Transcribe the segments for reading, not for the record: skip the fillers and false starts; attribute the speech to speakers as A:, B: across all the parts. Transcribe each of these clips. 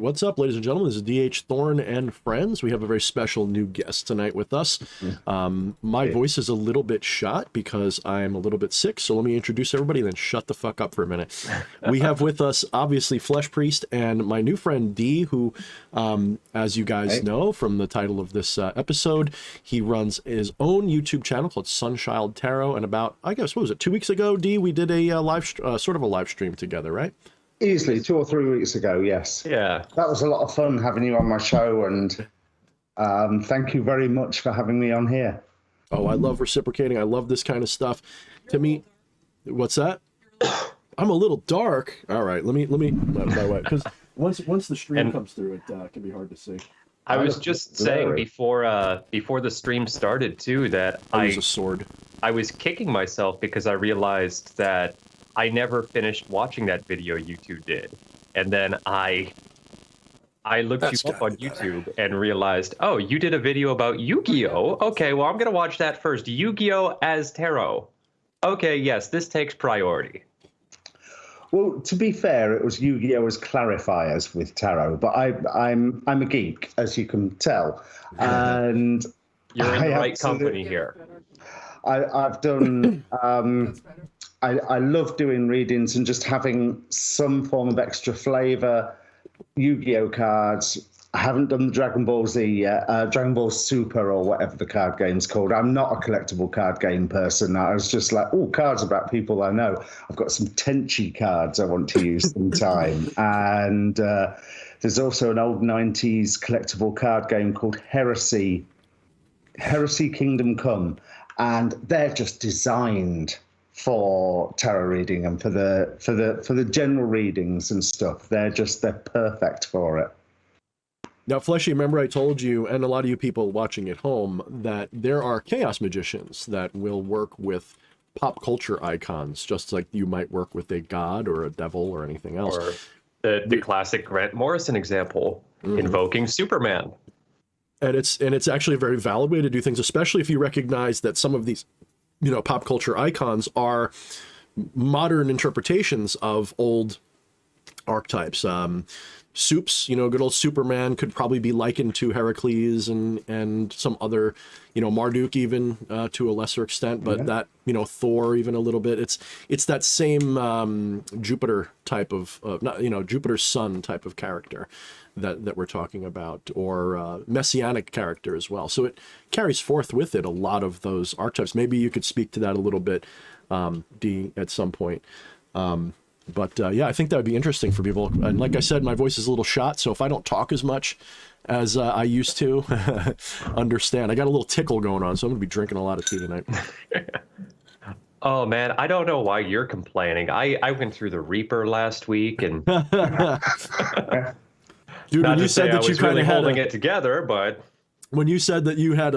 A: right, what's up, ladies and gentlemen? This is DH Thorne and friends. We have a very special new guest tonight with us. My voice is a little bit shot because I'm a little bit sick, so let me introduce everybody and then shut the fuck up for a minute. We have with us, obviously, Flesh Priest and my new friend D, who, as you guys know from the title of this episode, he runs his own YouTube channel called Sunchilde Tarot, and about, I guess, what was it, 2 weeks ago, D, we did a sort of a live stream together, right?
B: Easily 2 or 3 weeks ago, yes.
C: Yeah.
B: That was a lot of fun having you on my show, and thank you very much for having me on here.
A: Oh, I love reciprocating. I love this kind of stuff. To me, what's that? I'm a little dark. All right, let me by the way, because once the stream comes through, it can be hard to see.
C: I was just saying before the stream started too that
A: I use a sword.
C: I was kicking myself because I realized that I never finished watching that video you two did. And then I looked you up on YouTube and realized, oh, you did a video about Yu-Gi-Oh! Okay, well, I'm going to watch that first. Yu-Gi-Oh! As tarot. Okay, yes, this takes priority.
B: Well, to be fair, it was Yu-Gi-Oh! As clarifiers with tarot, but I'm a geek, as you can tell. And
C: you're in the right company here.
B: I've done... I love doing readings and just having some form of extra flavor. Yu-Gi-Oh cards. I haven't done the Dragon Ball Z yet, Dragon Ball Super or whatever the card game's called. I'm not a collectible card game person. I was just like, oh, cards about people I know. I've got some Tenchi cards I want to use sometime. And there's also an old 90s collectible card game called Heresy Kingdom Come. And they're just designed for tarot reading and for the general readings and stuff. They're perfect for it.
A: Now, Fleshy, remember I told you, and a lot of you people watching at home, that there are chaos magicians that will work with pop culture icons, just like you might work with a god or a devil or anything else.
C: Or the classic Grant Morrison example, invoking Superman.
A: And it's actually a very valid way to do things, especially if you recognize that some of these, pop culture icons are modern interpretations of old archetypes. Supes, good old Superman could probably be likened to Heracles and some other, Marduk even to a lesser extent, but that, Thor even a little bit. It's that same Jupiter type of Jupiter's son type of character that we're talking about, or messianic character as well. So it carries forth with it a lot of those archetypes. Maybe you could speak to that a little bit, D, at some point. But yeah, I think that would be interesting for people. And like I said, my voice is a little shot, so if I don't talk as much as I used to, understand. I got a little tickle going on, so I'm going to be drinking a lot of tea tonight.
C: Oh, man, I don't know why you're complaining. I went through the Reaper last week, and...
A: Dude, when you said that you kind of
C: holding it together, but...
A: When you said that you had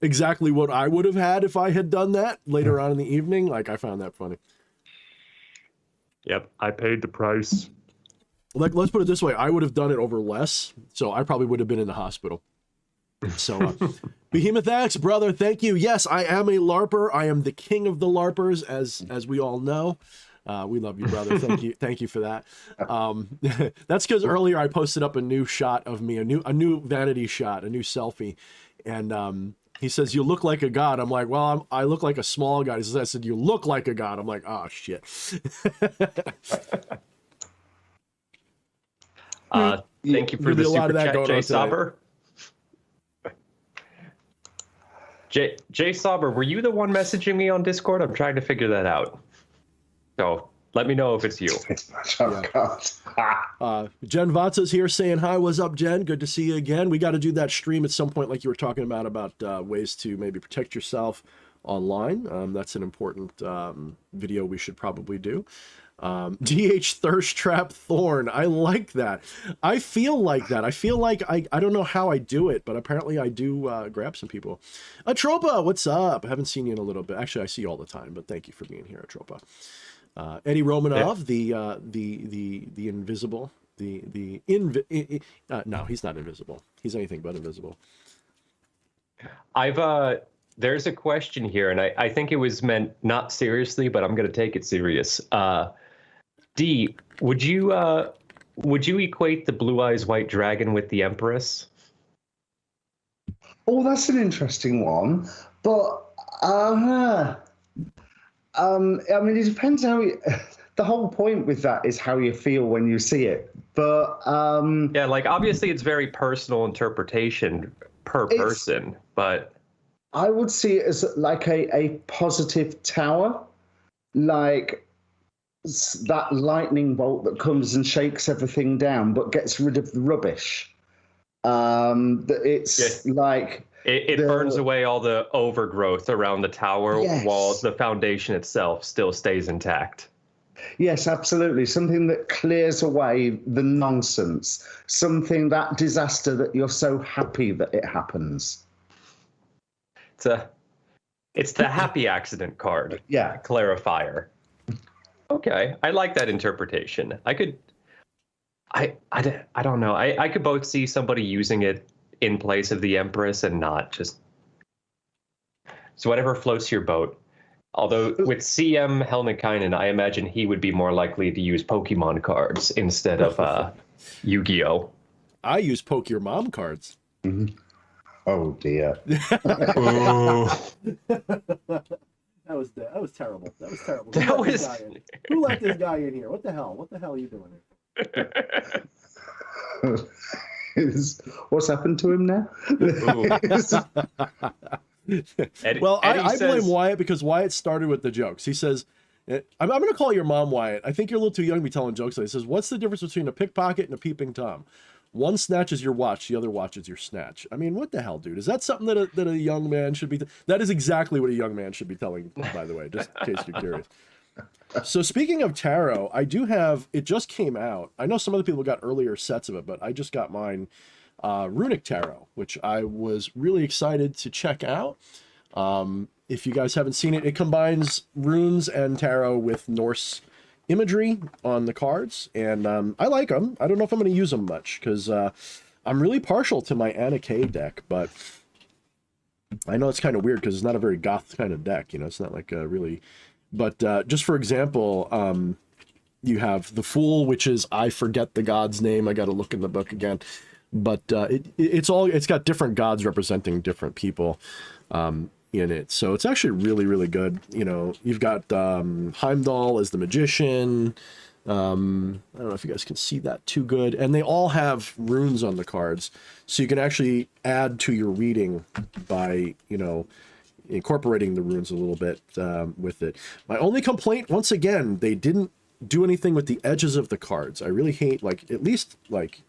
A: exactly what I would have had if I had done that later on in the evening, like, I found that funny.
C: Yep, I paid the price.
A: Like, let's put it this way. I would have done it over less, so I probably would have been in the hospital. So, Behemoth X, brother, thank you. Yes, I am a LARPer. I am the king of the LARPers, as we all know. We love you, brother. Thank you for that. That's because earlier I posted up a new shot of me, a new vanity shot, a new selfie, and he says, "You look like a god." I'm like, "Well, I look like a small god." He says, "I said you look like a god." I'm like, "Oh shit."
C: Thank you for the super chat, Jay Sauber. Jay Sauber, were you the one messaging me on Discord? I'm trying to figure that out. So let me know if it's you.
A: Jen Vatsa's here saying hi. What's up, Jen? Good to see you again. We got to do that stream at some point, like you were talking about ways to maybe protect yourself online. That's an important video we should probably do. DH Thirst Trap Thorne. I like that. I feel like that. I feel like I don't know how I do it, but apparently I do grab some people. Atropa, what's up? I haven't seen you in a little bit. Actually, I see you all the time, but thank you for being here, Atropa. Eddie Romanov, yeah. the invisible, no, he's not invisible. He's anything but invisible.
C: There's a question here, and I think it was meant not seriously, but I'm going to take it serious. D, would you would you equate the Blue Eyes White Dragon with the Empress?
B: Oh, that's an interesting one. But I mean, it depends how you, the whole point with that is how you feel when you see it. But
C: yeah, like obviously it's very personal interpretation per person, but
B: I would see it as like a positive tower, like that lightning bolt that comes and shakes everything down, but gets rid of the rubbish. It's like
C: it burns away all the overgrowth around the tower,
B: yes,
C: while the foundation itself still stays intact.
B: Yes, absolutely. Something that clears away the nonsense. Something, that disaster that you're so happy that it happens.
C: It's the happy accident card.
B: Yeah.
C: Clarifier. Okay, I like that interpretation. I don't know. I could both see somebody using it in place of the Empress and not just. So whatever floats your boat. Although with CM Helnikainen, I imagine he would be more likely to use Pokemon cards instead of Yu-Gi-Oh.
A: I use Poke Your Mom cards.
B: Mm-hmm. Oh dear.
A: That was terrible. That was terrible. Who let this guy in here? What the hell? What the hell are you doing here?
B: What's happened to him now?
A: Well, I blame Wyatt because Wyatt started with the jokes. He says, I'm going to call your mom, Wyatt. I think you're a little too young to be telling jokes. He says, what's the difference between a pickpocket and a peeping Tom? One snatches your watch, the other watches your snatch. I mean, what the hell, dude? Is that something that a young man should be... That is exactly what a young man should be telling, by the way, just in case you're curious. So speaking of tarot, I do have... It just came out. I know some other people got earlier sets of it, but I just got mine, Runic Tarot, which I was really excited to check out. If you guys haven't seen it, it combines runes and tarot with Norse imagery on the cards, and I like them. I don't know if I'm going to use them much because I'm really partial to my Anna K deck, but I know it's kind of weird because it's not a very goth kind of deck, you know. It's not like a really, but just for example, you have the Fool, which is, I forget the god's name, I got to look in the book again, but it's got different gods representing different people in it, so it's actually really, really good. You know, you've got Heimdall as the magician. I don't know if you guys can see that too good, and they all have runes on the cards, so you can actually add to your reading by, you know, incorporating the runes a little bit with it. My only complaint, once again, they didn't do anything with the edges of the cards. I really hate, like, at least, like,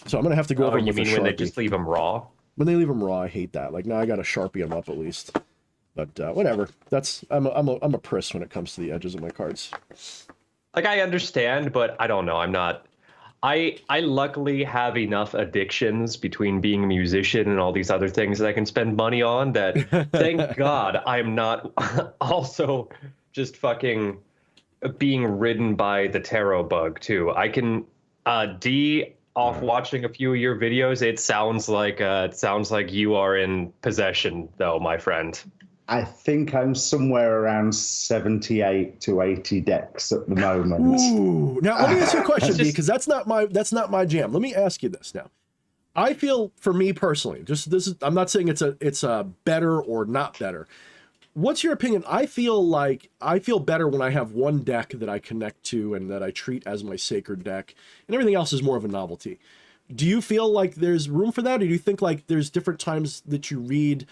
A: so I'm gonna have to go over them with a Sharpie.
C: You mean when they just leave them raw?
A: When they leave them raw, I hate that. Like, now I got to Sharpie them up at least. But whatever. I'm a priss when it comes to the edges of my cards.
C: Like, I understand, but I don't know. I'm not. I luckily have enough addictions between being a musician and all these other things that I can spend money on that, thank God, I'm not also just fucking being ridden by the tarot bug too. I can off watching a few of your videos, it sounds like you are in possession, though, my friend.
B: I think I'm somewhere around 78 to 80 decks at the moment.
A: Ooh. Now let me ask you a question, D, because that's not my jam. Let me ask you this now. I feel, for me personally, I'm not saying it's a better or not better. What's your opinion? I feel better when I have one deck that I connect to and that I treat as my sacred deck, and everything else is more of a novelty. Do you feel like there's room for that, or do you think like there's different times that you read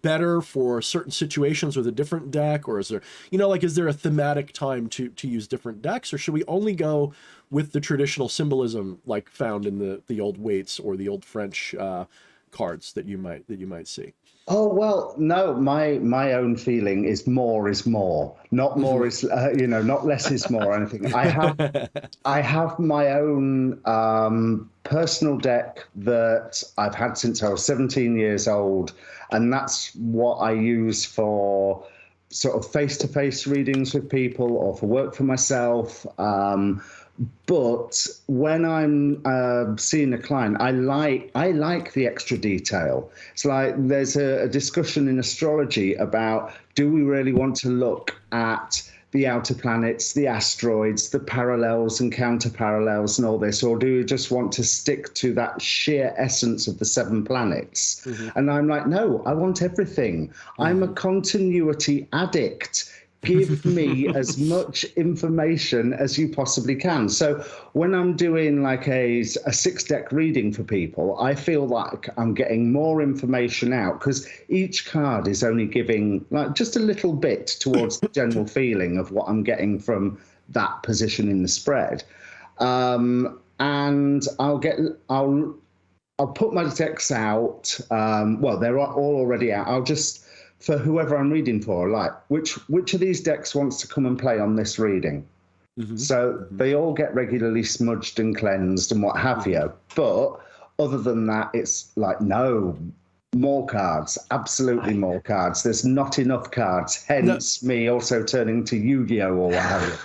A: better for certain situations with a different deck, or is there, you know, like, is there a thematic time to use different decks, or should we only go with the traditional symbolism like found in the old Waits or the old French cards that you might see?
B: Oh, well, no, my own feeling is more, not more is, not less is more or anything. I have my own personal deck that I've had since I was 17 years old, and that's what I use for sort of face-to-face readings with people or for work for myself. But when I'm seeing a client, I like the extra detail. It's like there's a discussion in astrology about, do we really want to look at the outer planets, the asteroids, the parallels and counter parallels and all this? Or do you just want to stick to that sheer essence of the 7 planets? And I'm like, no, I want everything. I'm a continuity addict. Give me as much information as you possibly can. So when I'm doing like a 6-deck reading for people, I feel like I'm getting more information out, because each card is only giving like just a little bit towards the general feeling of what I'm getting from that position in the spread. And I'll put my decks out. Well, they're all already out. I'll just, for whoever I'm reading for, like which of these decks wants to come and play on this reading. So they all get regularly smudged and cleansed and what have you. But other than that, it's like, no, more cards, absolutely more cards. There's not enough cards, hence me also turning to Yu-Gi-Oh or what have you.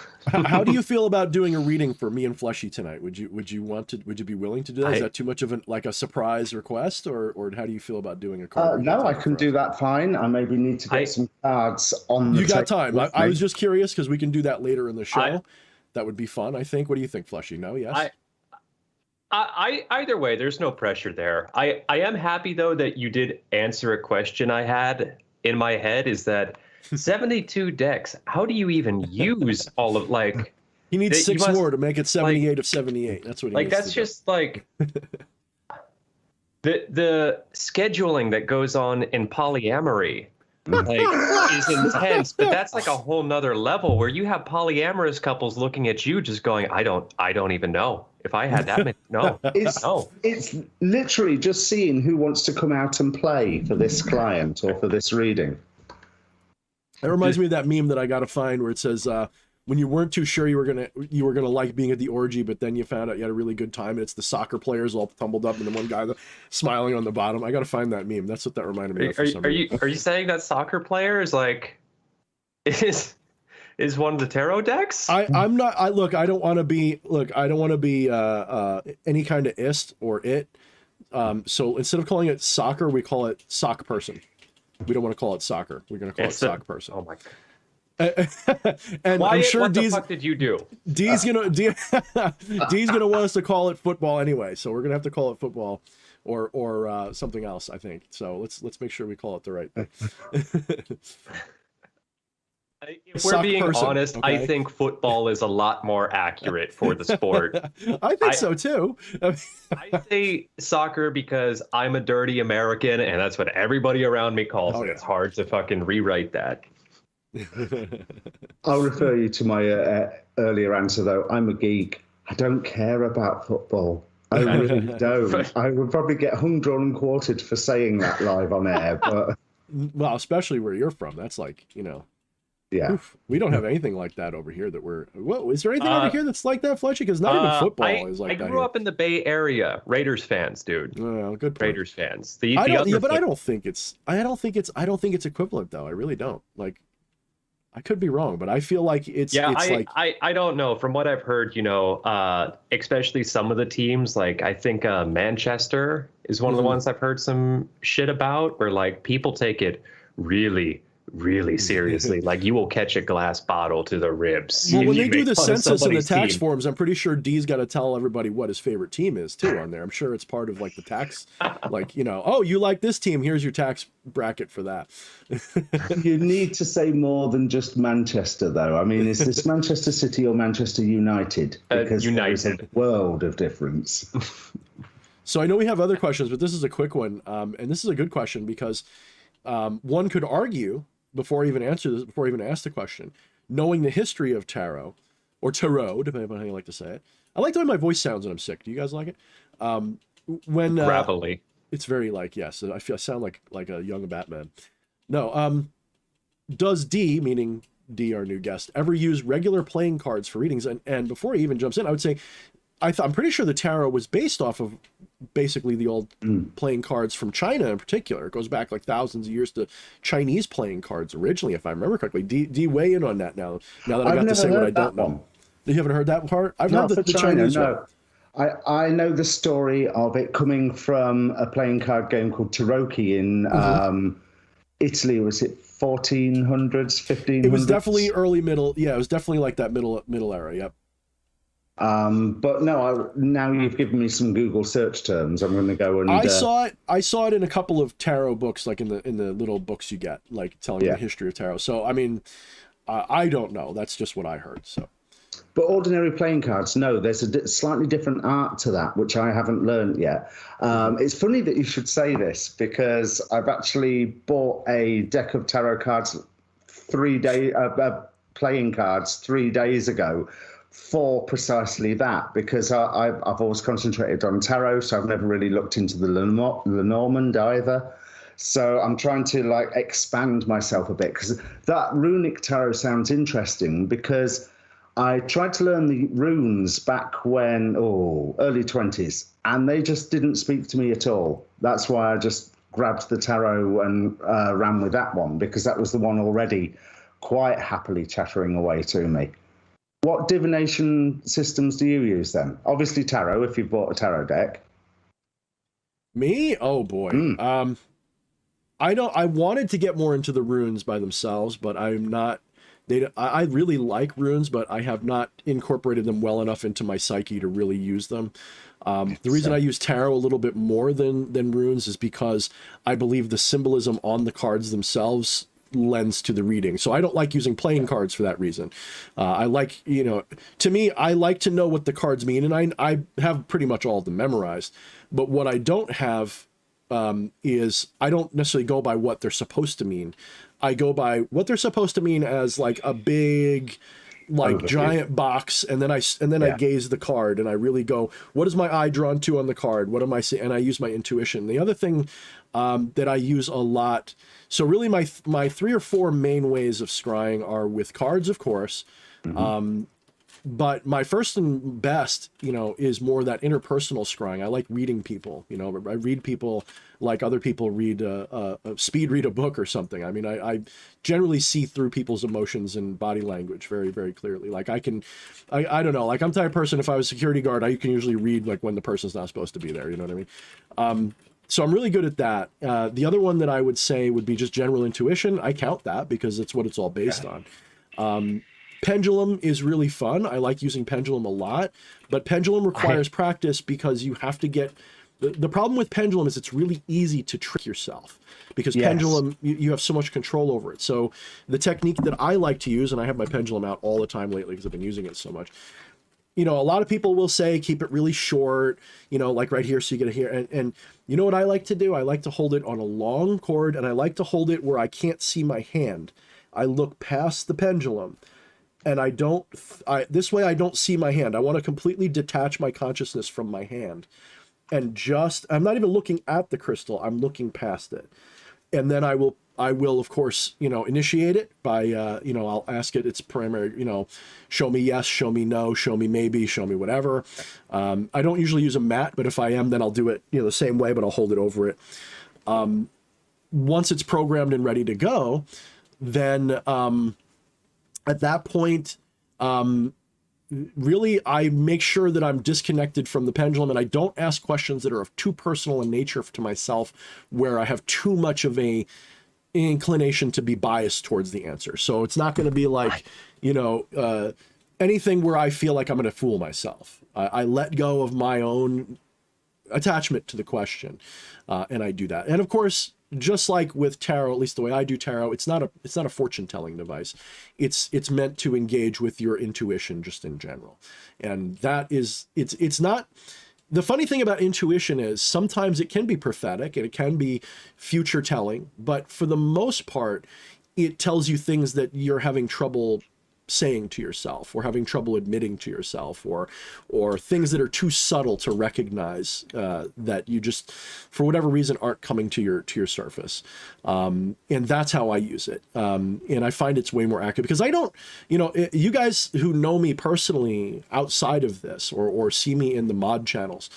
A: How do you feel about doing a reading for me and Fleshy tonight? Would you be willing to do that? Is that too much of a surprise request, or how do you feel about doing a card?
B: No, I can do that fine. I maybe need to get some cards on the
A: You got time. I was just curious because we can do that later in the show. That would be fun, I think. What do you think, Fleshy? No, yes?
C: I either way, there's no pressure there. I am happy though that you did answer a question I had in my head, is that 72 decks, how do you even use all of, like,
A: he needs 6 more to make it 78 of 78. That's what he needs
C: that's
A: to
C: just do. Like the scheduling that goes on in polyamory like is intense, but that's like a whole nother level where you have polyamorous couples looking at you just going, I don't even know if I had that many. No.
B: It's literally just seeing who wants to come out and play for this client or for this reading.
A: It reminds me of that meme that I got to find where it says, when you weren't too sure you were gonna like being at the orgy, but then you found out you had a really good time, and it's the soccer players all tumbled up and the one guy smiling on the bottom. I got to find that meme. That's what that reminded me of.
C: Are you saying that soccer player is like is one of the tarot decks?
A: I'm not. Look, I don't want to be any kind of ist or it. So instead of calling it soccer, we call it sock person. We don't want to call it soccer. We're going to call it sock person.
C: Oh my god.
A: And
C: Wyatt,
A: I'm sure
C: what the fuck did you do?
A: D's gonna want us to call it football anyway, so we're gonna have to call it football or something else, I think. So let's make sure we call it the right thing.
C: If we're being honest, okay? I think football is a lot more accurate for the sport.
A: I think so too.
C: I say soccer because I'm a dirty American, and that's what everybody around me calls it. Yeah. It's hard to fucking rewrite that.
B: I'll refer you to my earlier answer, though. I'm a geek. I don't care about football. I really don't. I would probably get hung, drawn, and quartered for saying that live on air. But
A: well, especially where you're from, that's like, yeah. Oof, we don't have anything like that over here. Is there anything over here that's like that, Fletchy? Because not even football is like that.
C: I grew up in the Bay Area. Raiders fans, dude.
A: Well, good point.
C: Raiders fans.
A: But I don't think it's equivalent though. I really don't. Like, I could be wrong, but I feel like
C: I don't know. From what I've heard, especially some of the teams, like I think Manchester is one of the ones I've heard some shit about, where like people take it really, really seriously. Like you will catch a glass bottle to the ribs.
A: Well, when they do the census and the tax forms, I'm pretty sure D's got to tell everybody what his favorite team is too on there. I'm sure it's part of like the tax, like, oh, you like this team, here's your tax bracket for that.
B: You need to say more than just Manchester, though. I mean, is this Manchester City or Manchester United? Because there's a world of difference.
A: So I know we have other questions, but this is a quick one, and this is a good question because one could argue, before I even ask the question, knowing the history of tarot, or tarot, depending on how you like to say it. I like the way my voice sounds when I'm sick. Do you guys like it? When
C: gravelly.
A: It's very like, yes, I sound like a young Batman. No, does D, meaning D, our new guest, ever use regular playing cards for readings? And before he even jumps in, I would say, I'm pretty sure the tarot was based off of basically the old playing cards from China in particular. It goes back like thousands of years to Chinese playing cards originally, if I remember correctly. D weigh in on that now that I got to say what I don't know. You haven't heard that part? I've heard the Chinese one.
B: I know the story of it coming from a playing card game called Taroki in Italy, was it 1400s, 1500s?
A: It was definitely early middle. Yeah, it was definitely like that middle era. Yep.
B: But no, now you've given me some Google search terms. I'm going to go and
A: I saw it in a couple of tarot books, like in the little books you get, like telling you the history of tarot. So I mean, I don't know. That's just what I heard. So.
B: But ordinary playing cards, no, there's a slightly different art to that, which I haven't learned yet. It's funny that you should say this, because I've actually bought a deck of tarot cards, playing cards 3 days ago, for precisely that, because I've always concentrated on tarot, so I've never really looked into the Lenormand either. So I'm trying to like expand myself a bit, because that runic tarot sounds interesting, because I tried to learn the runes back when, early 20s, and they just didn't speak to me at all. That's why I just grabbed the tarot and ran with that one, because that was the one already quite happily chattering away to me. What divination systems do you use then? Obviously tarot, if you've bought a tarot deck.
A: Me? Oh boy. I wanted to get more into the runes by themselves, but I'm not. I really like runes, but I have not incorporated them well enough into my psyche to really use them. The reason I use tarot a little bit more than runes is because I believe the symbolism on the cards themselves lends to the reading. So I don't like using playing cards for that reason. I like, to me, I like to know what the cards mean, and I have pretty much all of them memorized. But what I don't have is I don't necessarily go by what they're supposed to mean. I go by what they're supposed to mean as like a big, like giant box, and then I gaze the card and I really go, what is my eye drawn to on the card? What am I seeing? And I use my intuition. The other thing that I use a lot, so really my 3 or 4 main ways of scrying are with cards, of course. But my first and best, is more that interpersonal scrying. I like reading people, I read people like other people read, speed read a book or something. I mean, I generally see through people's emotions and body language very, very clearly. Like I don't know, like I'm the type of person, if I was a security guard, I can usually read like when the person's not supposed to be there. You know what I mean? So I'm really good at that. The other one that I would say would be just general intuition. I count that because it's what it's all based on. Pendulum is really fun. I like using pendulum a lot, but pendulum requires practice, because you have to get the problem with pendulum is it's really easy to trick yourself, because pendulum, you have so much control over it. So the technique that I like to use, and I have my pendulum out all the time lately because I've been using it so much. A lot of people will say, keep it really short, like right here. So you get it here. And you know what I like to do? I like to hold it on a long cord, and I like to hold it where I can't see my hand. I look past the pendulum, and this way I don't see my hand. I want to completely detach my consciousness from my hand, and I'm not even looking at the crystal. I'm looking past it. And then I will, of course, initiate it by, I'll ask it its primary, show me yes, show me no, show me maybe, show me whatever. I don't usually use a mat, but if I am, then I'll do it, the same way, but I'll hold it over it. Once it's programmed and ready to go, then, at that point, really, I make sure that I'm disconnected from the pendulum, and I don't ask questions that are of too personal in nature to myself, where I have too much of a inclination to be biased towards the answer. So it's not going to be like, anything where I feel like I'm going to fool myself. I let go of my own attachment to the question, and I do that. And of course, just like with tarot, at least the way I do tarot, it's not a fortune telling device. It's meant to engage with your intuition just in general. And that is, it's not, the funny thing about intuition is sometimes it can be prophetic and it can be future telling, but for the most part, it tells you things that you're having trouble saying to yourself, or having trouble admitting to yourself, or things that are too subtle to recognize, that you just, for whatever reason, aren't coming to your surface. And that's how I use it. And I find it's way more accurate, because I don't, you guys who know me personally outside of this, or see me in the mod channels,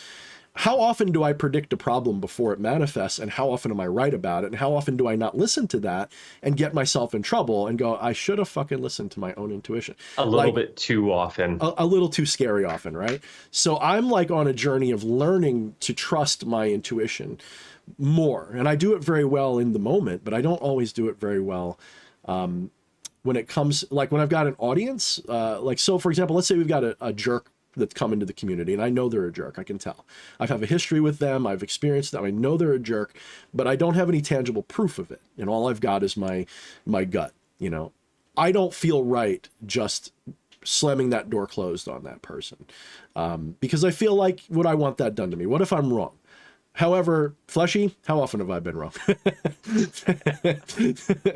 A: how often do I predict a problem before it manifests, and how often am I right about it, and how often do I not listen to that and get myself in trouble and go, I should have fucking listened to my own intuition?
C: A little bit too often.
A: A little too scary often, right? So I'm like on a journey of learning to trust my intuition. more. And I do it very well in the moment, but I don't always do it very well when it comes, like when I've got an audience, like, so for example, let's say we've got a jerk that's come into the community and I know they're a jerk. I can tell. I have a history with them. I've experienced them. I know they're a jerk, but I don't have any tangible proof of it. And all I've got is my gut, you know. I don't feel right just slamming that door closed on that person because I feel like, would I want that done to me? What if I'm wrong? However, Fleshy, how often have I been wrong?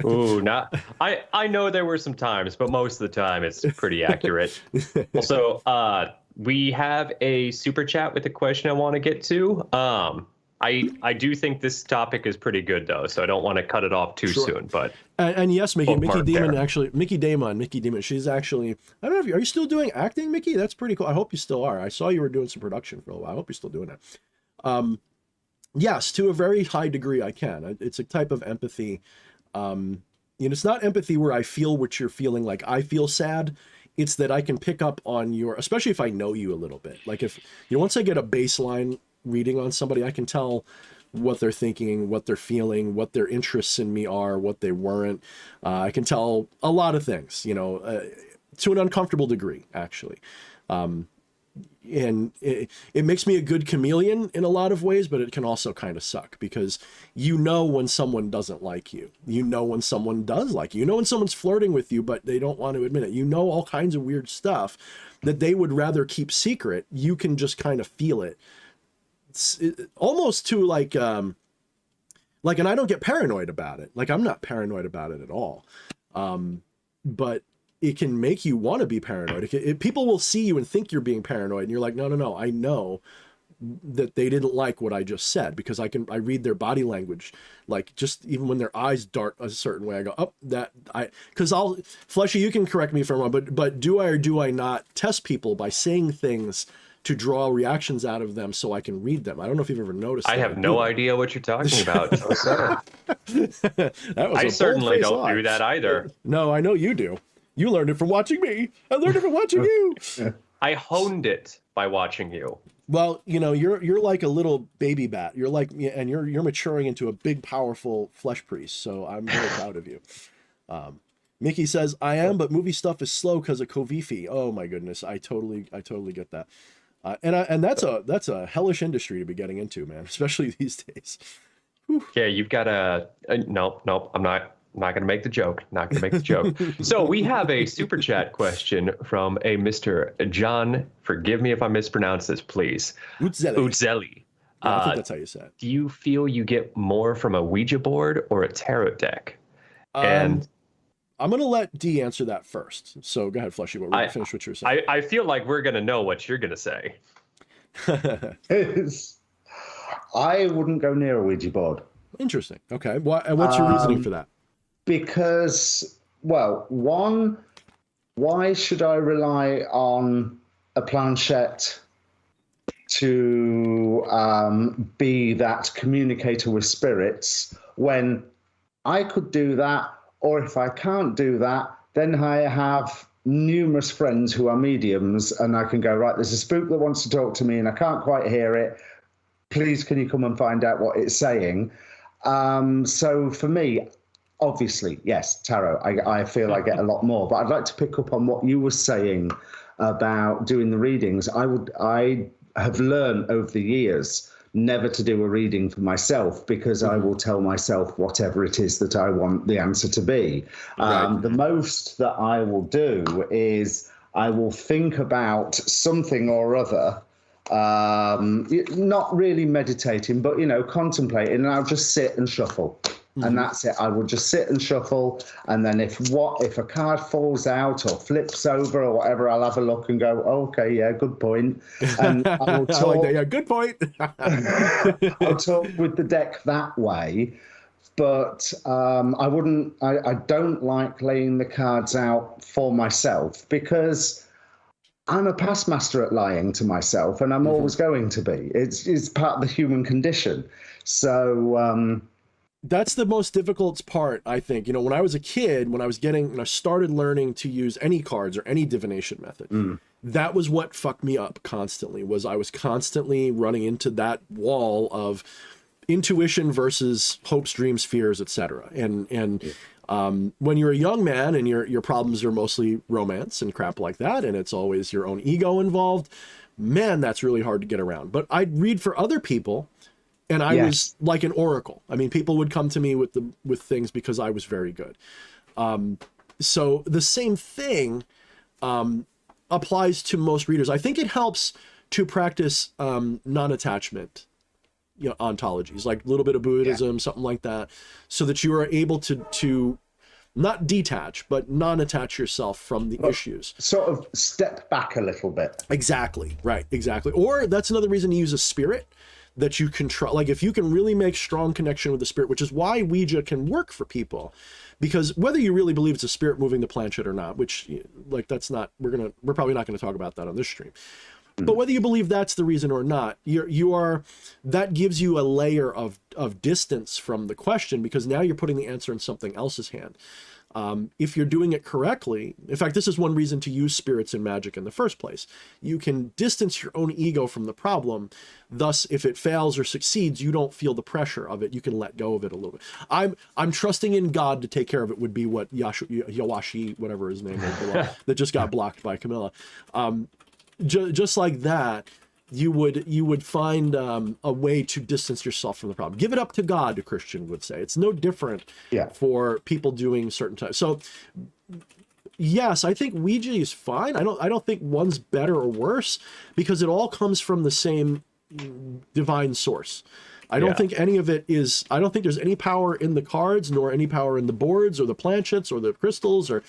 C: Ooh, not. I know there were some times, but most of the time it's pretty accurate. Also, we have a super chat with a question I want to get to. I do think this topic is pretty good though, so I don't want to cut it off too soon. But
A: and yes, Mickey Damon actually, Mickey Damon. She's actually, I don't know if are you still doing acting, Mickey? That's pretty cool. I hope you still are. I saw you were doing some production for a while. I hope you're still doing it. Yes, to a very high degree, I can. It's a type of empathy. It's not empathy where I feel what you're feeling, like I feel sad. It's that I can pick up on your, especially if I know you a little bit. Like if, once I get a baseline reading on somebody, I can tell what they're thinking, what they're feeling, what their interests in me are, what they weren't. I can tell a lot of things, to an uncomfortable degree, actually. And it makes me a good chameleon in a lot of ways, but it can also kind of suck because when someone doesn't like you, when someone does like you, when someone's flirting with you, but they don't want to admit it, all kinds of weird stuff that they would rather keep secret. You can just kind of feel it. Almost to like, and I don't get paranoid about it. Like I'm not paranoid about it at all. But it can make you want to be paranoid. People will see you and think you're being paranoid and you're like, no, I know that they didn't like what I just said because I read their body language. Like just even when their eyes dart a certain way, I go, Fleshy, you can correct me if I'm wrong, but do I or do I not test people by saying things to draw reactions out of them so I can read them? I don't know if you've ever noticed.
C: I have no idea what you're talking about. I certainly don't do that either.
A: No, I know you do. You learned it from watching me. I learned it from watching you.
C: I honed it by watching you.
A: Well, you're like a little baby bat. You're like, and you're maturing into a big, powerful flesh priest. So I'm very proud of you. Mickey says, I am, but movie stuff is slow because of Kovifi. Oh my goodness. I totally get that. And that's a hellish industry to be getting into, man, especially these days. Whew.
C: Yeah, you've got nope. I'm not going to make the joke. So we have a super chat question from a Mr. John. Forgive me if I mispronounce this, please. Utzelli.
A: Yeah, I think that's how you say it.
C: Do you feel you get more from a Ouija board or a tarot deck? And
A: I'm going to let D answer that first. So go ahead, Fleshy. We're going to finish what you're saying.
C: I feel like we're going to know what you're going to say.
B: I wouldn't go near a Ouija board.
A: Interesting. Okay. What's your reasoning for that?
B: Because, well, one, why should I rely on a planchette to be that communicator with spirits when I could do that? Or if I can't do that, then I have numerous friends who are mediums and I can go, right, there's a spook that wants to talk to me and I can't quite hear it. Please, can you come and find out what it's saying? So for me, obviously, yes, tarot, I feel I get a lot more, but I'd like to pick up on what you were saying about doing the readings. I have learned over the years never to do a reading for myself because I will tell myself whatever it is that I want the answer to be. Right. The most that I will do is I will think about something or other, not really meditating, but, contemplating, and I'll just sit and shuffle. And that's it. I will just sit and shuffle, and then if a card falls out or flips over or whatever, I'll have a look and go, oh, okay, yeah, good point. And I will talk.
A: I like that. Yeah, good point.
B: I'll talk with the deck that way, but I don't like laying the cards out for myself because I'm a past master at lying to myself, and I'm always going to be. It's part of the human condition. So.
A: That's the most difficult part, I think. When I was a kid, when I started learning to use any cards or any divination method, that was what fucked me up constantly, was I was constantly running into that wall of intuition versus hopes, dreams, fears, etc. When you're a young man and your problems are mostly romance and crap like that, and it's always your own ego involved, man, that's really hard to get around. But I'd read for other people, and I was like an oracle. I mean, people would come to me with things because I was very good. So the same thing applies to most readers. I think it helps to practice non-attachment, ontologies, like a little bit of Buddhism, something like that, so that you are able to not detach, but non-attach yourself from the issues.
B: Sort of step back a little bit.
A: Exactly. Right. Exactly. Or that's another reason to use a spirit that you can try. Like if you can really make strong connection with the spirit, which is why Ouija can work for people, because whether you really believe it's a spirit moving the planchette or not, which like, that's not, we're probably not going to talk about that on this stream. But whether you believe that's the reason or not, that gives you a layer of distance from the question, because now you're putting the answer in something else's hand. If you're doing it correctly, in fact, this is one reason to use spirits in magic in the first place. You can distance your own ego from the problem. Thus, if it fails or succeeds, you don't feel the pressure of it. You can let go of it a little bit. I'm trusting in God to take care of it would be what Yawashi, whatever his name is, that just got blocked by Camilla. Just like that, you would find a way to distance yourself from the problem. Give it up to God, a Christian would say. It's no different for people doing certain types. So yes, I think Ouija is fine. I don't think one's better or worse, because it all comes from the same divine source. I don't think any of it is, I don't think there's any power in the cards, nor any power in the boards or the planchettes or the crystals, or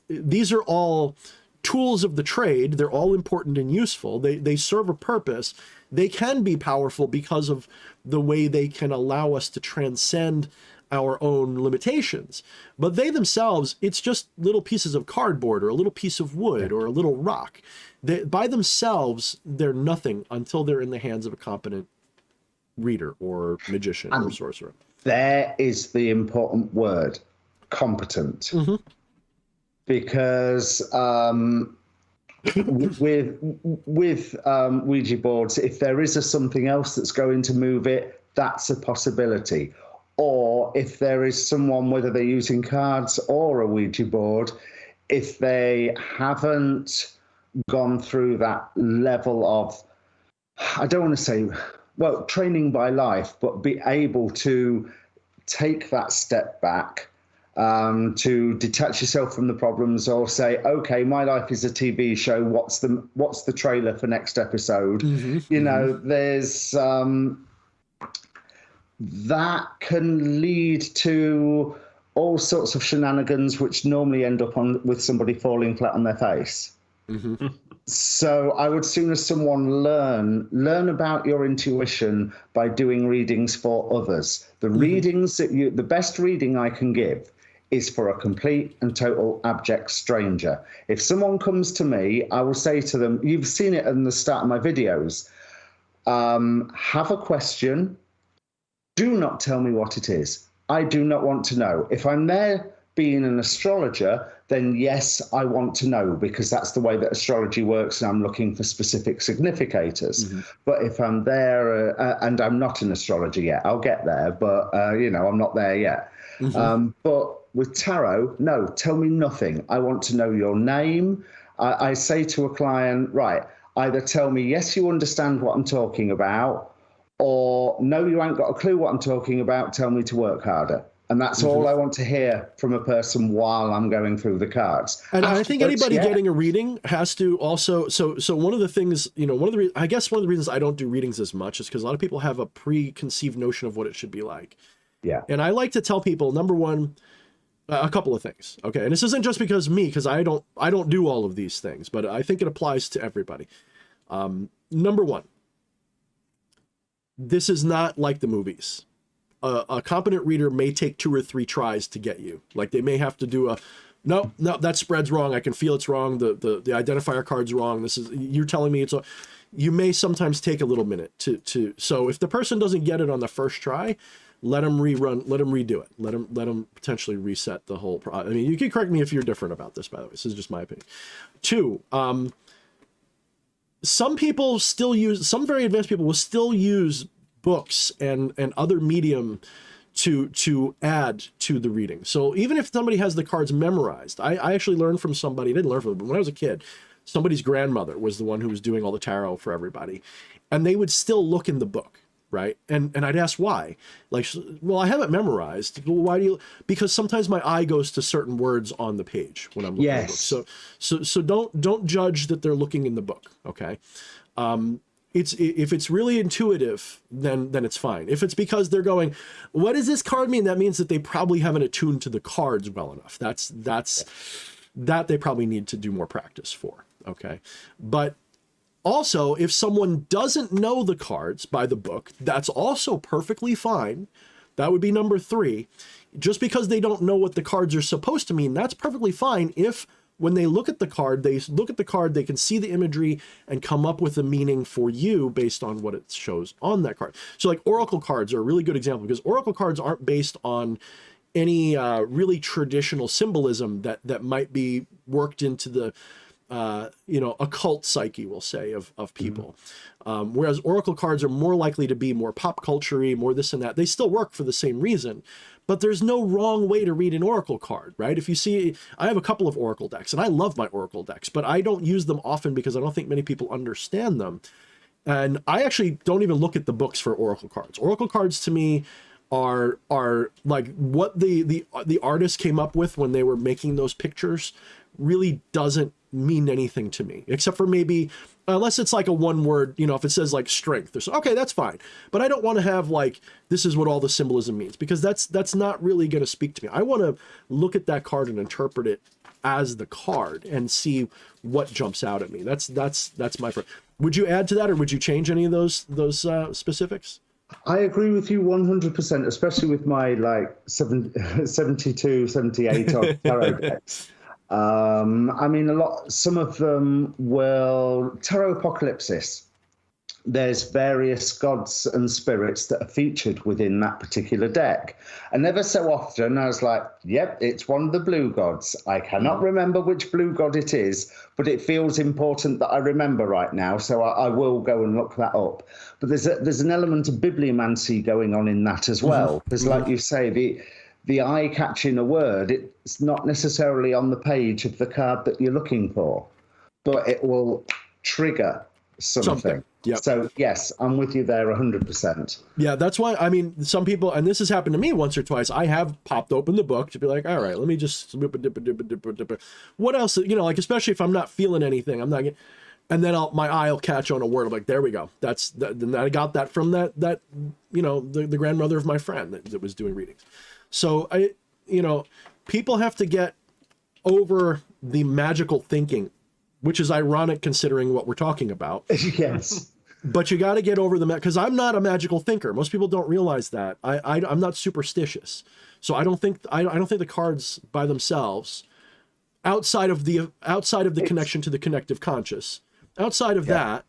A: these are all tools of the trade. They're all important and useful. They serve a purpose. They can be powerful because of the way they can allow us to transcend our own limitations. But they themselves, it's just little pieces of cardboard or a little piece of wood or a little rock. By themselves, they're nothing until they're in the hands of a competent reader or magician or sorcerer.
B: There is the important word, competent. Because with Ouija boards, if there is something else that's going to move it, that's a possibility. Or if there is someone, whether they're using cards or a Ouija board, if they haven't gone through that level of, I don't want to say, well, training by life, but be able to take that step back, to detach yourself from the problems, or say, okay, my life is a TV show. What's the trailer for next episode? There's that can lead to all sorts of shenanigans, which normally end up with somebody falling flat on their face. So I would sooner someone learn about your intuition by doing readings for others. The readings the best reading I can give is for a complete and total abject stranger. If someone comes to me, I will say to them, you've seen it in the start of my videos, have a question. Do not tell me what it is. I do not want to know. If I'm there being an astrologer, then yes, I want to know, because that's the way that astrology works, and I'm looking for specific significators. But if I'm there and I'm not an astrologer yet, I'll get there, but I'm not there yet. But with tarot, no, tell me nothing. I want to know your name. I say to a client, right, either tell me, yes, you understand what I'm talking about, or no, you ain't got a clue what I'm talking about, tell me to work harder. And that's all I want to hear from a person while I'm going through the cards.
A: And I think anybody getting a reading has to also, so one of the things, one of the reasons I don't do readings as much is because a lot of people have a preconceived notion of what it should be like.
B: Yeah.
A: And I like to tell people, number one, a couple of things. Okay. And this isn't just because because I don't do all of these things, but I think it applies to everybody. Number one, this is not like the movies. A competent reader may take 2 or 3 tries to get you. Like they may have to do no, that spread's wrong. I can feel it's wrong. The identifier card's wrong. You're telling me you may sometimes take a little minute so if the person doesn't get it on the first try, let them redo it. Let them potentially reset the whole I mean, you can correct me if you're different about this, by the way. This is just my opinion. 2, some very advanced people will still use books and other medium to add to the reading. So even if somebody has the cards memorized, I actually learned from somebody, I didn't learn from them, but when I was a kid, somebody's grandmother was the one who was doing all the tarot for everybody. And they would still look in the book, right? And I'd ask why. Like, well, I have it memorized. Well, why do you? Because sometimes my eye goes to certain words on the page when I'm looking at the book. So don't judge that they're looking in the book, okay? If it's really intuitive, then it's fine. If it's because they're going, what does this card mean? That means that they probably haven't attuned to the cards well enough. That they probably need to do more practice for. Okay. But also, if someone doesn't know the cards by the book, that's also perfectly fine. That would be number 3. Just because they don't know what the cards are supposed to mean, that's perfectly fine if when they look at the card, they can see the imagery and come up with a meaning for you based on what it shows on that card. So like oracle cards are a really good example, because oracle cards aren't based on any really traditional symbolism that might be worked into the occult psyche, we'll say, of people. Whereas oracle cards are more likely to be more pop culture-y, more this and that. They still work for the same reason, but there's no wrong way to read an oracle card, right? If you see, I have a couple of oracle decks, and I love my oracle decks, but I don't use them often because I don't think many people understand them. And I actually don't even look at the books for oracle cards. Oracle cards to me are like what the artist came up with when they were making those pictures really doesn't mean anything to me, except for maybe, unless it's like a one word, if it says like strength or so, okay, that's fine. But I don't want to have like, this is what all the symbolism means, because that's not really going to speak to me. I want to look at that card and interpret it as the card and see what jumps out at me. That's my, would you add to that, or would you change any of those specifics?
B: I agree with you 100%, especially with my like 72, 78 odd tarot decks. I mean, some of them will tarot apocalypsis. There's various gods and spirits that are featured within that particular deck. And ever so often I was like, yep, it's one of the blue gods. I cannot remember which blue god it is, but it feels important that I remember right now. So I will go and look that up. But there's an element of bibliomancy going on in that as well. Because like you say, the eye catching a word, it's not necessarily on the page of the card that you're looking for, but it will trigger something. Yep. So yes, I'm with you there 100%. Yeah,
A: that's why, I mean, some people, and this has happened to me once or twice, I have popped open the book to be like, all right, let me just what else, like, especially if I'm not feeling anything, I'm not getting, and then my eye will catch on a word. I'm like, there we go. Then I got that from that the grandmother of my friend that was doing readings. So people have to get over the magical thinking, which is ironic considering what we're talking about.
B: Yes.
A: But you got to get over because I'm not a magical thinker. Most people don't realize that. I'm not superstitious. So I don't think the cards by themselves, outside of the connection to the connective conscious, outside of that,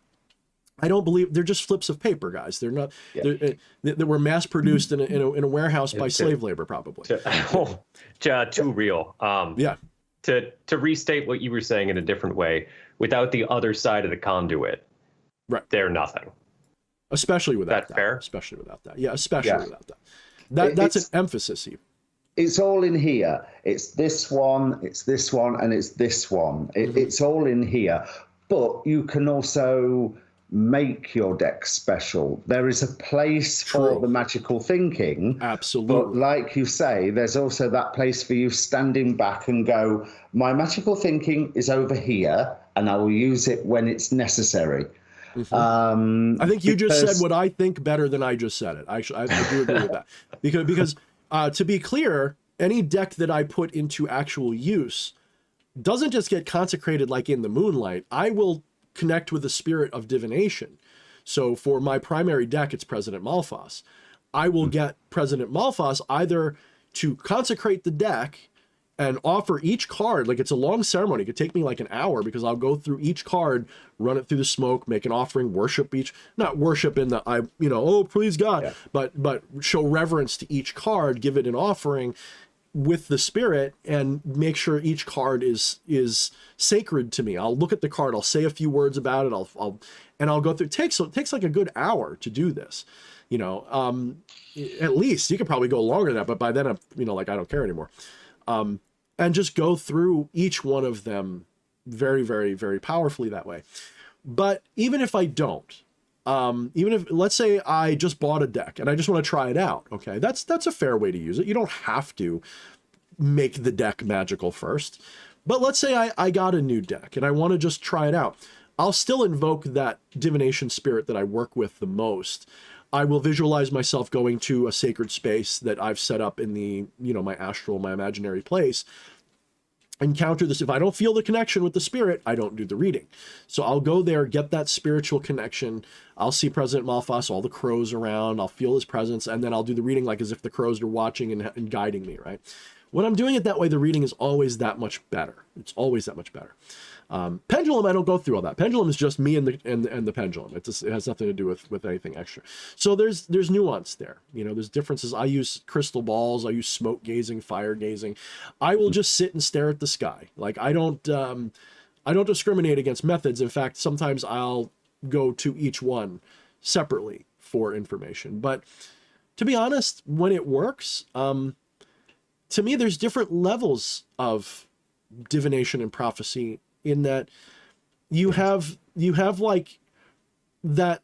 A: I don't believe they're just flips of paper, guys. They're not. They were mass produced in a warehouse by slave labor, probably.
C: Too real. To restate what you were saying in a different way, without the other side of the conduit,
A: right,
C: they're nothing.
A: Especially without that.
C: Fair?
A: Especially without that. Yeah, without that. That's an emphasis here.
B: It's all in here. It's this one, it's this one, and it's this one. It's all in here. But you can also make your deck special. There is a place for the magical thinking.
A: Absolutely.
B: But like you say, there's also that place for you standing back and go, my magical thinking is over here, and I will use it when it's necessary.
A: I think you just said what I think better than I just said it. Actually, I do agree with that. Because to be clear, any deck that I put into actual use doesn't just get consecrated like in the moonlight. I will connect with the spirit of divination. So for my primary deck, it's President Malphas. I will get President Malphas either to consecrate the deck and offer each card, like it's a long ceremony. It could take me like an hour because I'll go through each card, run it through the smoke, make an offering, worship each, not worship in the, oh, please God, but show reverence to each card, give it an offering with the spirit, and make sure each card is sacred to me. I'll look at the card, I'll say a few words about it, I'll go through. It takes like a good hour to do this. you know, at least you could probably go longer than that, but by then I'm, you know, like I don't care anymore. And just go through each one of them very, very, very powerfully that way. But even if I don't, even if, let's say I just bought a deck and I just want to try it out. Okay. That's a fair way to use it. You don't have to make the deck magical first, but let's say I got a new deck and I want to just try it out. I'll still invoke that divination spirit that I work with the most. I will visualize myself going to a sacred space that I've set up in the, you know, my astral, my imaginary place. Encounter this. If I don't feel the connection with the spirit, I don't do the reading. So I'll go there, get that spiritual connection. I'll see President Malphas, all the crows around. I'll feel his presence, and then I'll do the reading like as if the crows are watching and guiding me, right? When I'm doing it that way, the reading is always that much better. It's always that much better. Pendulum, I don't go through all that. Pendulum is just me and the pendulum. It has nothing to do with anything extra. So there's nuance there. You know, there's differences. I use crystal balls. I use smoke gazing, fire gazing. I will just sit and stare at the sky. Like I don't discriminate against methods. In fact, sometimes I'll go to each one separately for information. But to be honest, when it works, to me, there's different levels of divination and prophecy, in that you have like that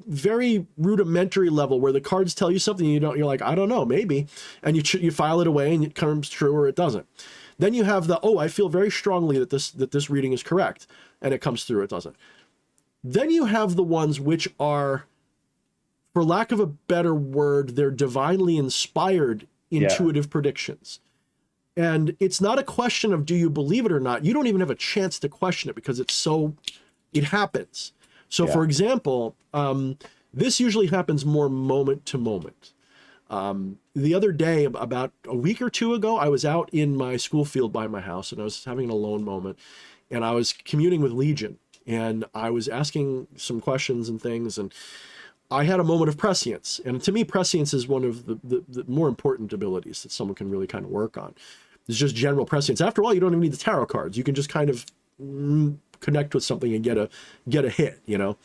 A: very rudimentary level where the cards tell you something you're like, I don't know, maybe, and you file it away and it comes true or it doesn't. Then you have the, oh, I feel very strongly that this reading is correct, and it comes through, it doesn't. Then you have the ones which are, for lack of a better word, they're divinely inspired intuitive predictions. And it's not a question of do you believe it or not. You don't even have a chance to question it because it happens. So for example, this usually happens more moment to moment. The other day, about a week or two ago, I was out in my school field by my house and I was having an alone moment, and I was communing with Legion, and I was asking some questions and things, and I had a moment of prescience. And to me, prescience is one of the more important abilities that someone can really kind of work on. It's just general prescience. After all, you don't even need the tarot cards. You can just kind of connect with something and get a hit, you know?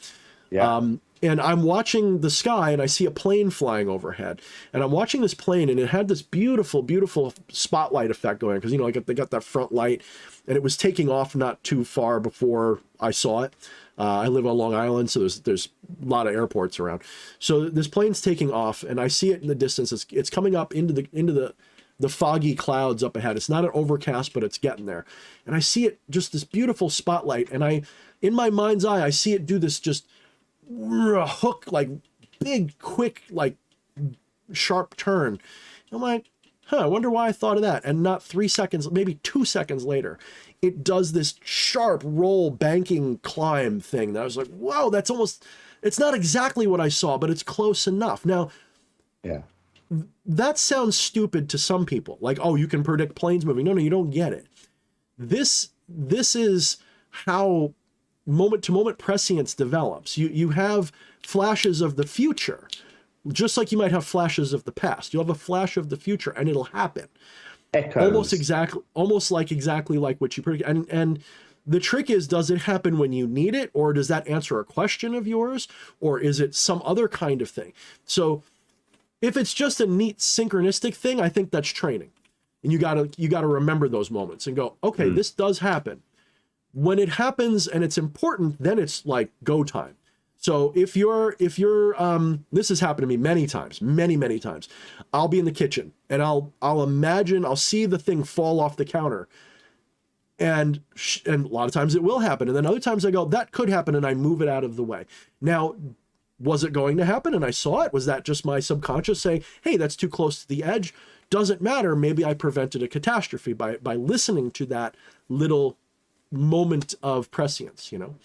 A: Yeah. And I'm watching the sky and I see a plane flying overhead. And I'm watching this plane and it had this beautiful, beautiful spotlight effect going on. Because, you know, they got that front light and it was taking off not too far before I saw it. I live on Long Island, so there's a lot of airports around. So this plane's taking off and I see it in the distance. It's coming up into the foggy clouds up ahead. It's not an overcast, but it's getting there. And I see it, just this beautiful spotlight. And in my mind's eye, I see it do this just hook, like big, quick, like sharp turn. I'm like, I wonder why I thought of that. And not 3 seconds, maybe 2 seconds later, it does this sharp roll banking climb thing that I was like, whoa, that's almost, it's not exactly what I saw, but it's close enough. Now, that sounds stupid to some people. Like, oh, you can predict planes moving. No, you don't get it. This is how moment to moment prescience develops. You have flashes of the future, just like you might have flashes of the past. You'll have a flash of the future and it'll happen. Echoes. Almost exactly like what you predict. And the trick is, does it happen when you need it, or does that answer a question of yours, or is it some other kind of thing? So if it's just a neat synchronistic thing, I think that's training. And you gotta remember those moments and go, okay, this does happen. When it happens and it's important, then it's like go time. So if you're this has happened to me many times, many times. I'll be in the kitchen and I'll imagine, I'll see the thing fall off the counter. And a lot of times it will happen. And then other times I go, that could happen, and I move it out of the way. Now, was it going to happen and I saw it? Was that just my subconscious saying, hey, that's too close to the edge? Doesn't matter. Maybe I prevented a catastrophe by listening to that little moment of prescience, you know?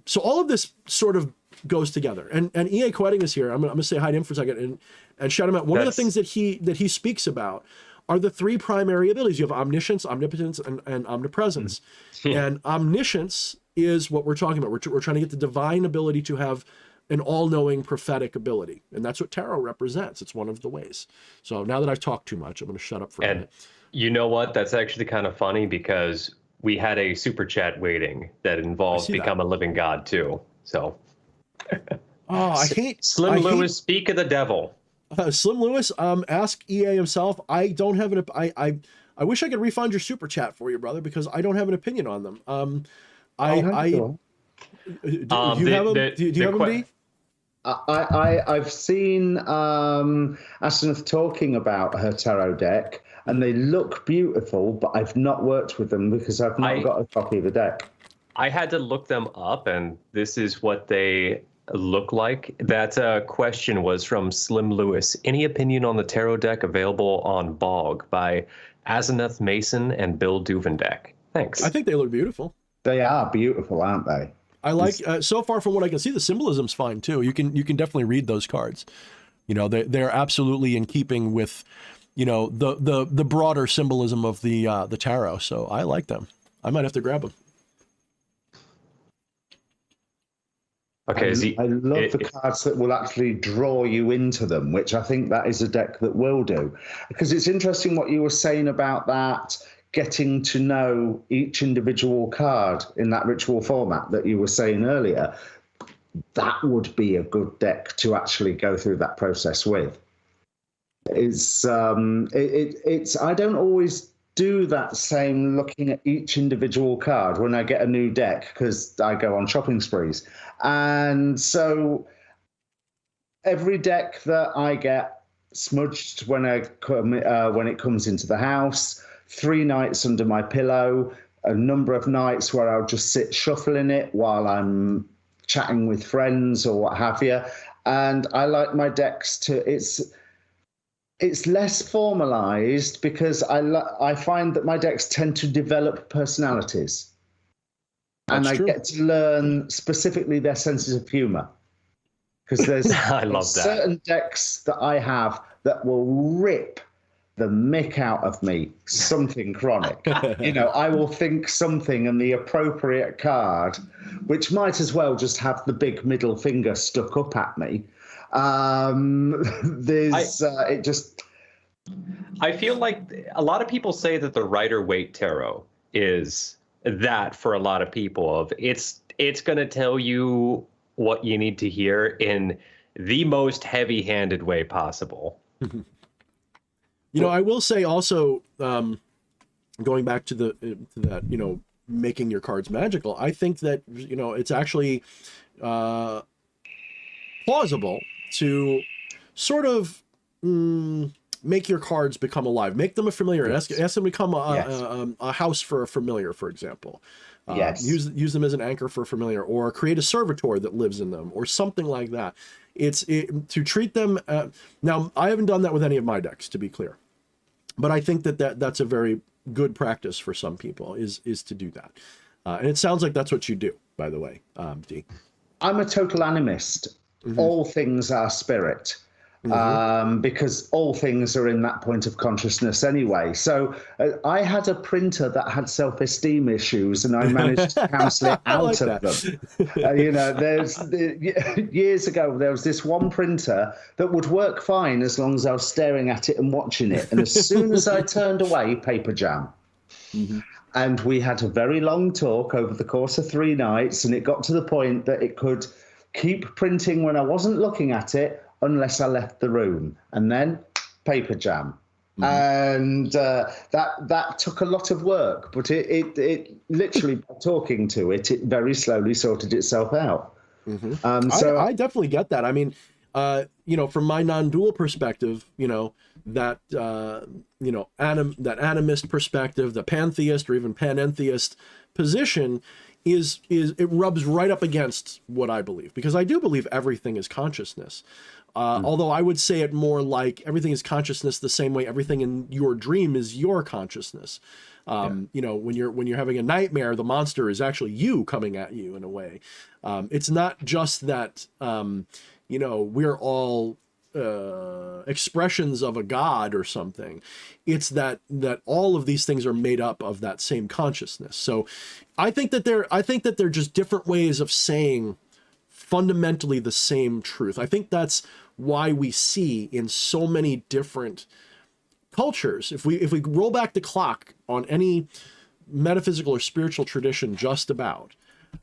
A: So all of this sort of goes together. And E.A. Koetting is here. I'm gonna say hi to him for a second and shout him out. One of the things that he speaks about are the three primary abilities. You have omniscience, omnipotence, and omnipresence. And omniscience is what we're talking about. We're trying to get the divine ability to have an all-knowing prophetic ability. And that's what tarot represents. It's one of the ways. So now that I've talked too much, I'm going to shut up for a minute.
C: You know what? That's actually kind of funny because we had a super chat waiting that involved Become a Living God too. So
A: Oh, I hate
C: Slim Lewis. Speak of the devil.
A: Slim Lewis. Ask EA himself. I don't have an. I wish I could refund your super chat for you, brother, because I don't have an opinion on them. Do you have them? Do you have them, D?
B: I've seen Asenath talking about her tarot deck, and they look beautiful, but I've not worked with them because I've not got a copy of the deck.
C: I had to look them up, and this is what they look like. That question was from Slim Lewis. Any opinion on the tarot deck available on Bog by Asenath Mason and Bill Duvendek? Thanks.
A: I think they look beautiful.
B: They are beautiful, aren't they?
A: I like so far from what I can see, the symbolism's fine too. You can definitely read those cards. You know, they're absolutely in keeping with, you know, the broader symbolism of the tarot. So I like them. I might have to grab them.
C: Okay,
B: I love the cards that will actually draw you into them, which I think that is a deck that will do. Because it's interesting what you were saying about that, getting to know each individual card in that ritual format that you were saying earlier. That would be a good deck to actually go through that process with. It's I don't always do that same looking at each individual card when I get a new deck, because I go on shopping sprees. And so every deck that I get smudged when it comes into the house, 3 nights under my pillow, a number of nights where I'll just sit shuffling it while I'm chatting with friends or what have you. And I like my decks to, it's less formalized because I find that my decks tend to develop personalities. And I get to learn specifically their senses of humor. Because there's
C: I love
B: certain decks that I have that will rip the mick out of me, something chronic. You know, I will think something and the appropriate card, which might as well just have the big middle finger stuck up at me.
C: I feel like a lot of people say that the Rider-Waite Tarot is that for a lot of people of it's going to tell you what you need to hear in the most heavy-handed way possible.
A: You know, I will say also, going back to that, you know, making your cards magical, I think that, you know, it's actually plausible to sort of make your cards become alive, make them a familiar, ask them to become a house for a familiar, for example. Use them as an anchor for a familiar, or create a servitor that lives in them, or something like that. To treat them. Now, I haven't done that with any of my decks, to be clear, but I think that's a very good practice for some people is to do that. And it sounds like that's what you do, by the way, D.
B: I'm a total animist. Mm-hmm. All things are spirit. Because all things are in that point of consciousness anyway. So I had a printer that had self-esteem issues, and I managed to cancel it out of them. You know, years ago, there was this one printer that would work fine as long as I was staring at it and watching it. And as soon as I turned away, paper jam. Mm-hmm. And we had a very long talk over the course of 3 nights, and it got to the point that it could keep printing when I wasn't looking at it, unless I left the room, and then paper jam. Mm-hmm. And that took a lot of work, but it literally, by talking to it, it very slowly sorted itself out. Mm-hmm.
A: So I definitely get that. I mean, you know, from my non-dual perspective, you know, that you know, that animist perspective, the pantheist or even panentheist position is it rubs right up against what I believe, because I do believe everything is consciousness. Although I would say it more like everything is consciousness the same way everything in your dream is your consciousness. You know, when you're having a nightmare, the monster is actually you coming at you in a way. It's not just that, you know, we're all expressions of a god or something. It's that all of these things are made up of that same consciousness. So I think that they're just different ways of saying fundamentally the same truth. I think that's why we see in so many different cultures, if we roll back the clock on any metaphysical or spiritual tradition, just about,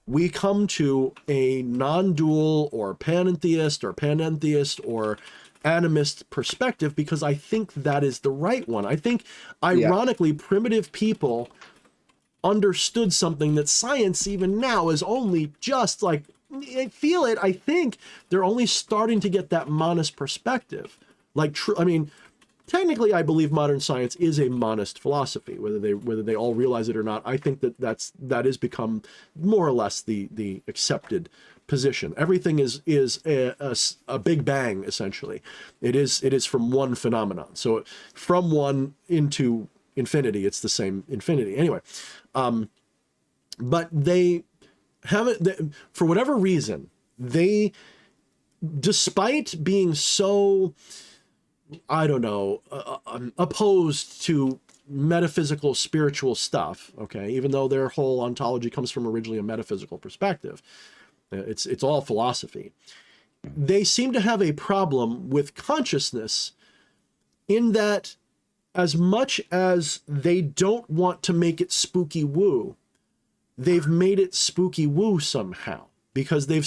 A: we come to a non-dual or panentheist or panentheist or animist perspective, because I think that is the right one. I think, ironically, primitive people understood something that science even now is only just like, I feel it. I think they're only starting to get that monist perspective. Like, I mean, technically, I believe modern science is a monist philosophy, whether they all realize it or not. I think that has become more or less the accepted position. Everything is a big bang, essentially. It is from one phenomenon. So from one into infinity, it's the same infinity. Anyway, but they haven't, for whatever reason, they, despite being so, I don't know, opposed to metaphysical spiritual stuff, okay, even though their whole ontology comes from originally a metaphysical perspective, it's all philosophy, they seem to have a problem with consciousness, in that as much as they don't want to make it spooky woo, they've made it spooky woo somehow, because they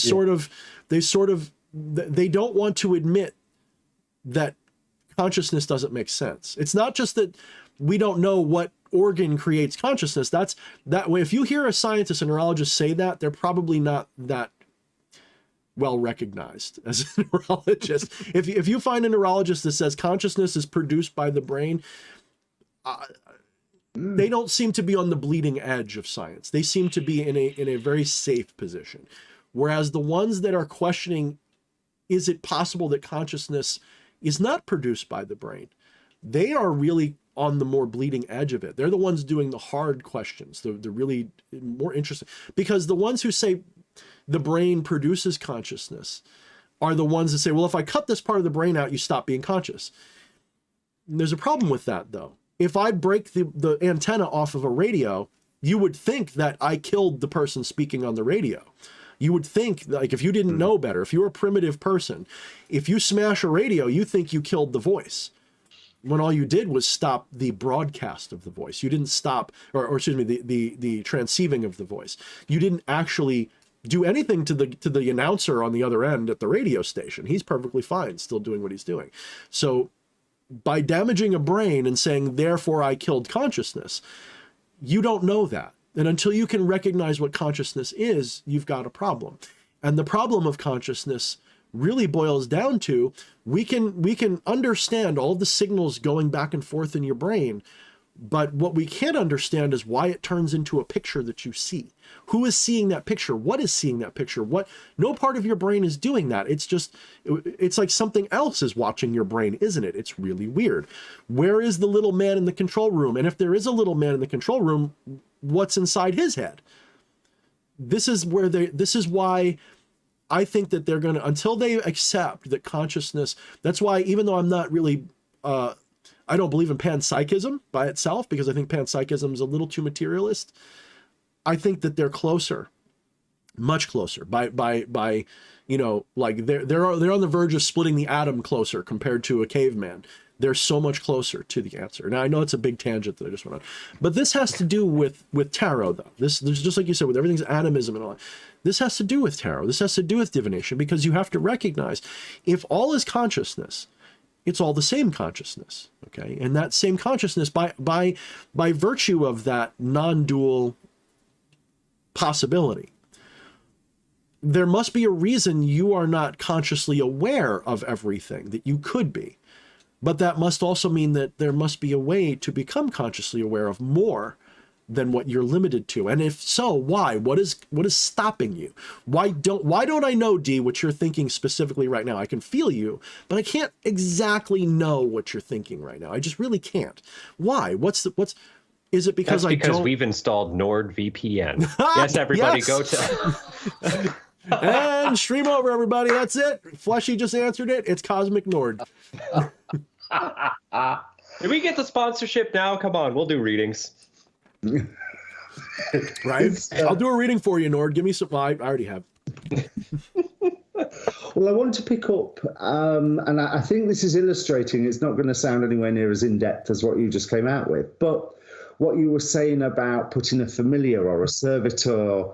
A: don't want to admit that consciousness doesn't make sense. It's not just that we don't know what organ creates consciousness. That's that way. If you hear a scientist, a neurologist say that, they're probably not that well recognized as a neurologist. If you find a neurologist that says consciousness is produced by the brain, they don't seem to be on the bleeding edge of science. They seem to be in a very safe position. Whereas the ones that are questioning, is it possible that consciousness is not produced by the brain, they are really on the more bleeding edge of it. They're the ones doing the hard questions, the really more interesting, because the ones who say the brain produces consciousness are the ones that say, well, if I cut this part of the brain out, you stop being conscious. And there's a problem with that, though. If I break the antenna off of a radio, you would think that I killed the person speaking on the radio. You would think, like, if you didn't know better, if you're a primitive person, if you smash a radio, you think you killed the voice, when all you did was stop the broadcast of the voice. You didn't stop, or excuse me, the transceiving of the voice. You didn't actually do anything to the announcer on the other end at the radio station. He's perfectly fine, still doing what he's doing. So by damaging a brain and saying, therefore I killed consciousness, you don't know that. And until you can recognize what consciousness is, you've got a problem. And the problem of consciousness really boils down to, we can understand all the signals going back and forth in your brain, but what we can't understand is why it turns into a picture that you see. Who is seeing that picture? What is seeing that picture? No part of your brain is doing that. It's like something else is watching your brain, isn't it? It's really weird. Where is the little man in the control room? And if there is a little man in the control room, what's inside his head? This is why I think that they're going to, until they accept that consciousness, that's why, even though I'm not really, I don't believe in panpsychism by itself, because I think panpsychism is a little too materialist. I think that they're closer, much closer by you know, like they're on the verge of splitting the atom closer compared to a caveman. They're so much closer to the answer. Now, I know it's a big tangent that I just went on, but this has to do with tarot, though. There's just like you said, with everything's animism and all that. This has to do with tarot. This has to do with divination, because you have to recognize, if all is consciousness, it's all the same consciousness, okay? And that same consciousness, by virtue of that non-dual possibility, there must be a reason you are not consciously aware of everything that you could be. But that must also mean that there must be a way to become consciously aware of more than what you're limited to. And if so, why? What is stopping you? Why don't I know, D, what you're thinking specifically right now? I can feel you, but I can't exactly know what you're thinking right now. I just really can't. Why? Is it because
C: we've installed NordVPN. Yes, everybody, go to
A: and stream over, everybody. That's it. Fleshy just answered it. It's Cosmic Nord.
C: Did we get the sponsorship now? Come on, we'll do readings.
A: Right? I'll do a reading for you, Nord. Give me some. I already have.
B: Well, I want to pick up, and I think this is illustrating, it's not going to sound anywhere near as in-depth as what you just came out with, but what you were saying about putting a familiar or a servitor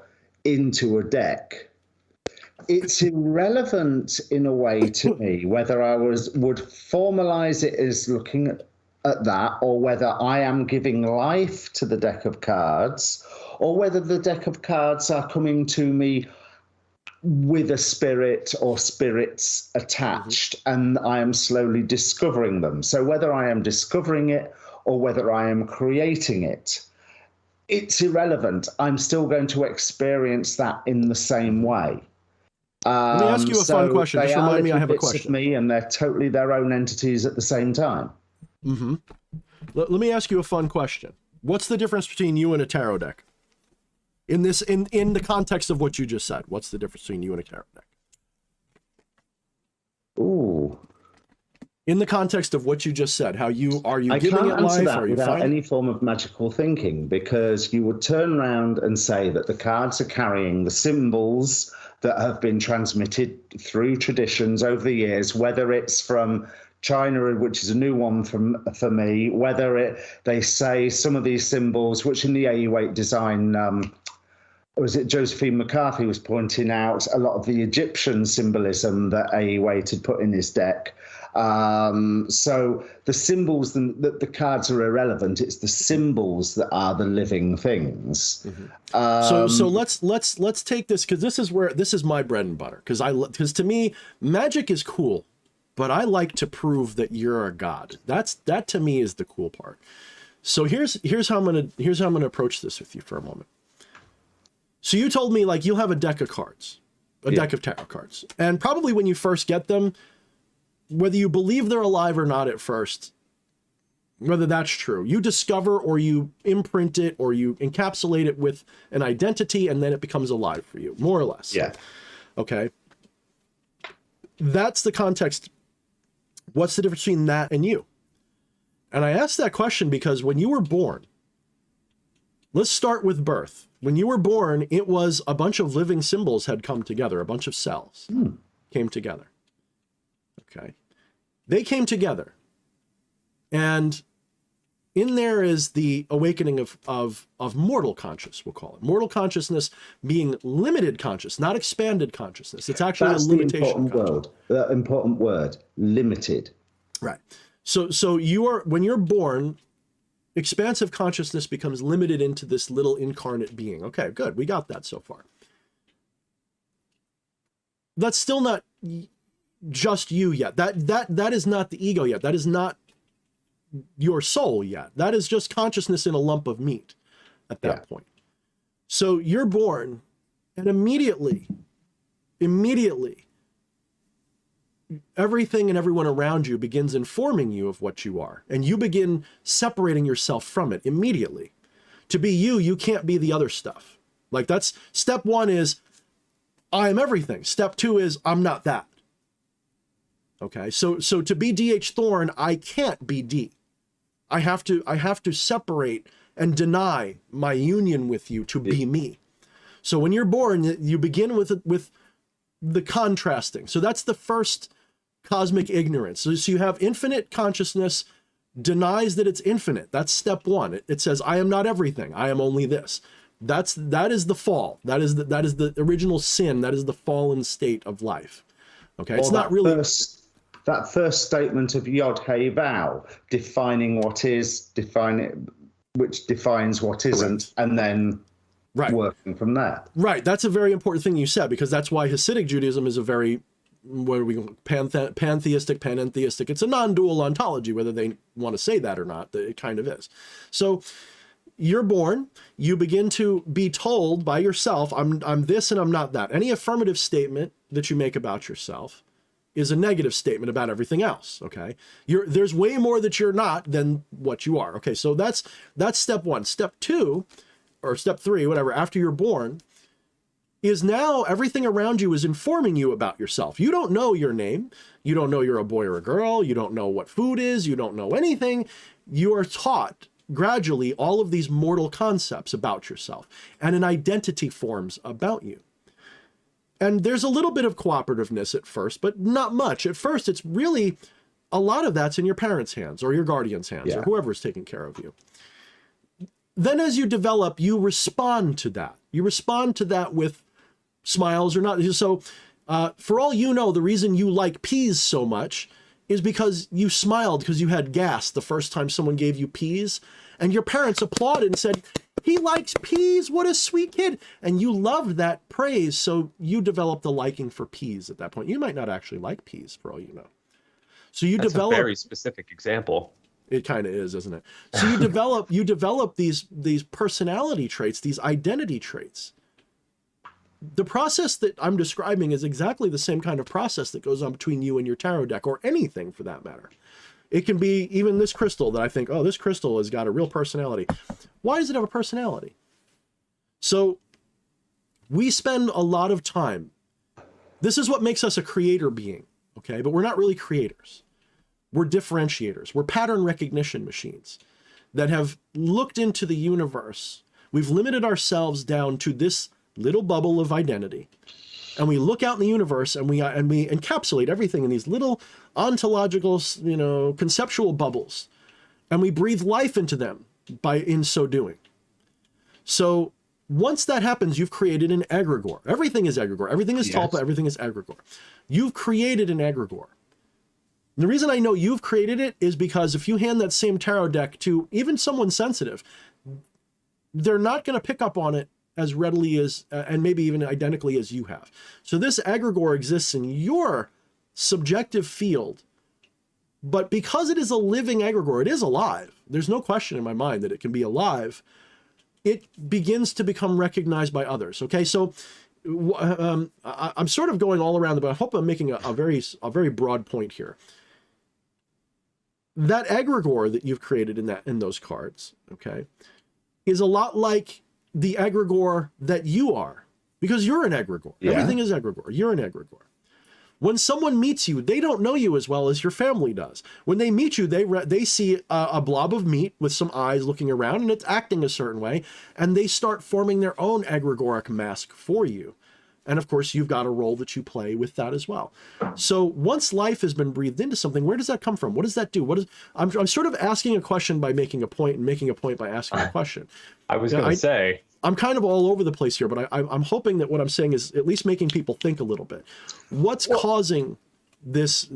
B: into a deck, it's irrelevant in a way to me whether I would formalize it as looking at that, or whether I am giving life to the deck of cards, or whether the deck of cards are coming to me with a spirit or spirits attached, and I am slowly discovering them. So whether I am discovering it or whether I am creating it, it's irrelevant. I'm still going to experience that in the same way.
A: Let me ask you a fun question. Just remind me I have a question.
B: Of me, and they're totally their own entities at the same time.
A: Mm-hmm. Let me ask you a fun question. What's the difference between you and a tarot deck? In the context of what you just said, what's the difference between you and a tarot deck?
B: Ooh.
A: In the context of what you just said, are you
B: I
A: giving
B: can't
A: it
B: answer
A: life?
B: that
A: Are you
B: without
A: finding...
B: any form of magical thinking, because you would turn around and say that the cards are carrying the symbols that have been transmitted through traditions over the years, whether it's from China, which is a new one for me, whether they say some of these symbols, which in the AE8 design, was it Josephine McCarthy was pointing out a lot of the Egyptian symbolism that AE8 had put in his deck. So the symbols, the cards are irrelevant. It's the symbols that are the living things.
A: Mm-hmm. So let's take this, because this is my bread and butter. Because to me, magic is cool, but I like to prove that you're a god. That to me is the cool part. So here's how I'm gonna approach this with you for a moment. So you told me, like, you'll have a deck of cards, deck of tarot cards, and probably when you first get them, whether you believe they're alive or not at first, whether that's true, you discover or you imprint it or you encapsulate it with an identity, and then it becomes alive for you, more or less.
B: Yeah.
A: Okay. That's the context. What's the difference between that and you? And I asked that question because when you were born, let's start with birth. When you were born, it was a bunch of living symbols had come together, a bunch of cells came together. Okay. They came together. And in there is the awakening of mortal consciousness, we'll call it. Mortal consciousness being limited conscious, not expanded consciousness. It's actually a limitation.
B: The important word, limited.
A: Right. So when you're born, expansive consciousness becomes limited into this little incarnate being. Okay, good. We got that so far. That's still not just you yet. That is not the ego yet. That is not your soul yet. That is just consciousness in a lump of meat at that point. So you're born, and immediately, everything and everyone around you begins informing you of what you are, and you begin separating yourself from it immediately. To be you, you can't be the other stuff. Like, that's step one is I am everything. Step two is I'm not that. Okay, so to be D.H. Thorne, I can't be D. I have to separate and deny my union with you to be me. So when you're born, you begin with the contrasting. So that's the first cosmic ignorance. So you have infinite consciousness denies that it's infinite. That's step one. It says, I am not everything. I am only this. That is the fall. That is the original sin. That is the fallen state of life. Okay, it's not really
B: that first statement of Yod Hey Vow, defining what is, which defines what isn't, and then working from there. Right.
A: That's a very important thing you said, because that's why Hasidic Judaism is a very, what are we going, pantheistic, panentheistic. It's a non-dual ontology, whether they want to say that or not. It kind of is. So you're born, you begin to be told by yourself, I'm this and I'm not that. Any affirmative statement that you make about yourself is a negative statement about everything else. Okay. There's way more that you're not than what you are. Okay. So that's step one. Step two, or step three, whatever, after you're born, is now everything around you is informing you about yourself. You don't know your name. You don't know you're a boy or a girl. You don't know what food is. You don't know anything. You are taught gradually all of these mortal concepts about yourself, and an identity forms about you. And there's a little bit of cooperativeness at first, but not much. At first, it's really, a lot of that's in your parents' hands or your guardian's hands or whoever's taking care of you. then as you develop, you respond to that. You respond to that with smiles or not. So for all you know, the reason you like peas so much is because you smiled because you had gas the first time someone gave you peas, and your parents applauded and said, he likes peas, what a sweet kid. And you loved that praise, so you developed a liking for peas at that point. You might not actually like peas for all you know. So you develop
C: a very specific example.
A: It kind of is, isn't it? So you develop these personality traits, these identity traits. The process that I'm describing is exactly the same kind of process that goes on between you and your tarot deck, or anything for that matter. It can be even this crystal that I think, oh, this crystal has got a real personality. Why does it have a personality? So we spend a lot of time. This is what makes us a creator being, okay? But we're not really creators. We're differentiators. We're pattern recognition machines that have looked into the universe. We've limited ourselves down to this little bubble of identity. And we look out in the universe and we encapsulate everything in these little ontological, conceptual bubbles. And we breathe life into them in so doing. So once that happens, you've created an egregore. Everything is egregore. Everything is tulpa. Everything is egregore. You've created an egregore. The reason I know you've created it is because if you hand that same tarot deck to even someone sensitive, they're not going to pick up on it as readily as, and maybe even identically as you have. So this egregore exists in your subjective field, but because it is a living egregore, it is alive. There's no question in my mind that it can be alive. It begins to become recognized by others. Okay, so I'm sort of going all around, but I hope I'm making a very broad point here. That egregore that you've created in those cards, okay, is a lot like the egregore that you are, because you're an egregore. Yeah. Everything is egregore. You're an egregore. When someone meets you, they don't know you as well as your family does. When they meet you, they see a blob of meat with some eyes looking around, and it's acting a certain way, and they start forming their own egregoric mask for you. And of course, you've got a role that you play with that as well. So once life has been breathed into something, where does that come from? What does that do? I'm sort of asking a question by making a point, and making a point by asking a question.
C: I was going to say,
A: I'm kind of all over the place here, but I'm hoping that what I'm saying is at least making people think a little bit. What's causing this,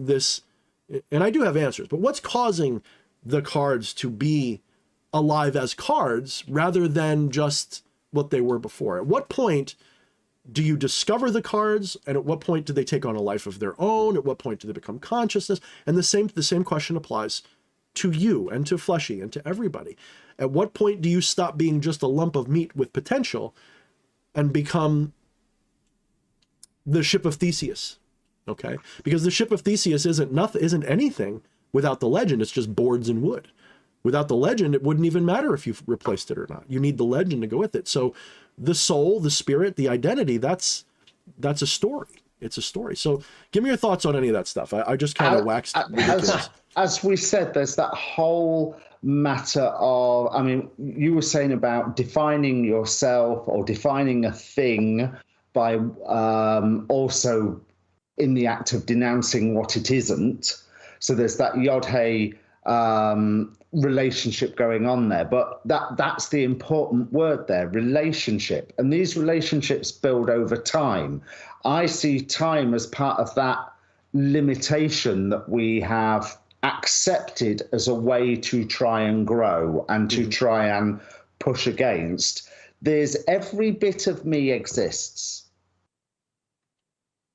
A: and I do have answers, but what's causing the cards to be alive as cards rather than just what they were before? At what point do you discover the cards, and at what point do they take on a life of their own? At what point do they become consciousness? And the same question applies to you and to Fleshy and to everybody. At what point do you stop being just a lump of meat with potential and become the ship of Theseus? Okay, because the ship of Theseus isn't anything without the legend. It's just boards and wood. Without the legend, it wouldn't even matter if you've replaced it or not. You need the legend to go with it. So the soul, the spirit, the identity, that's a story. It's a story. So give me your thoughts on any of that stuff. I just kind of waxed ridiculous.
B: As we said, there's that whole matter of, I mean, you were saying about defining yourself or defining a thing by also in the act of denouncing what it isn't. So there's that Yod-Hey relationship going on there, but that's the important word there, relationship. And these relationships build over time. I see time as part of that limitation that we have accepted as a way to try and grow and to try and push against. There's every bit of me exists.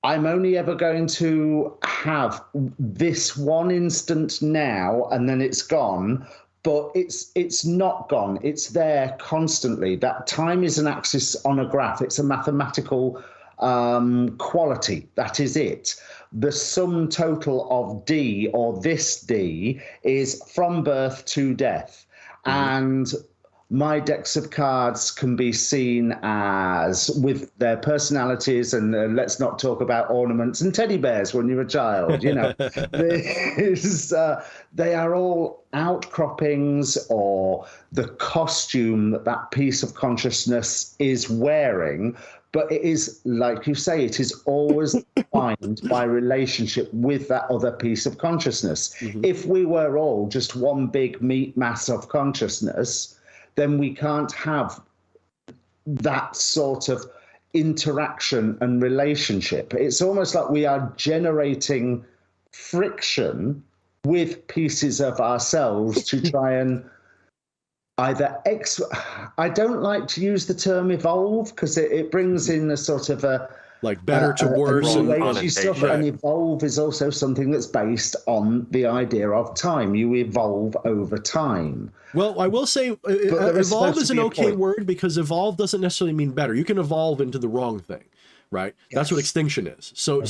B: I'm only ever going to have this one instant now, and then it's gone, but it's not gone. It's there constantly. That time is an axis on a graph. It's a mathematical quality. That is it. The sum total of D, or this D, is from birth to death. And my decks of cards can be seen as, with their personalities, and let's not talk about ornaments and teddy bears when you're a child, you know. They are all outcroppings, or the costume that piece of consciousness is wearing. But it is, like you say, it is always defined by relationship with that other piece of consciousness. If we were all just one big meat mass of consciousness, then we can't have that sort of interaction and relationship. It's almost like we are generating friction with pieces of ourselves to try and either I don't like to use the term evolve because it brings in a sort of a
A: like better to worse
B: and
C: connotation.
B: stuff. Right. And evolve is also something that's based on the idea of time. You evolve over time.
A: Well, I will say evolve is an okay word because evolve doesn't necessarily mean better. You can evolve into the wrong thing, right? Yes. That's what extinction is. So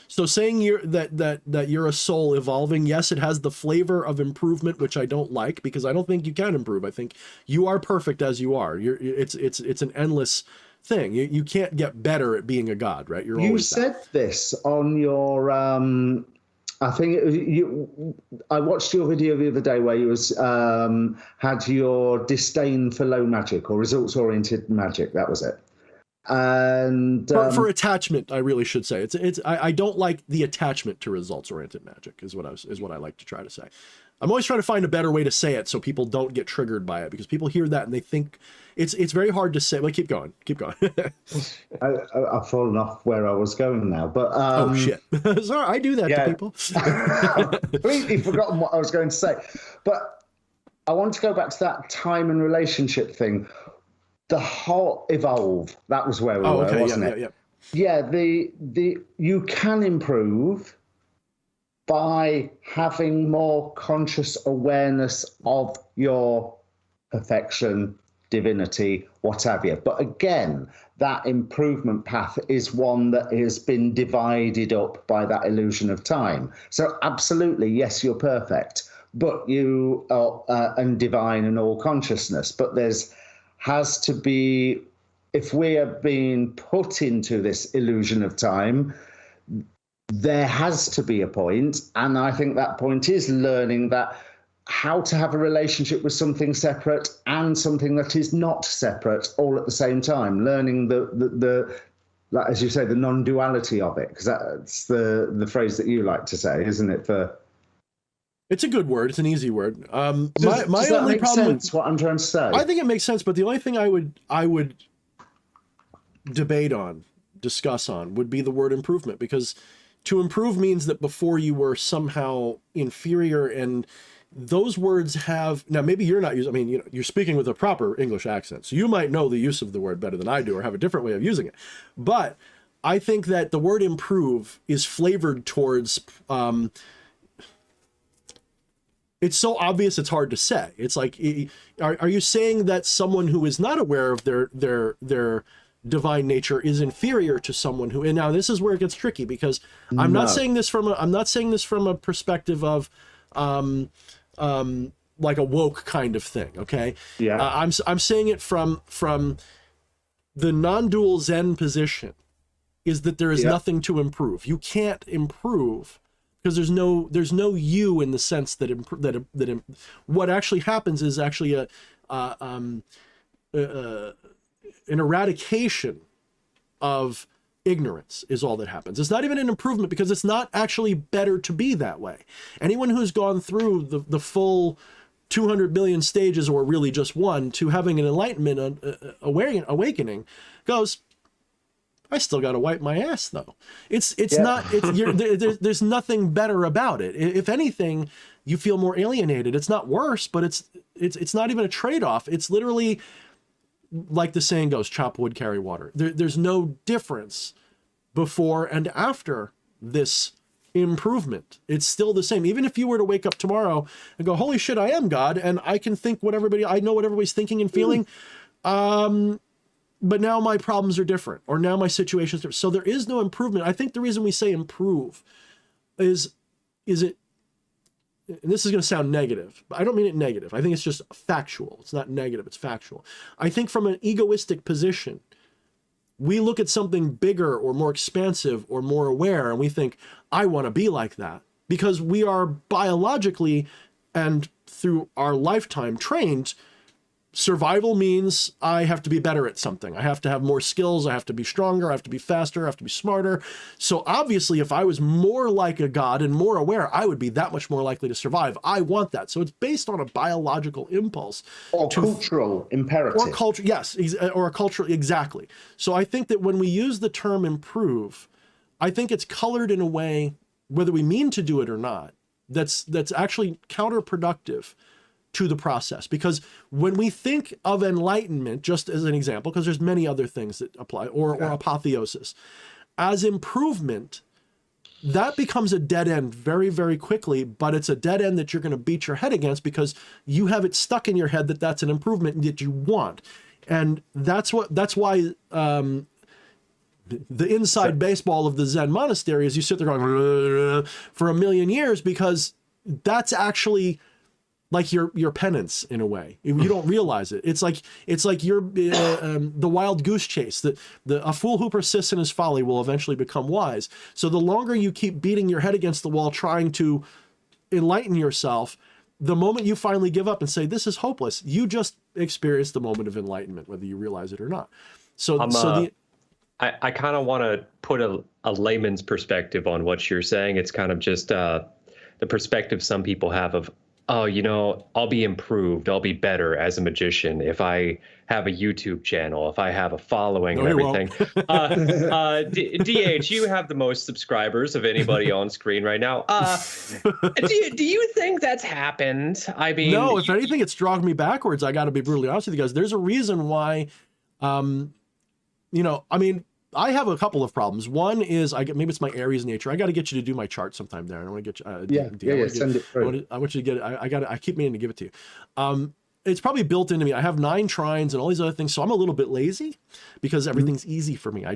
A: saying that you're a soul evolving, yes, it has the flavor of improvement, which I don't like because I don't think you can improve. I think you are perfect as you are. It's an endless thing. You can't get better at being a god, right?
B: You said this on your I think I watched your video the other day where you had your disdain for low magic or results oriented magic. That was it. And
A: for attachment, I really should say I don't like the attachment to results oriented magic is what I like to try to say. I'm always trying to find a better way to say it so people don't get triggered by it because people hear that and they think it's very hard to say. Well, keep going.
B: I've fallen off where I was going now, but
A: oh shit! Sorry, I do that to people.
B: Completely forgotten what I was going to say, but I want to go back to that time and relationship thing. The whole evolve. That was where we were, wasn't it? Yeah. The you can improve by having more conscious awareness of your perfection, divinity, what have you. But again, that improvement path is one that has been divided up by that illusion of time. So absolutely, yes, you're perfect, but you are and divine and all consciousness. But has to be, if we are being put into this illusion of time, there has to be a point, and I think that point is learning that how to have a relationship with something separate and something that is not separate all at the same time. Learning the as you say, the non-duality of it, because that's the phrase that you like to say, isn't it?
A: It's a good word. It's an easy word.
B: Does that only make sense? What I'm trying to say.
A: I think it makes sense, but the only thing I would discuss on would be the word improvement, because to improve means that before you were somehow inferior, and those words have, now maybe you're not using, I mean, you're speaking with a proper English accent, so you might know the use of the word better than I do or have a different way of using it. But I think that the word improve is flavored towards, it's so obvious it's hard to say. It's like, are you saying that someone who is not aware of their divine nature is inferior to someone who, and now this is where it gets tricky, because I'm not saying this from a perspective of like a woke kind of thing, okay?
B: Yeah.
A: I'm saying it from the non-dual Zen position, is that there is nothing to improve. You can't improve because there's no you in the sense that what actually happens is actually an eradication of ignorance is all that happens. It's not even an improvement, because it's not actually better to be that way. Anyone who's gone through the full 200 million stages, or really just one, to having an enlightenment, awakening, goes, I still got to wipe my ass though. There's nothing better about it. If anything, you feel more alienated. It's not worse, but it's not even a trade-off. It's literally, like the saying goes, chop wood, carry water. There's no difference before and after this improvement. It's still the same. Even if you were to wake up tomorrow and go, holy shit, I am God, and I can think I know what everybody's thinking and feeling, but now my problems are different, or now my situation is different. So there is no improvement. I think the reason we say improve is it, and this is going to sound negative, but I don't mean it negative. I think it's just factual. It's not negative, it's factual. I think from an egoistic position, we look at something bigger or more expansive or more aware, and we think, I want to be like that, because we are biologically and through our lifetime trained survival means I have to be better at something. I have to have more skills. I have to be stronger. I have to be faster. I have to be smarter. So obviously, if I was more like a god and more aware, I would be that much more likely to survive. I want that. So it's based on a biological impulse.
B: Or cultural imperative.
A: Or culture, yes, or a cultural, exactly. So I think that when we use the term improve, I think it's colored in a way, whether we mean to do it or not, that's actually counterproductive to the process. Because when we think of enlightenment, just as an example, because there's many other things that apply, or apotheosis, as improvement, that becomes a dead end very, very quickly, but it's a dead end that you're going to beat your head against because you have it stuck in your head that that's an improvement that you want. And that's why the inside baseball of the Zen monastery is you sit there going for a million years, because that's actually like your penance in a way. You don't realize it. It's like you're the wild goose chase. A fool who persists in his folly will eventually become wise. So the longer you keep beating your head against the wall trying to enlighten yourself, the moment you finally give up and say this is hopeless, you just experience the moment of enlightenment, whether you realize it or not.
C: I kind of want to put a layman's perspective on what you're saying. It's kind of just the perspective some people have of, oh, I'll be improved, I'll be better as a magician if I have a YouTube channel, if I have a following and everything. DH, you have the most subscribers of anybody on screen right now. Do you think that's happened? I mean,
A: no, if anything, it's dragged me backwards. I got to be brutally honest with you guys. There's a reason why, I have a couple of problems. One is maybe it's my Aries nature. I got to get you to do my chart sometime, Darren. I want to get you.
B: Send it through.
A: I want you to get it. I keep meaning to give it to you. It's probably built into me. I have 9 trines and all these other things, so I'm a little bit lazy because everything's easy for me. I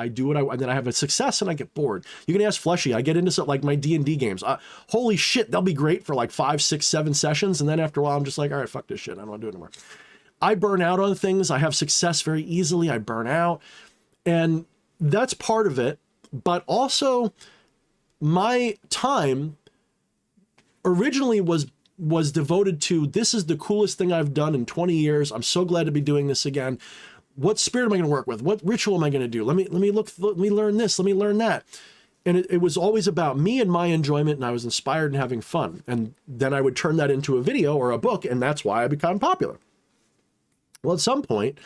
A: do what and then I have a success and I get bored. You can ask Fleshy. I get into something like my D&D games. Holy shit, they'll be great for like 5, 6, 7 sessions, and then after a while, I'm just like, all right, fuck this shit. I don't want to do it anymore. I burn out on things. I have success very easily. I burn out. And that's part of it, but also my time originally was devoted to, this is the coolest thing I've done in 20 years. I'm so glad to be doing this again. What spirit am I going to work with? What ritual am I going to do? Let me learn this. Let me learn that. And it was always about me and my enjoyment, and I was inspired and having fun. And then I would turn that into a video or a book, and that's why I become popular. Well, at some point,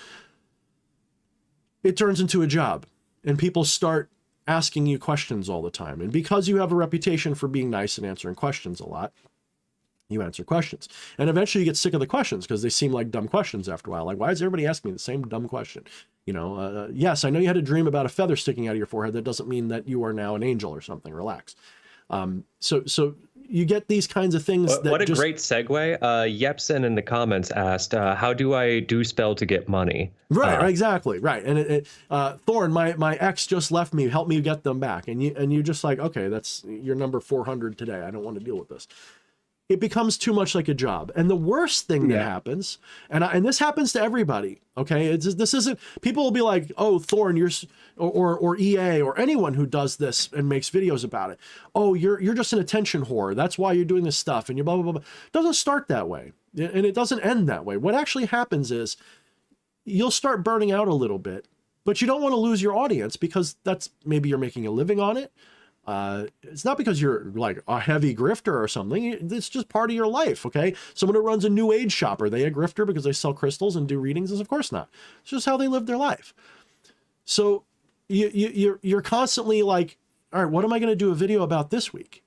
A: it turns into a job, and people start asking you questions all the time. And because you have a reputation for being nice and answering questions a lot, you answer questions. And eventually you get sick of the questions because they seem like dumb questions after a while. Like, why is everybody asking me the same dumb question? Yes, I know you had a dream about a feather sticking out of your forehead. That doesn't mean that you are now an angel or something. Relax. So you get these kinds of things.
C: What a great segue. Yepson in the comments asked, how do I do spell to get money?
A: Right, exactly. Right. And Thorne, my ex just left me, help me get them back. And you just like, okay, that's your number 400 today. I don't want to deal with this. It becomes too much like a job. And the worst thing that happens, and this happens to everybody, okay? This isn't, people will be like, oh, Thorne, or EA, or anyone who does this and makes videos about it. Oh, you're just an attention whore. That's why you're doing this stuff, and you're blah, blah, blah, blah. It doesn't start that way, and it doesn't end that way. What actually happens is you'll start burning out a little bit, but you don't want to lose your audience because maybe you're making a living on it. It's not because you're like a heavy grifter or something. It's just part of your life. Okay. Someone who runs a new age shop, are they a grifter because they sell crystals and do readings? Of course not. It's just how they live their life. So you're constantly like, all right, what am I going to do a video about this week?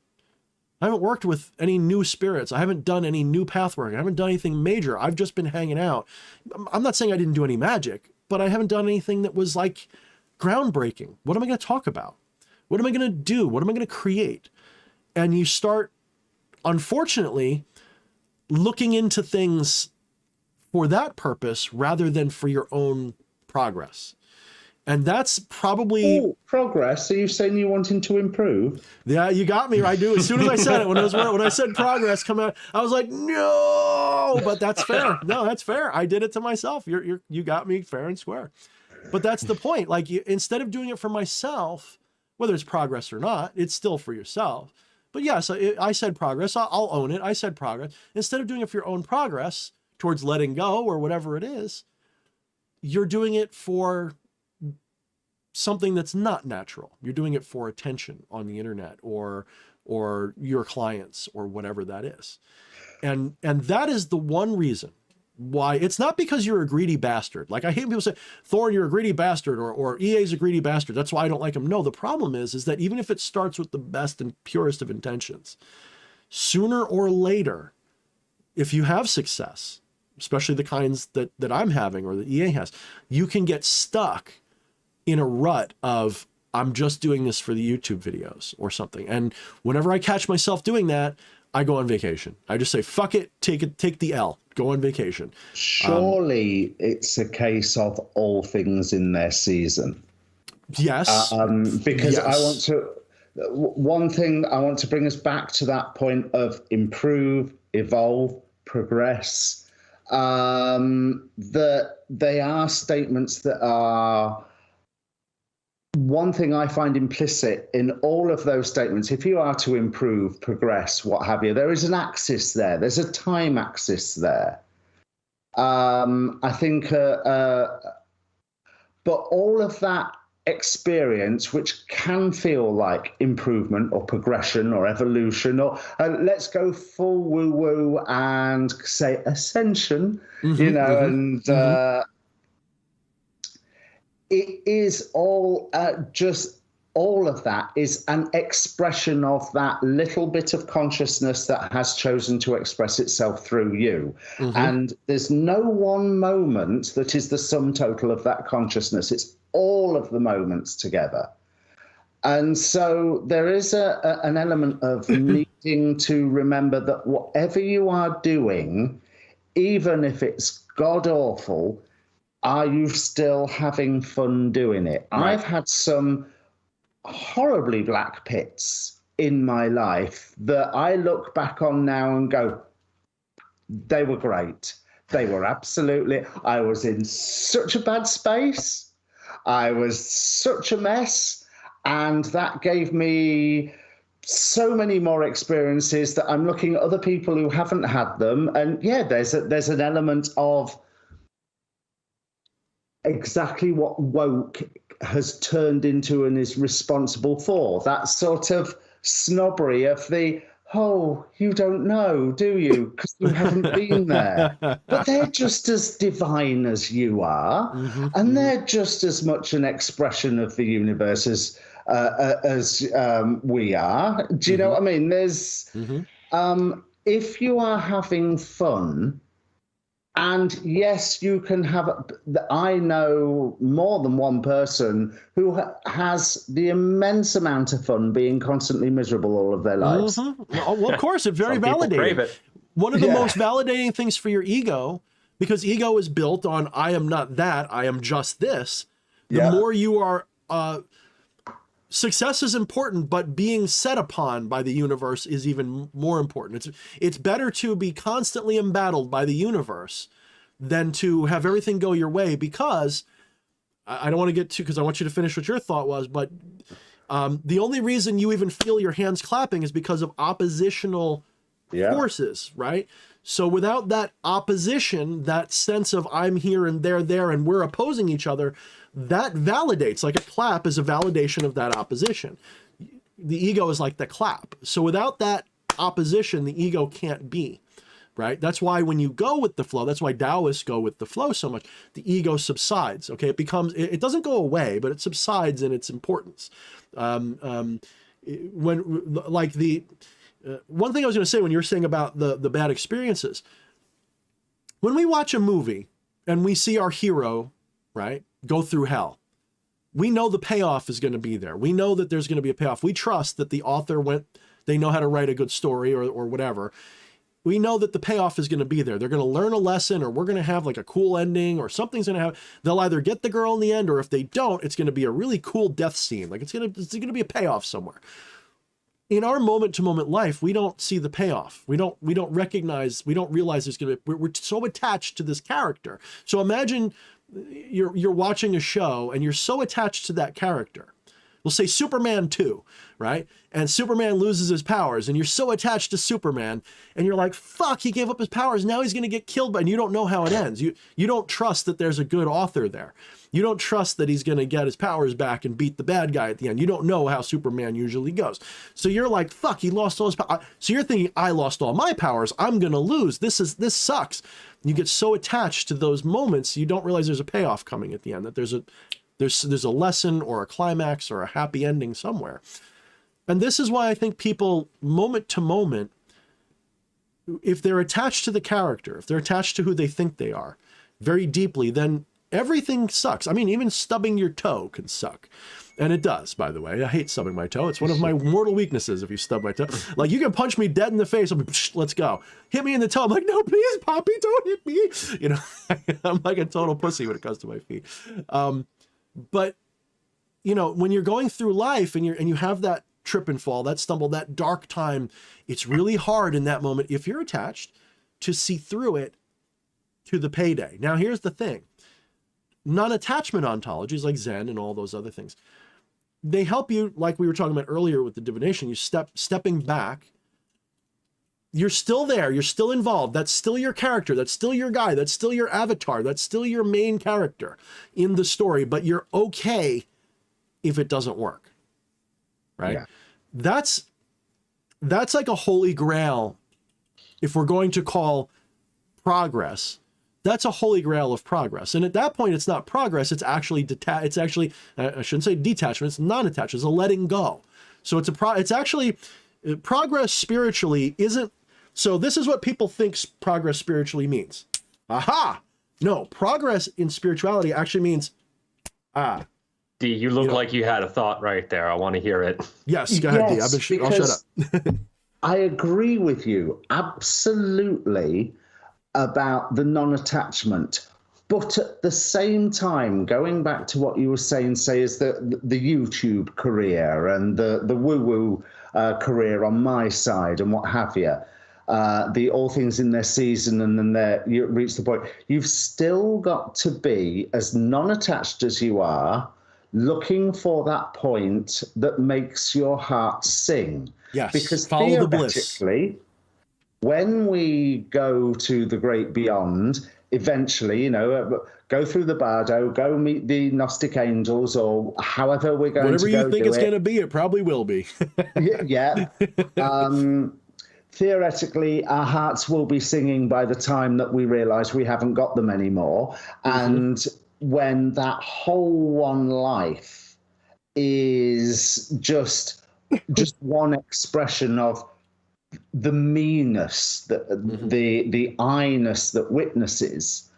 A: I haven't worked with any new spirits. I haven't done any new path work. I haven't done anything major. I've just been hanging out. I'm not saying I didn't do any magic, but I haven't done anything that was like groundbreaking. What am I going to talk about? What am I going to do? What am I going to create? And you start, unfortunately, looking into things for that purpose rather than for your own progress. And that's probably
B: progress. So you're saying you're wanting to improve?
A: Yeah, you got me. I do. As soon as I said it, when I said progress come out, I was like, no, but that's fair. No, that's fair. I did it to myself. You got me fair and square. But that's the point. Like, instead of doing it for myself, whether it's progress or not, it's still for yourself. But yes, I said progress. I'll own it. I said progress. Instead of doing it for your own progress, towards letting go or whatever it is, you're doing it for something that's not natural. You're doing it for attention on the internet or your clients or whatever that is. And that is the one reason why. It's not because you're a greedy bastard. Like, I hate when people say, Thorne, you're a greedy bastard, or EA's a greedy bastard, that's why I don't like him. No, the problem is that even if it starts with the best and purest of intentions, sooner or later, if you have success, especially the kinds that I'm having or that EA has, you can get stuck in a rut of, I'm just doing this for the YouTube videos or something. And whenever I catch myself doing that, I go on vacation. I just say, fuck it, take the L, go on vacation.
B: Surely it's a case of all things in their season.
A: Yes.
B: Because
A: yes.
B: One thing I want to bring us back to that point of improve, evolve, progress. That they are statements that are, one thing I find implicit in all of those statements. If you are to improve, progress, what have you, there is an axis there. There's a time axis there. I think, but all of that experience, which can feel like improvement or progression or evolution, or let's go full woo-woo and say ascension, it is all just, all of that is an expression of that little bit of consciousness that has chosen to express itself through you. And there's no one moment that is the sum total of that consciousness. It's all of the moments together. And so there is an element of needing to remember that whatever you are doing, even if it's god awful, are you still having fun doing it? Right. I've had some horribly black pits in my life that I look back on now and go, they were great. They were absolutely, I was in such a bad space. I was such a mess. And that gave me so many more experiences that I'm looking at other people who haven't had them. And yeah, there's an element of exactly what woke has turned into and is responsible for. That sort of snobbery of the, oh, you don't know, do you? Because you haven't been there. But they're just as divine as you are, and they're just as much an expression of the universe as we are. Do you know what I mean? There's, if you are having fun, and yes, you can have, I know more than one person who has the immense amount of fun being constantly miserable all of their lives.
A: Well, of course, it's very validating. One of the most validating things for your ego, because ego is built on, I am not that, I am just this. The more you are, success is important, but being set upon by the universe is even more important. It's better to be constantly embattled by the universe than to have everything go your way, because I don't want to get to, because I want you to finish what your thought was, but the only reason you even feel your hands clapping is because of oppositional forces, right? So without that opposition, that sense of I'm here and they're there and we're opposing each other, that validates, like a clap is a validation of that opposition. The ego is like the clap. So without that opposition, the ego can't be, right? That's why when you go with the flow, that's why Taoists go with the flow so much, the ego subsides, okay? It doesn't go away, but it subsides in its importance. One thing I was going to say when you were saying about the bad experiences, when we watch a movie and we see our hero, right, go through hell, we know the payoff is going to be there. We know that there's going to be a payoff. We trust that the author they know how to write a good story or whatever. We know that the payoff is going to be there. They're going to learn a lesson, or we're going to have like a cool ending, or something's going to happen. They'll either get the girl in the end, or if they don't, it's going to be a really cool death scene. Like it's going to be a payoff somewhere. In our moment-to-moment life, we don't see the payoff. We don't realize there's going to be, we're so attached to this character. So imagine you're watching a show and you're so attached to that character we'll say Superman 2, right? And Superman loses his powers, and you're so attached to Superman, and you're like, fuck, he gave up his powers, now he's going to get killed, and you don't know how it ends. You don't trust that there's a good author there. You don't trust that he's going to get his powers back and beat the bad guy at the end. You don't know how Superman usually goes. So you're like, fuck, he lost all his powers. So you're thinking, I lost all my powers, I'm going to lose. This sucks. You get so attached to those moments, you don't realize there's a payoff coming at the end, that there's a lesson or a climax or a happy ending somewhere. And this is why I think people, moment to moment, if they're attached to the character, if they're attached to who they think they are very deeply, then everything sucks. I mean, even stubbing your toe can suck. And it does, by the way. I hate stubbing my toe. It's one of my mortal weaknesses if you stub my toe. Like, you can punch me dead in the face. I'll be, let's go. Hit me in the toe. I'm like, no, please, Poppy, don't hit me. You know, I'm like a total pussy when it comes to my feet. But, you know, when you're going through life and you have that trip and fall, that stumble, that dark time, it's really hard in that moment, if you're attached, to see through it to the payday. Now, here's the thing. Non-attachment ontologies like Zen and all those other things, they help you, like we were talking about earlier with the divination, you stepping back. You're still there. You're still involved. That's still your character. That's still your guy. That's still your avatar. That's still your main character in the story, but you're okay if it doesn't work. Right? Yeah. That's like a holy grail. If we're going to call progress, that's a holy grail of progress. And at that point, it's not progress. It's actually it's actually, I shouldn't say detachment. It's non-attachment. It's a letting go. So it's actually progress spiritually isn't. So this is what people think progress spiritually means. Aha! No, progress in spirituality actually means,
C: D, you look like you had a thought right there. I want to hear it.
A: Yes, go ahead, D. I'll shut up.
B: I agree with you absolutely about the non-attachment, but at the same time, going back to what you were saying, say, is the YouTube career and the woo-woo career on my side and what have you, the all things in their season, and then you reach the point, you've still got to be as non-attached as you are, looking for that point that makes your heart sing.
A: Yes,
B: because
A: follow the bliss.
B: When we go to the great beyond, eventually, you know, go through the bardo, go meet the Gnostic angels, or however we're going
A: whatever
B: to go.
A: Whatever you think it's going to be, it probably will be.
B: Yeah. Theoretically, our hearts will be singing by the time that we realize we haven't got them anymore. Mm-hmm. And when that whole one life is just one expression of the meanness, the I-ness that witnesses,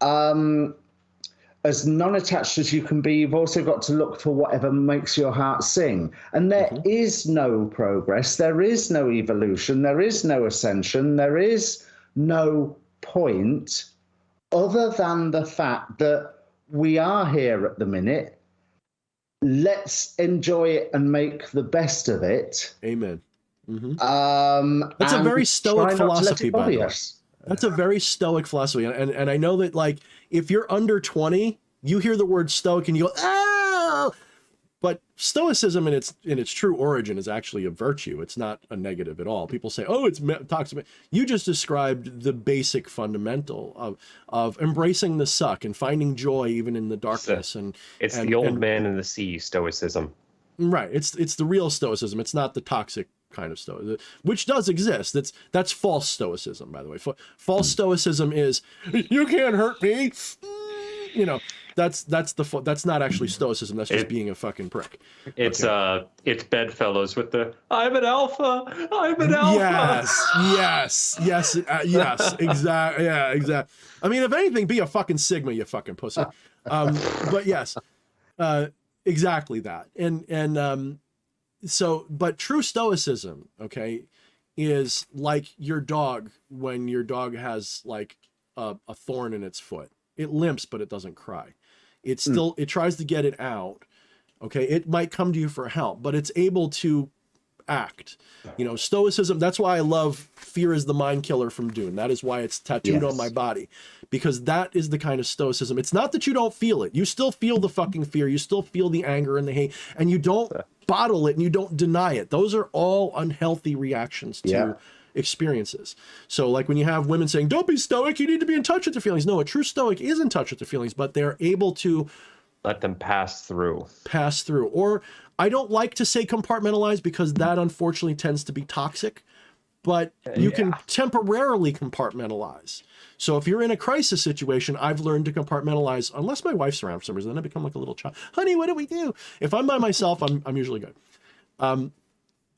B: as non-attached as you can be, you've also got to look for whatever makes your heart sing. And there is no progress, there is no evolution, there is no ascension, there is no point other than the fact that we are here at the minute. Let's enjoy it and make the best of it.
A: Amen. Mm-hmm. That's a very Stoic philosophy, by the way. That's a very Stoic philosophy. And I know that, like, if you're under 20, you hear the word Stoic and you go, oh! But Stoicism in its true origin is actually a virtue. It's not a negative at all. People say, oh, it's toxic. You just described the basic fundamental of embracing the suck and finding joy even in the darkness.
C: It's the old man in the sea Stoicism.
A: Right. It's the real Stoicism. It's not the toxic kind of Stoicism, which does exist. That's false Stoicism, by the way. False Stoicism is, you can't hurt me. You know, that's not actually Stoicism. That's just being a fucking prick.
C: It's bedfellows with the I'm an alpha.
A: Yes, exactly. Yeah, exactly. I mean, if anything, be a fucking Sigma, you fucking pussy. But yes, exactly that. And so, but true Stoicism, okay, is like your dog when your dog has like a thorn in its foot. It limps, but it doesn't cry. It still, it tries to get it out. Okay. It might come to you for help, but it's able to act. You know, Stoicism, that's why I love Fear is the Mind Killer from Dune. That is why it's tattooed on my body, because that is the kind of Stoicism. It's not that you don't feel it. You still feel the fucking fear. You still feel the anger and the hate, and you don't bottle it and you don't deny it. Those are all unhealthy reactions to experiences. So like when you have women saying, don't be stoic, you need to be in touch with your feelings. No, a true stoic is in touch with their feelings, but they're able to
C: let them pass through.
A: Or I don't like to say compartmentalize, because that unfortunately tends to be toxic, but you can temporarily compartmentalize. So if you're in a crisis situation, I've learned to compartmentalize, unless my wife's around for some reason, then I become like a little child. Honey, what do we do? If I'm by myself, I'm usually good.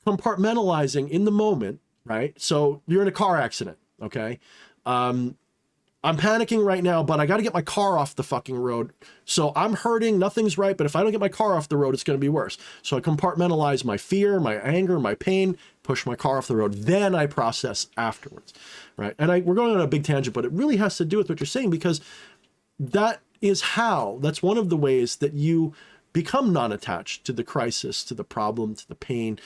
A: Compartmentalizing in the moment, right? So you're in a car accident, okay? I'm panicking right now, but I got to get my car off the fucking road. So I'm hurting, nothing's right, but if I don't get my car off the road, it's going to be worse. So I compartmentalize my fear, my anger, my pain, push my car off the road. Then I process afterwards, right? And we're going on a big tangent, but it really has to do with what you're saying, because that's one of the ways that you become non-attached to the crisis, to the problem, to the pain,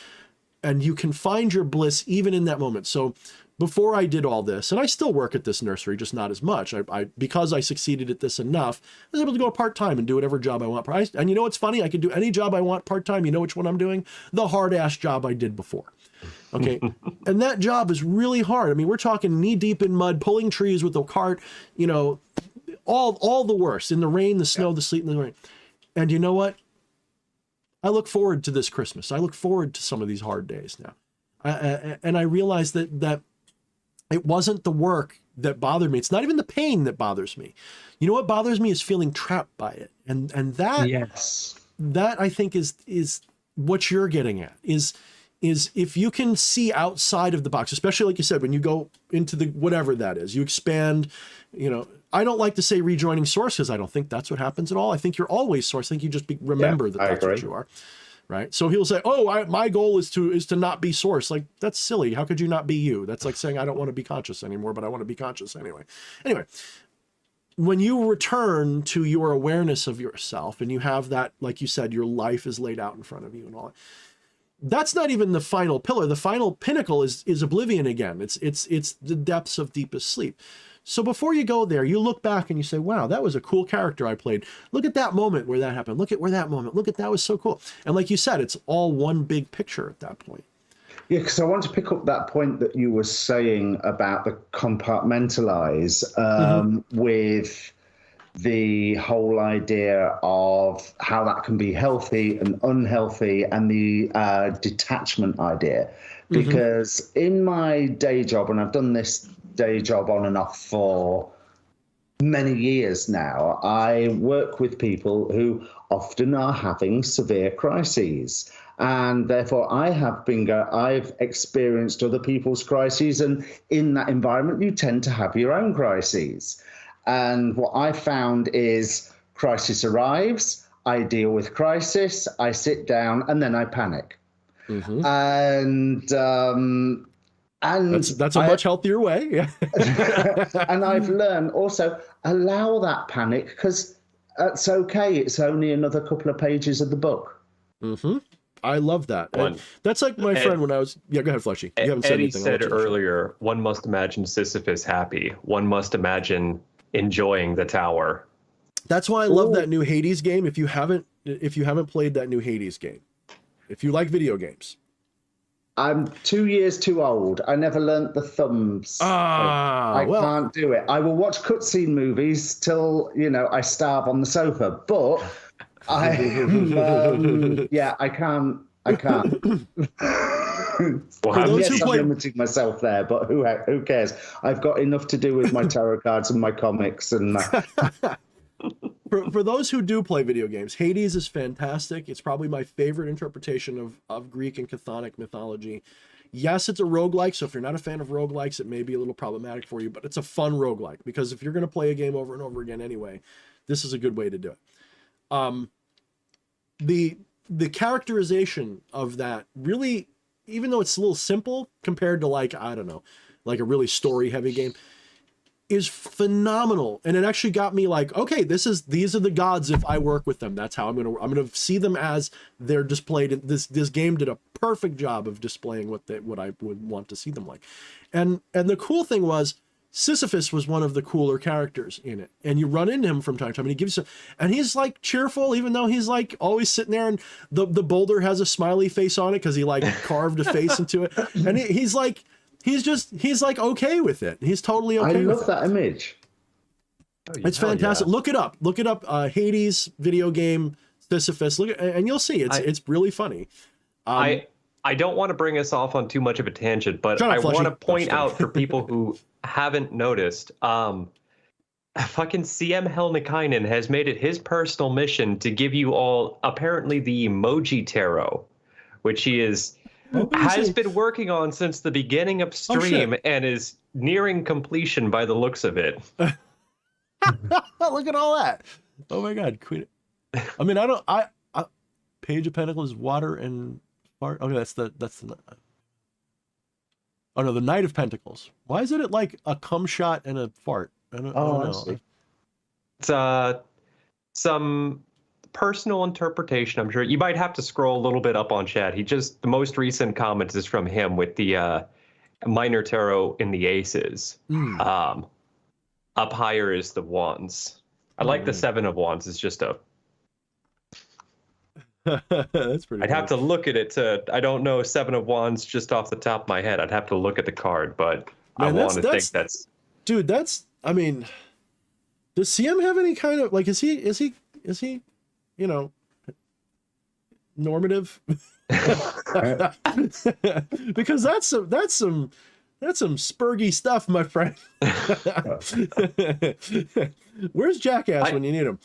A: and you can find your bliss even in that moment. So before I did all this, and I still work at this nursery, just not as much. Because I succeeded at this enough, I was able to go part-time and do whatever job I want. And you know what's funny? I can do any job I want part-time. You know which one I'm doing? The hard-ass job I did before. Okay. And that job is really hard. I mean, we're talking knee-deep in mud, pulling trees with a cart, you know, all the worst, in the rain, the snow, the sleet, and the rain. And you know what? I look forward to this Christmas. I look forward to some of these hard days now. And I realized that it wasn't the work that bothered me. It's not even the pain that bothers me. You know what bothers me is feeling trapped by it. And that I think is what you're getting at, is if you can see outside of the box, especially like you said, when you go into the, whatever that is, you expand, you know, I don't like to say rejoining source, because I don't think that's what happens at all. I think you're always source. I think you just remember that's what you are. Right. So he'll say, oh, my goal is to not be source. Like, that's silly. How could you not be you? That's like saying, I don't want to be conscious anymore, but I want to be conscious anyway. Anyway, when you return to your awareness of yourself, and you have that, like you said, your life is laid out in front of you and all that, that's not even the final pillar. The final pinnacle is oblivion again. It's the depths of deepest sleep. So before you go there, you look back and you say, wow, that was a cool character I played. Look at that moment where that happened. Look at where that moment, that was so cool. And like you said, it's all one big picture at that point.
B: Yeah, because I want to pick up that point that you were saying about the compartmentalize with the whole idea of how that can be healthy and unhealthy, and the detachment idea. Because in my day job, and I've done this day job on and off for many years now, I work with people who often are having severe crises. And therefore, I've experienced other people's crises, and in that environment, you tend to have your own crises. And what I found is crisis arrives, I deal with crisis, I sit down, and then I panic. And
A: that's a much healthier way.
B: And I've learned also allow that panic, because it's okay. It's only another couple of pages of the book.
A: I love that. That's like my friend when I was. Yeah, go ahead, Fleshy. You haven't said
C: Eddie
A: anything.
C: said earlier, one must imagine Sisyphus happy. One must imagine enjoying the tower.
A: That's why I love that new Hades game. If you haven't played that new Hades game, if you like video games.
B: I'm 2 years too old. I never learnt the thumbs. I can't do it. I will watch cutscene movies till, I starve on the sofa. But I can't.
C: Well,
B: I'm limiting myself there, but who cares? I've got enough to do with my tarot cards and my comics and
A: For those who do play video games, Hades is fantastic. It's probably my favorite interpretation of Greek and Chthonic mythology. Yes, it's a roguelike, so if you're not a fan of roguelikes, it may be a little problematic for you, but it's a fun roguelike, because if you're going to play a game over and over again anyway, this is a good way to do it. The characterization of that really, even though it's a little simple compared to like a really story-heavy game, is phenomenal, and it actually got me like, okay, these are the gods. If I work with them, that's how I'm gonna see them as they're displayed. This game did a perfect job of displaying what I would want to see them like. And the cool thing was, Sisyphus was one of the cooler characters in it, and you run into him from time to time, and he gives you, and he's like cheerful, even though he's like always sitting there, and the boulder has a smiley face on it because he like carved a face into it, and he's like okay with it. He's totally okay.
B: I love that image.
A: It's fantastic. Yeah. Look it up. Hades video game Sisyphus. Look at, and you'll see it's really funny.
C: I don't want to bring us off on too much of a tangent, but I want to point out for people who haven't noticed, fucking CM Helnikainen has made it his personal mission to give you all apparently the emoji tarot, which he has been working on since the beginning of stream and is nearing completion by the looks of it.
A: Look at all that. Oh my God, Queen. I mean, I Page of Pentacles, water and fart. Okay, that's the oh no, the Knight of Pentacles. Why is it like a cum shot and a fart? I don't know.
C: It's some personal interpretation, I'm sure. You might have to scroll a little bit up on chat. The most recent comment is from him with the minor tarot in the aces. Up higher is the wands. I like the 7 of wands. It's just a
A: that's pretty
C: I'd have to look at it I don't know 7 of wands just off the top of my head. I'd have to look at the card, but I want to think that's
A: dude, that's, I mean, does CM have any kind of like, is he you know, normative? Because that's some spurgy stuff, my friend. Where's Jackass when you need him?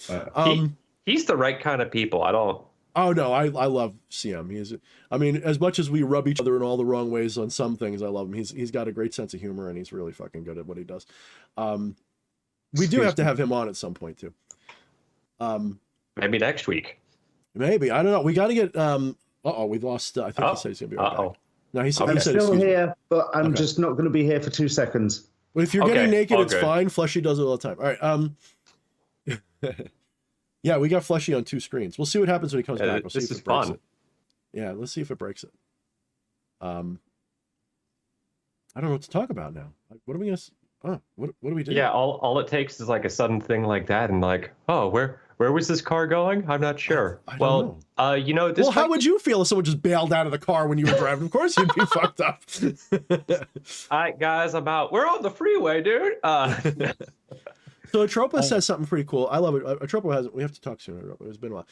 C: He's the right kind of people.
A: Oh no, I love CM. I mean, as much as we rub each other in all the wrong ways on some things, I love him. He's got a great sense of humor, and he's really fucking good at what he does. We do have to have him on at some point too.
C: Maybe next week.
A: Maybe, I don't know. We got to get. We lost. I think he said he's gonna be right back. No, he said.
B: I'm still here, but I'm just not going to be here for 2 seconds.
A: Well, if you're getting naked, it's fine. Fleshy does it all the time. All right. Yeah, we got Fleshy on 2 screens. We'll see what happens when he comes back. We'll see if it breaks it. Yeah, let's see if it breaks it. I don't know what to talk about now. What are we gonna? What do we do?
C: Yeah, all it takes is like a sudden thing like that, and like, oh, where was this car going? I'm not sure.
A: I don't know.
C: You know,
A: well, how would you feel if someone just bailed out of the car when you were driving? Of course, you'd be fucked up.
C: All right, guys, I'm out. We're on the freeway, dude.
A: So Atropa says something pretty cool. I love it. Atropa we have to talk soon, Atropa. It's been a while.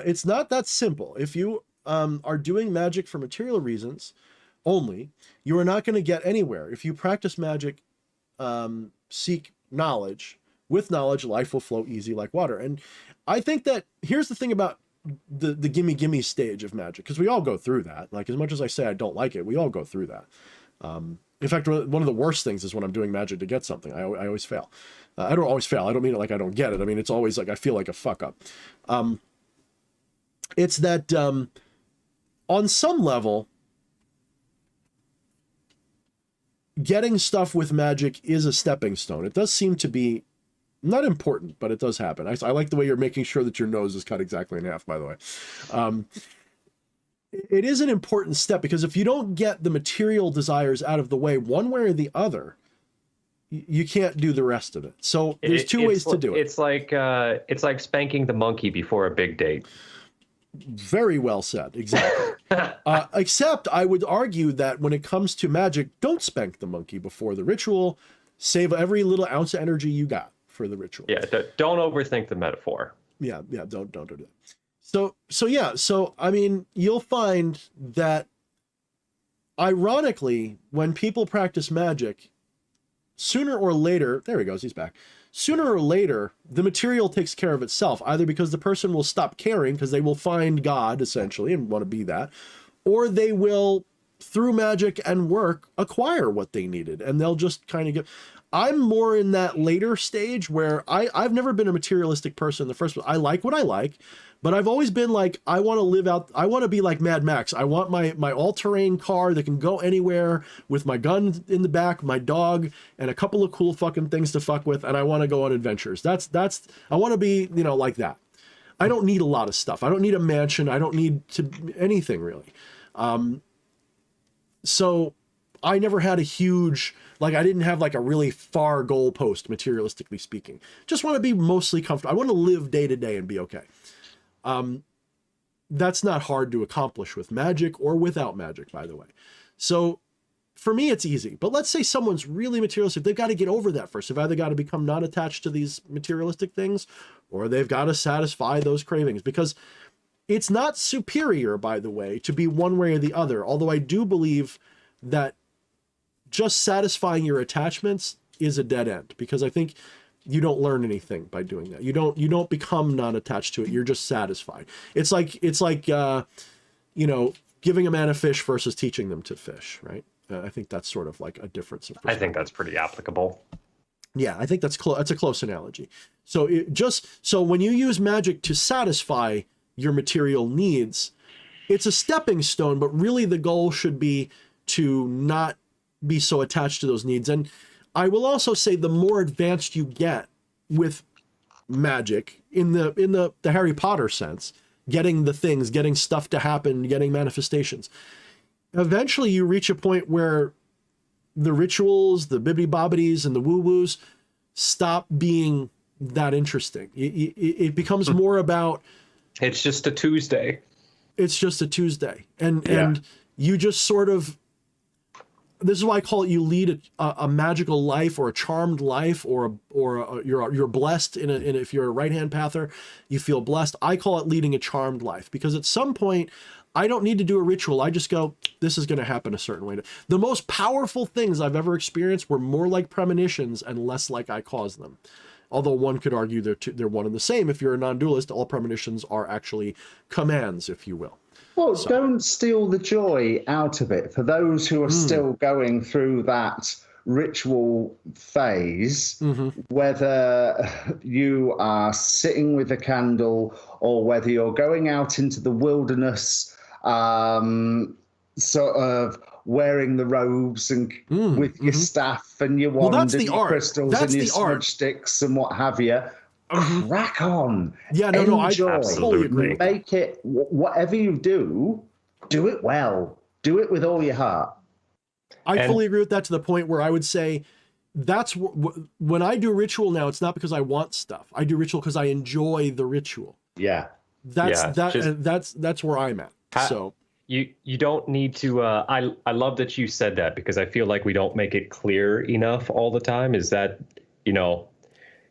A: It's not that simple. If you are doing magic for material reasons only, you are not going to get anywhere. If you practice magic, seek knowledge. With knowledge, life will flow easy like water. And I think that here's the thing about the gimme stage of magic, because we all go through that. Like, as much as I say I don't like it, we all go through that. In fact, one of the worst things is when I'm doing magic to get something. I always fail. I don't always fail. I don't mean it like I don't get it. I mean, it's always like I feel like a fuck up. It's that on some level, getting stuff with magic is a stepping stone. It does seem to be not important, but it does happen. I like the way you're making sure that your nose is cut exactly in half, by the way. It is an important step, because if you don't get the material desires out of the way one way or the other, you can't do the rest of it. So there's two ways to do it.
C: It's like spanking the monkey before a big date.
A: Very well said. Exactly. Except I would argue that when it comes to magic, don't spank the monkey before the ritual. Save every little ounce of energy you got for the ritual.
C: Yeah. Don't overthink the metaphor.
A: Yeah. Don't do that. So I mean, you'll find that ironically, when people practice magic, sooner or later, there he goes, he's back. Sooner or later, the material takes care of itself, either because the person will stop caring because they will find God, essentially, and want to be that, or they will, through magic and work, acquire what they needed, and they'll just kind of get... I'm more in that later stage where I've never been a materialistic person in the first place. I like what I like, but I've always been like, I want to live out, I want to be like Mad Max. I want my all-terrain car that can go anywhere with my gun in the back, my dog, and a couple of cool fucking things to fuck with, and I want to go on adventures. That's I want to be, you know, like that. I don't need a lot of stuff. I don't need a mansion. I don't need anything really. So I never had a huge, like, I didn't have like a really far goal post, materialistically speaking. Just want to be mostly comfortable. I want to live day to day and be okay. That's not hard to accomplish with magic or without magic, by the way. So for me, it's easy. But let's say someone's really materialistic. They've got to get over that first. They've either got to become not attached to these materialistic things, or they've got to satisfy those cravings, because it's not superior, by the way, to be one way or the other. Although I do believe that just satisfying your attachments is a dead end, because I think you don't learn anything by doing that. You don't become non-attached to it. You're just satisfied. It's like you know, giving a man a fish versus teaching them to fish, right? I think that's sort of like a difference of perspective.
C: I think that's pretty applicable.
A: Yeah, I think that's a close analogy. So so when you use magic to satisfy your material needs, it's a stepping stone, but really the goal should be to not be so attached to those needs. And I will also say, the more advanced you get with magic in the Harry Potter sense, getting the things, getting stuff to happen, getting manifestations, eventually you reach a point where the rituals, the bibbidi-bobbidies, and the woo-woos stop being that interesting. It becomes more about,
C: it's just a Tuesday.
A: It's just a Tuesday. And you just sort of, this is why I call it, you lead a magical life, or a charmed life, or you're blessed if you're a right-hand pather, you feel blessed. I call it leading a charmed life, because at some point I don't need to do a ritual. I just go, this is going to happen a certain way. The most powerful things I've ever experienced were more like premonitions and less like I caused them. Although one could argue they're one and the same. If you're a non-dualist, all premonitions are actually commands, if you will.
B: Well, don't steal the joy out of it. For those who are still going through that ritual phase, whether you are sitting with a candle or whether you're going out into the wilderness, sort of wearing the robes and with your staff and your wand and your crystals and your smudge sticks and what have you. Crack on.
A: Yeah, no, I absolutely agree.
B: Make it, whatever you do it well. Do it with all your heart.
A: I fully agree with that, to the point where I would say that's when I do ritual now, it's not because I want stuff. I do ritual because I enjoy the ritual.
B: Yeah.
A: That's where I'm at. So
C: you don't need to I love that you said that, because I feel like we don't make it clear enough all the time, is that, you know,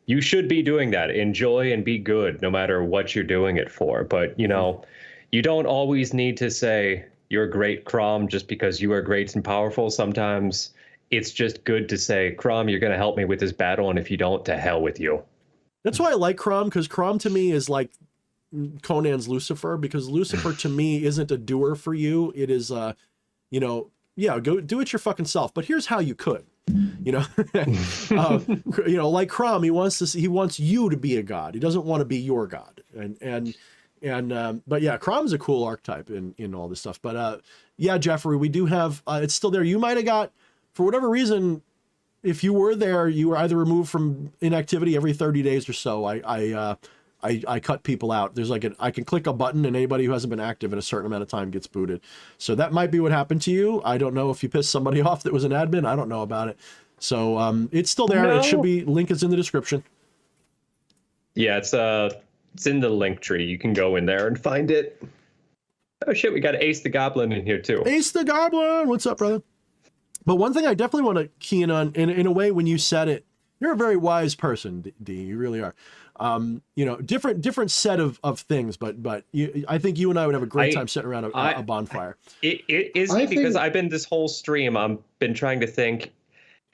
C: you should be doing that. Enjoy and be good no matter what you're doing it for. But, you know, you don't always need to say you're great, Crom, just because you are great and powerful. Sometimes it's just good to say, Crom, you're going to help me with this battle, and if you don't, to hell with you.
A: That's why I like Crom, because Crom to me is like Conan's Lucifer, because Lucifer to me isn't a doer for you. It is, you know, yeah, go do it your fucking self, but here's how you could. You know, you know, like Crom, he wants you to be a god. He doesn't want to be your god. But yeah, Crom's a cool archetype in all this stuff. But yeah, Jeffrey, we do have, it's still there. You might have got, for whatever reason, if you were there, you were either removed from inactivity every 30 days or so. I cut people out. There's like I can click a button, and anybody who hasn't been active in a certain amount of time gets booted. So that might be what happened to you. I don't know if you pissed somebody off that was an admin. I don't know about it. So it's still there. No. It should be, link is in the description.
C: Yeah, it's in the link tree. You can go in there and find it. Oh shit, we got Ace the Goblin in here too.
A: Ace the Goblin, what's up, brother? But one thing I definitely want to key in on, in a way, when you said it, you're a very wise person, D. You really are. You know, different set of things, but I think you and I would have a great time sitting around a bonfire.
C: It is me, because I've been this whole stream, I've been trying to think,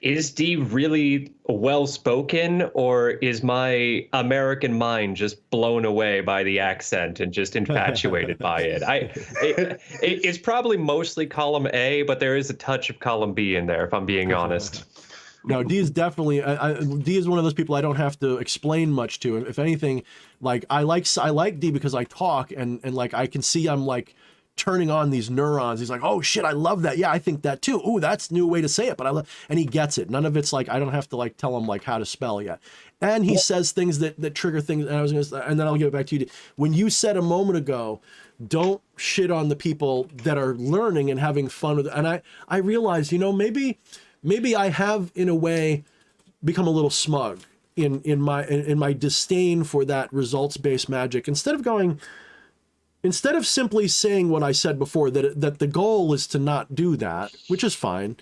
C: is D really well spoken, or is my American mind just blown away by the accent and just infatuated by it? It's probably mostly column A, but there is a touch of column B in there, if I'm being honest.
A: No, D is definitely D is one of those people I don't have to explain much to. If anything, like I like D because I talk and like I can see I'm like turning on these neurons. He's like, oh shit, I love that. Yeah, I think that too. Ooh, that's a new way to say it. But I love, and he gets it. None of it's like I don't have to like tell him like how to spell yet. And he says things that trigger things. And then I'll give it back to you. When you said a moment ago, don't shit on the people that are learning and having fun with it. And I realized, you know, maybe I have in a way become a little smug in my disdain for that results-based magic. Instead of simply saying what I said before, that the goal is to not do that, which is fine,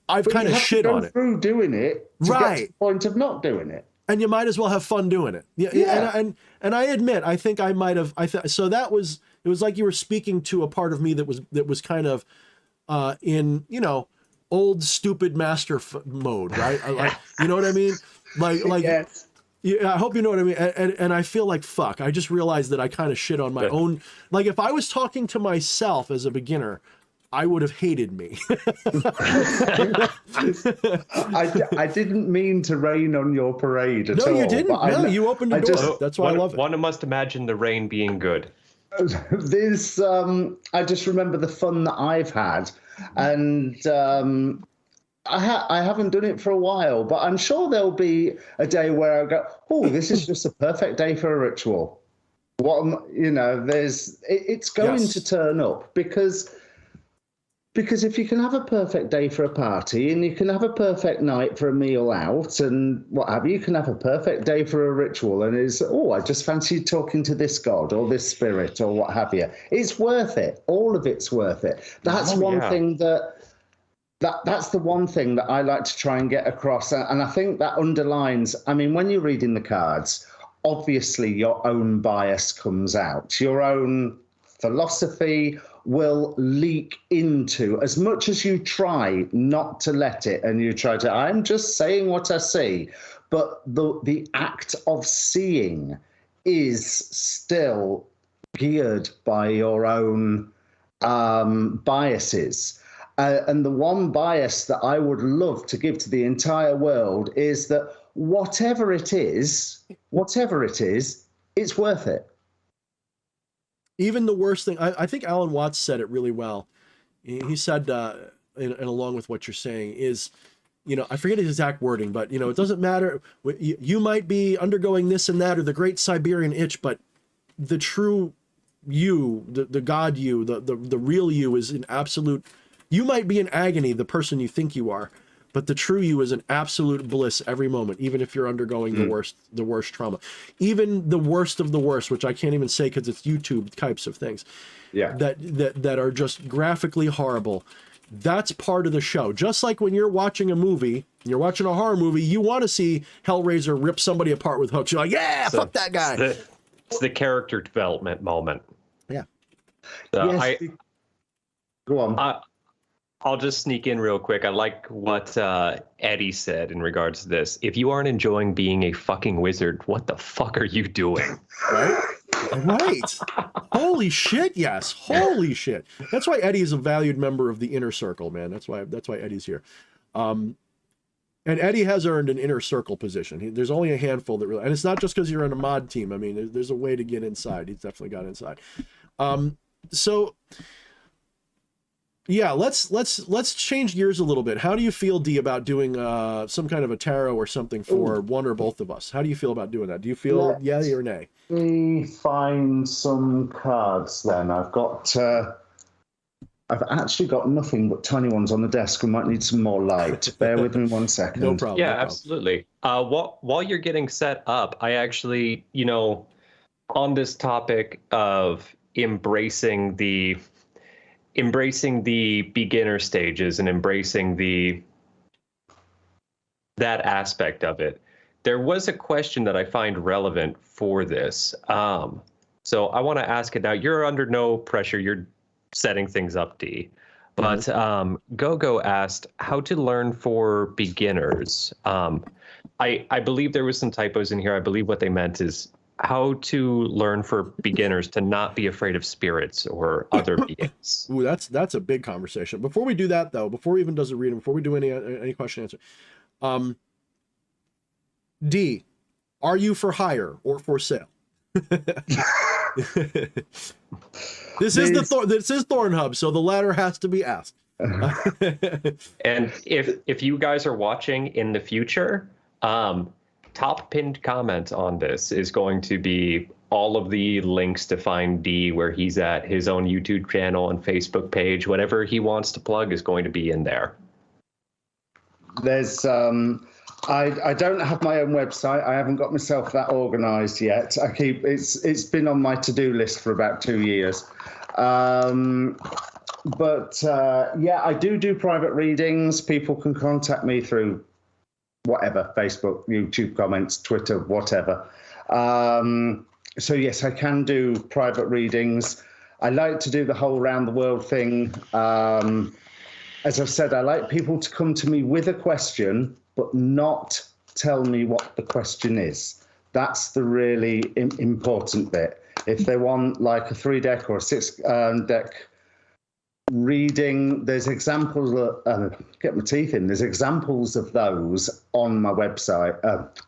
A: I've kind of shit on it.
B: Through doing it to get to the point of not doing it.
A: And you might as well have fun doing it. Yeah. And I admit, I think I might have. So it was like you were speaking to a part of me that was kind of in, you know, old stupid master mode, right? Like, you know what I mean? Like. Yes. Yeah, I hope you know what I mean. And I feel like, fuck, I just realized that I kind of shit on my own. Like, if I was talking to myself as a beginner, I would have hated me.
B: I didn't mean to rain on your parade at all.
A: No, you didn't. No, you opened the door. That's why I love it.
C: One must imagine the rain being good.
B: This, I just remember the fun that I've had. And I haven't done it for a while, but I'm sure there'll be a day where I go, oh, this is just a perfect day for a ritual. It's going to turn up because if you can have a perfect day for a party and you can have a perfect night for a meal out and what have you, you can have a perfect day for a ritual and I just fancy talking to this god or this spirit or what have you. It's worth it. All of it's worth it. That's thing that's the one thing that I like to try and get across. And I think that underlines, I mean, when you're reading the cards, obviously your own bias comes out. Your own philosophy will leak into, as much as you try not to let it, and you try to, I'm just saying what I see, but the act of seeing is still geared by your own biases. And the one bias that I would love to give to the entire world is that whatever it is, it's worth it.
A: Even the worst thing, I think Alan Watts said it really well. He said, and along with what you're saying, is, you know, I forget his exact wording, but, you know, it doesn't matter. You might be undergoing this and that or the great Siberian itch, but the true you, the God you, the real you is an absolute. You might be in agony, the person you think you are, but the true you is an absolute bliss every moment, even if you're undergoing the worst trauma, even the worst of the worst, which I can't even say because it's YouTube types of things. Yeah. That are just graphically horrible. That's part of the show. Just like when you're watching a movie, you're watching a horror movie, you want to see Hellraiser rip somebody apart with hooks. You're like, yeah, fuck that guy.
C: It's the character development moment.
A: Yeah.
C: So
B: go on.
C: I'll just sneak in real quick. I like what Eddie said in regards to this. If you aren't enjoying being a fucking wizard, what the fuck are you doing?
A: Right. Holy shit, yes. Holy shit. That's why Eddie is a valued member of the inner circle, man. That's why Eddie's here. And Eddie has earned an inner circle position. There's only a handful that really, and it's not just because you're on a mod team. I mean, there's a way to get inside. He's definitely got inside. So yeah, let's change gears a little bit. How do you feel, D, about doing some kind of a tarot or something for one or both of us? How do you feel about doing that? Do you feel yay or nay?
B: Let me find some cards then. I've actually got nothing but tiny ones on the desk. We might need some more light. Bear with me 1 second.
A: No problem.
C: Yeah,
A: no problem.
C: Absolutely. While you're getting set up, I actually, you know, on this topic of embracing the beginner stages and embracing that aspect of it, there was a question that I find relevant for this. So I want to ask it now. You're under no pressure. You're setting things up, D. But Gogo asked how to learn for beginners. I believe there was some typos in here. I believe what they meant is how to learn for beginners to not be afraid of spirits or other beings.
A: Ooh, that's a big conversation. Before we do that, though, before we even does a reading, before we do any question answer, D, are you for hire or for sale? This is Thorne Hub, so the latter has to be asked.
C: And if you guys are watching in the future, top pinned comment on this is going to be all of the links to find D, where he's at, his own YouTube channel and Facebook page. Whatever he wants to plug is going to be in there.
B: There's I don't have my own website. I haven't got myself that organized yet. It's been on my to-do list for about 2 years. But yeah, I do private readings. People can contact me through whatever, Facebook, YouTube comments, Twitter, whatever. So yes, I can do private readings. I like to do the whole round the world thing. As I've said, I like people to come to me with a question, but not tell me what the question is. That's the really important bit. If they want like a 3-deck or a 6-deck reading, there's examples get my teeth in, there's examples of those on my website,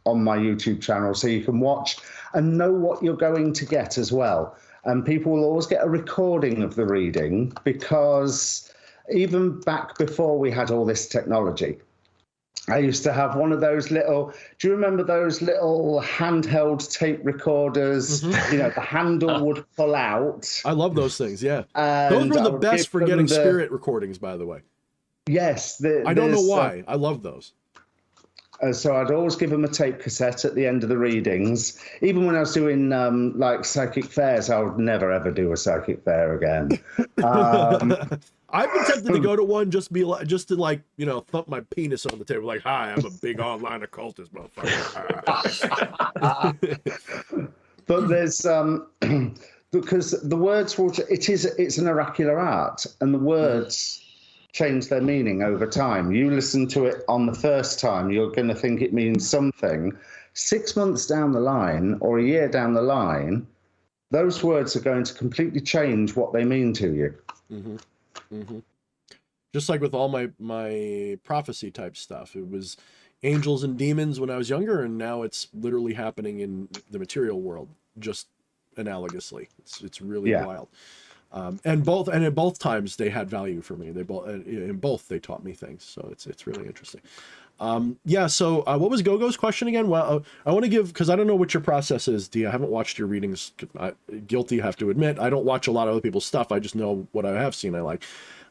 B: on my YouTube channel, so you can watch and know what you're going to get as well. And people will always get a recording of the reading, because even back before we had all this technology, I used to have one of those little, do you remember those little handheld tape recorders? Mm-hmm. You know, the handle would pull out.
A: I love those things, yeah. Those were the best for getting spirit recordings, by the way.
B: Yes.
A: I don't know why. I love those.
B: So I'd always give them a tape cassette at the end of the readings. Even when I was doing like psychic fairs, I would never, ever do a psychic fair again.
A: I've been tempted to go to one just to like, you know, thump my penis on the table like, hi, I'm a big online occultist, motherfucker.
B: But there's because the words will, it's an oracular art, and the words change their meaning over time. You listen to it on the first time, you're going to think it means something. 6 months down the line or a year down the line, those words are going to completely change what they mean to you.
A: Mm-hmm. Mm-hmm. Just like with all my prophecy type stuff, it was angels and demons when I was younger, and now it's literally happening in the material world, just analogously. It's really wild. And in both times they had value for me. In both they taught me things, so it's really interesting. Yeah. So what was Gogo's question again? Well, I want to give, because I don't know what your process is, D. I haven't watched your readings. Guilty, I have to admit. I don't watch a lot of other people's stuff. I just know what I have seen I like.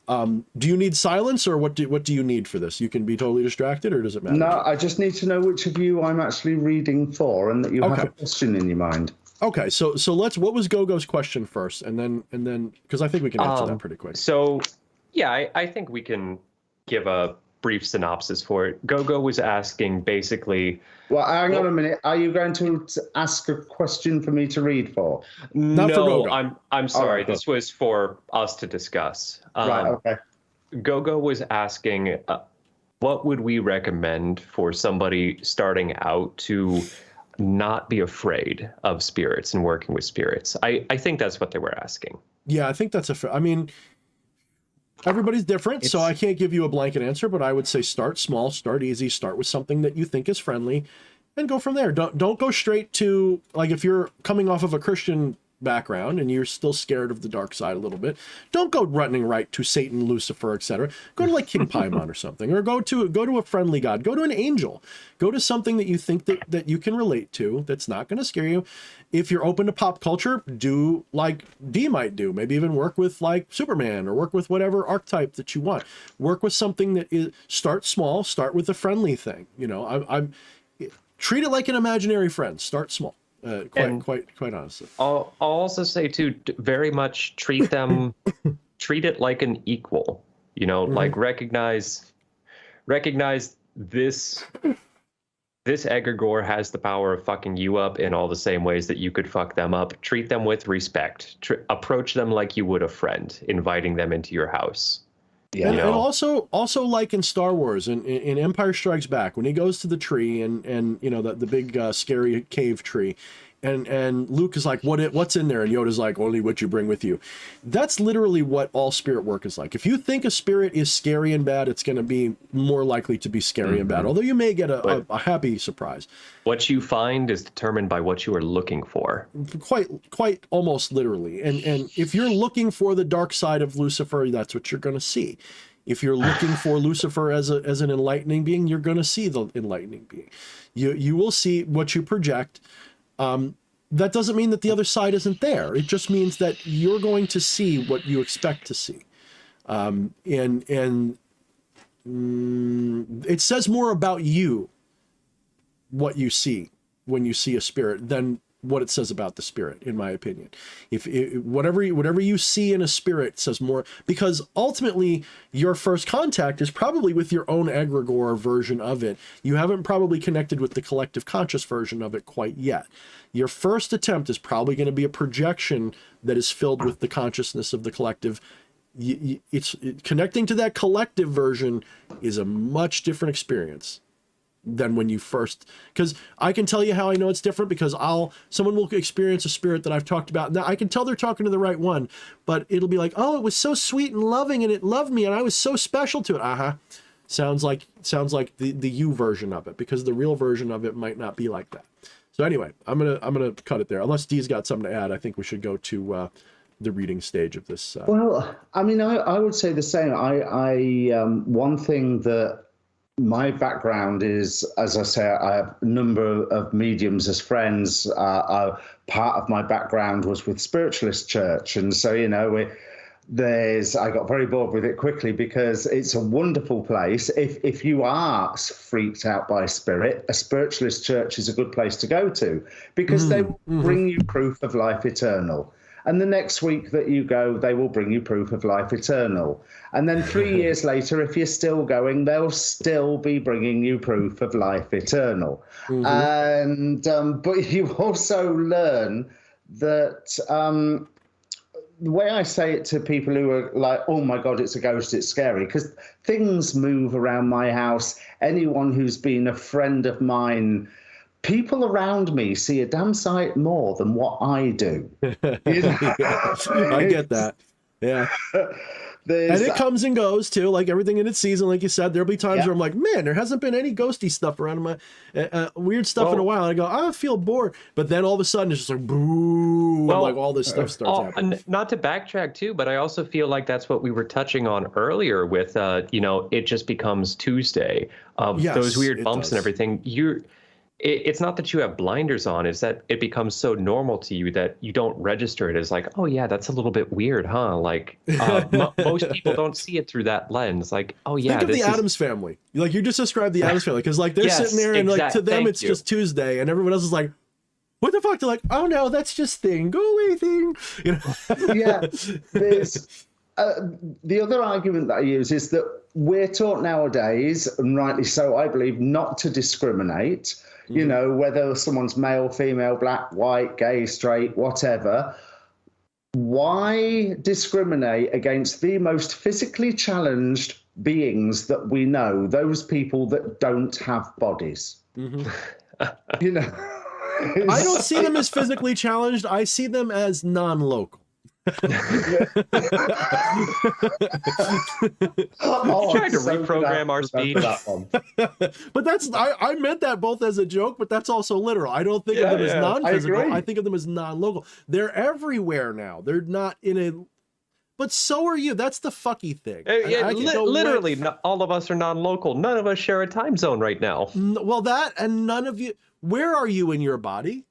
A: Do you need silence, or what do you need for this? You can be totally distracted, or does it matter?
B: No, I just need to know which of you I'm actually reading for, and that you have a question in your mind.
A: Okay, so what was Gogo's question first, and then because I think we can answer that pretty quick.
C: So yeah, I think we can give a brief synopsis for it. Gogo was asking basically. Well,
B: hang on a minute. Are you going to ask a question for me to read for?
A: Not for Gogo.
C: I'm sorry. This was for us to discuss.
B: Right. Okay.
C: Gogo was asking, what would we recommend for somebody starting out to not be afraid of spirits and working with spirits? I think that's what they were asking.
A: Yeah, I think that's I mean, everybody's different, so I can't give you a blanket answer, but I would say start small, start easy, start with something that you think is friendly, and go from there. Don't go straight to, like, if you're coming off of a Christian background and you're still scared of the dark side a little bit, don't go running right to Satan, Lucifer, etc. Go to like King Paimon or something, or go to a friendly god, go to an angel, go to something that you think that you can relate to, that's not going to scare you. If you're open to pop culture, do like D might do, maybe even work with like Superman, or work with whatever archetype that you want. Work with something that is, start small, start with a friendly thing. You know, I'm treat it like an imaginary friend. Start small. Quite honestly.
C: I'll also say too, very much treat them, treat it like an equal. You know, like recognize this egregore has the power of fucking you up in all the same ways that you could fuck them up. Treat them with respect. Approach them like you would a friend, inviting them into your house.
A: Yeah, and also like in Star Wars, in Empire Strikes Back, when he goes to the tree and you know the big scary cave tree, And Luke is like, what's in there? And Yoda's like, only what you bring with you. That's literally what all spirit work is like. If you think a spirit is scary and bad, it's going to be more likely to be scary and bad, although you may get a happy surprise.
C: What you find is determined by what you are looking for.
A: Quite almost literally. And if you're looking for the dark side of Lucifer, that's what you're going to see. If you're looking for Lucifer as an enlightening being, you're going to see the enlightening being. You will see what you project. That doesn't mean that the other side isn't there. It just means that you're going to see what you expect to see. It says more about you, what you see when you see a spirit, than what it says about the spirit, in my opinion. Whatever you see in a spirit says more, because ultimately your first contact is probably with your own egregore version of it. You haven't probably connected with the collective conscious version of it quite yet. Your first attempt is probably going to be a projection that is filled with the consciousness of the collective. It's connecting to that collective version is a much different experience than when you first, because I can tell you how I know it's different, because someone will experience a spirit that I've talked about. Now I can tell they're talking to the right one, but it'll be like, oh, it was so sweet and loving and it loved me and I was so special to it. Sounds like the you version of it, because the real version of it might not be like that. So anyway, I'm gonna cut it there. Unless Dee's got something to add, I think we should go to the reading stage of this.
B: Well, I mean, I would say the same. One thing that my background is, as I say, I have a number of mediums as friends. Part of my background was with Spiritualist Church, and so I got very bored with it quickly, because it's a wonderful place. If you are freaked out by spirit, a Spiritualist Church is a good place to go to, because they will bring you proof of life eternal. And the next week that you go, they will bring you proof of life eternal. And then 3 years later, if you're still going, they'll still be bringing you proof of life eternal. And but you also learn that the way I say it to people who are like, oh my God, it's a ghost, it's scary, because things move around my house. Anyone who's been a friend of mine, people around me see a damn sight more than what I do.
A: I get that. Yeah. And it comes and goes too, like everything in its season. Like you said, there'll be times where I'm like, man, there hasn't been any ghosty stuff around my weird stuff in a while. And I go, I feel bored. But then all of a sudden it's just like, boo, like all this stuff starts happening.
C: Not to backtrack too, but I also feel like that's what we were touching on earlier with, it just becomes Tuesday. Those weird bumps and everything. It's not that you have blinders on, it's that it becomes so normal to you that you don't register it as like, oh yeah, that's a little bit weird, huh? Like most people don't see it through that lens. Like, oh yeah,
A: think of the Addams family. Like you just described the Addams family, because like they're sitting there and like to them it's just Tuesday, and everyone else is like, what the fuck? They're like, oh no, that's just thing. Go away, thing.
B: Yeah, there's the other argument that I use is that we're taught nowadays, and rightly so, I believe, not to discriminate. Whether someone's male, female, black, white, gay, straight, whatever. Why discriminate against the most physically challenged beings that we know, those people that don't have bodies?
A: I don't see them as physically challenged. I see them as non-local.
C: Trying to reprogram our speech.
A: But I meant that both as a joke, but that's also literal. I don't think of them as non-physical. I think of them as non-local. They're everywhere now. They're not in a, but so are you. That's the fucky thing.
C: Literally, all of us are non-local. None of us share a time zone right now.
A: Well, that, and none of you. Where are you in your body?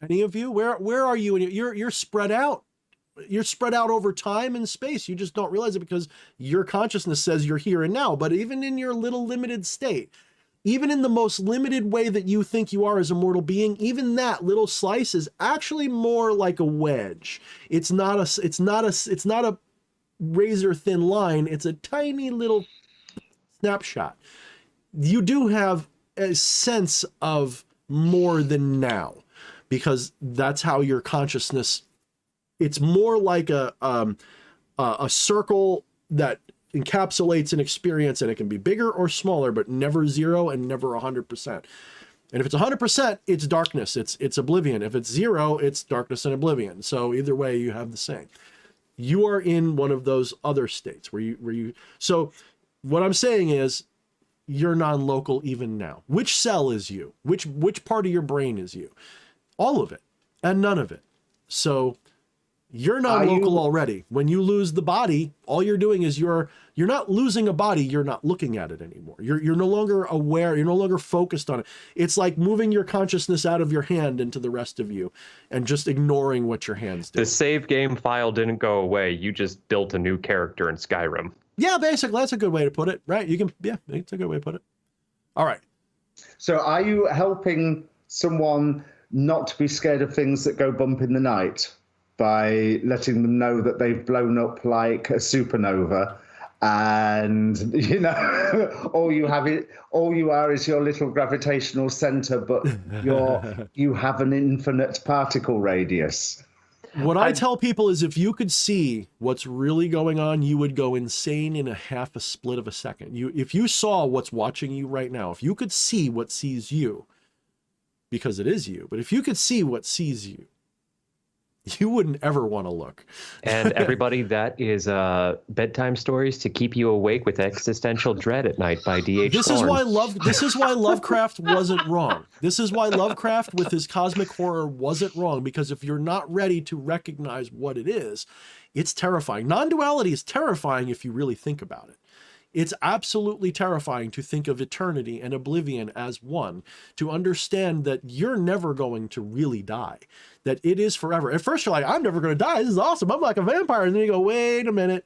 A: Any of you? Where are you? You're spread out. You're spread out over time and space. You just don't realize it because your consciousness says you're here and now. But even in your little limited state, even in the most limited way that you think you are as a mortal being, even that little slice is actually more like a wedge. It's not a razor thin line. It's a tiny little snapshot. You do have a sense of more than now, because that's how your consciousness. It's more like a circle that encapsulates an experience, and it can be bigger or smaller, but never zero and never 100%. And if it's 100%, it's darkness, it's oblivion. If it's 0, it's darkness and oblivion. So either way, you have the same. You are in one of those other states where you, so what I'm saying is you're non-local even now. Which cell is you? Which part of your brain is you? All of it and none of it. So you're non-local already. When you lose the body, all you're doing is you're not losing a body, you're not looking at it anymore. You're no longer aware, you're no longer focused on it. It's like moving your consciousness out of your hand into the rest of you and just ignoring what your hands do.
C: The save game file didn't go away. You just built a new character in Skyrim.
A: Yeah, basically, that's a good way to put it, right? You can, yeah, it's a good way to put it. All right.
B: So are you helping someone not to be scared of things that go bump in the night by letting them know that they've blown up like a supernova, and all you are is your little gravitational center, but you have an infinite particle radius?
A: What I tell people is if you could see what's really going on, you would go insane in a split of a second. If you saw what's watching you right now, if you could see what sees you, because it is you, but if you could see what sees you, you wouldn't ever want to look.
C: And everybody, that is bedtime stories to keep you awake with existential dread at night by D.H.
A: This
C: Thorne.
A: This is why Lovecraft wasn't wrong. This is why Lovecraft with his cosmic horror wasn't wrong, because if you're not ready to recognize what it is, it's terrifying. Non-duality is terrifying if you really think about it. It's absolutely terrifying to think of eternity and oblivion as one, to understand that you're never going to really die, that it is forever. At first you're like, I'm never going to die. This is awesome. I'm like a vampire. And then you go, wait a minute.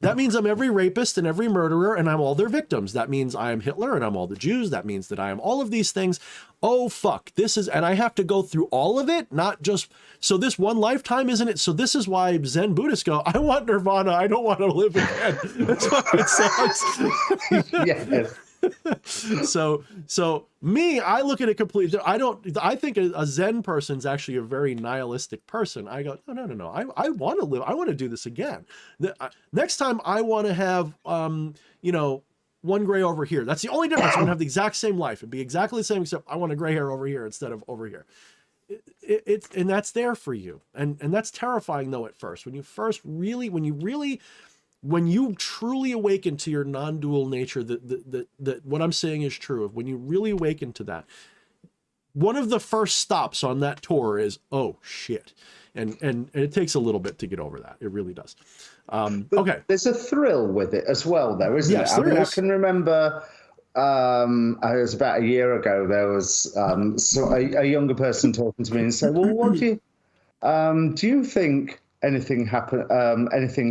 A: That means I'm every rapist and every murderer and I'm all their victims. That means I am Hitler and I'm all the Jews. That means that I am all of these things. Oh, fuck. And I have to go through all of it, not just, so this one lifetime, isn't it? So this is why Zen Buddhists go, I want nirvana. I don't want to live again. That's fucking sucks.
B: Yes.
A: So me, I look at it completely. I think a Zen person's actually a very nihilistic person. I go, no. I want to live. I want to do this again. Next time I want to have, one gray over here. That's the only difference. I want to have the exact same life. It'd be exactly the same, except I want a gray hair over here instead of over here. And that's there for you. And that's terrifying though at first. When you truly awaken to your non-dual nature, that what I'm saying is true. When you really awaken to that, one of the first stops on that tour is, oh shit. And it takes a little bit to get over that. It really does. Okay.
B: There's a thrill with it as well, though, isn't
A: yes,
B: it? I can remember, it was about a year ago, there was a younger person talking to me and said, well, what do you think anything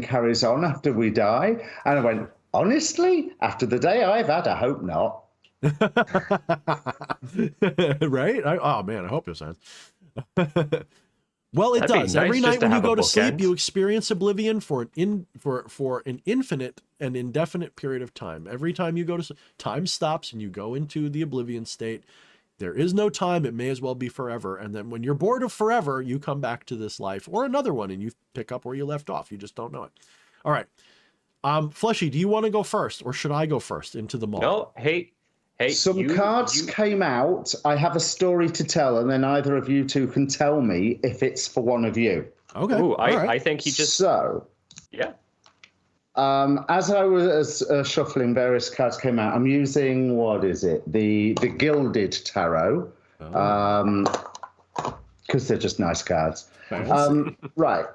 B: carries on after we die? And I went, honestly, after the day I've had, I hope not.
A: Right? Oh man, I hope it sounds. Well, it
C: That'd be
A: does.
C: nice
A: Every
C: just
A: night
C: to
A: when you
C: have a
A: go to sleep,
C: bookend.
A: you experience oblivion for an infinite and indefinite period of time. Every time you go to sleep, time stops and you go into the oblivion state. There is no time. It may as well be forever. And then when you're bored of forever, you come back to this life or another one and you pick up where you left off. You just don't know it. All right. Fleshy, do you want to go first or should I go first into the mall?
C: No, hey.
B: Some cards came out. I have a story to tell, and then either of you two can tell me if it's for one of you.
A: Okay.
C: Ooh,
A: right.
C: I think he just...
B: So,
C: yeah.
B: as I was shuffling, various cards came out. I'm using, what is it? The Gilded Tarot, because they're just nice cards. Right.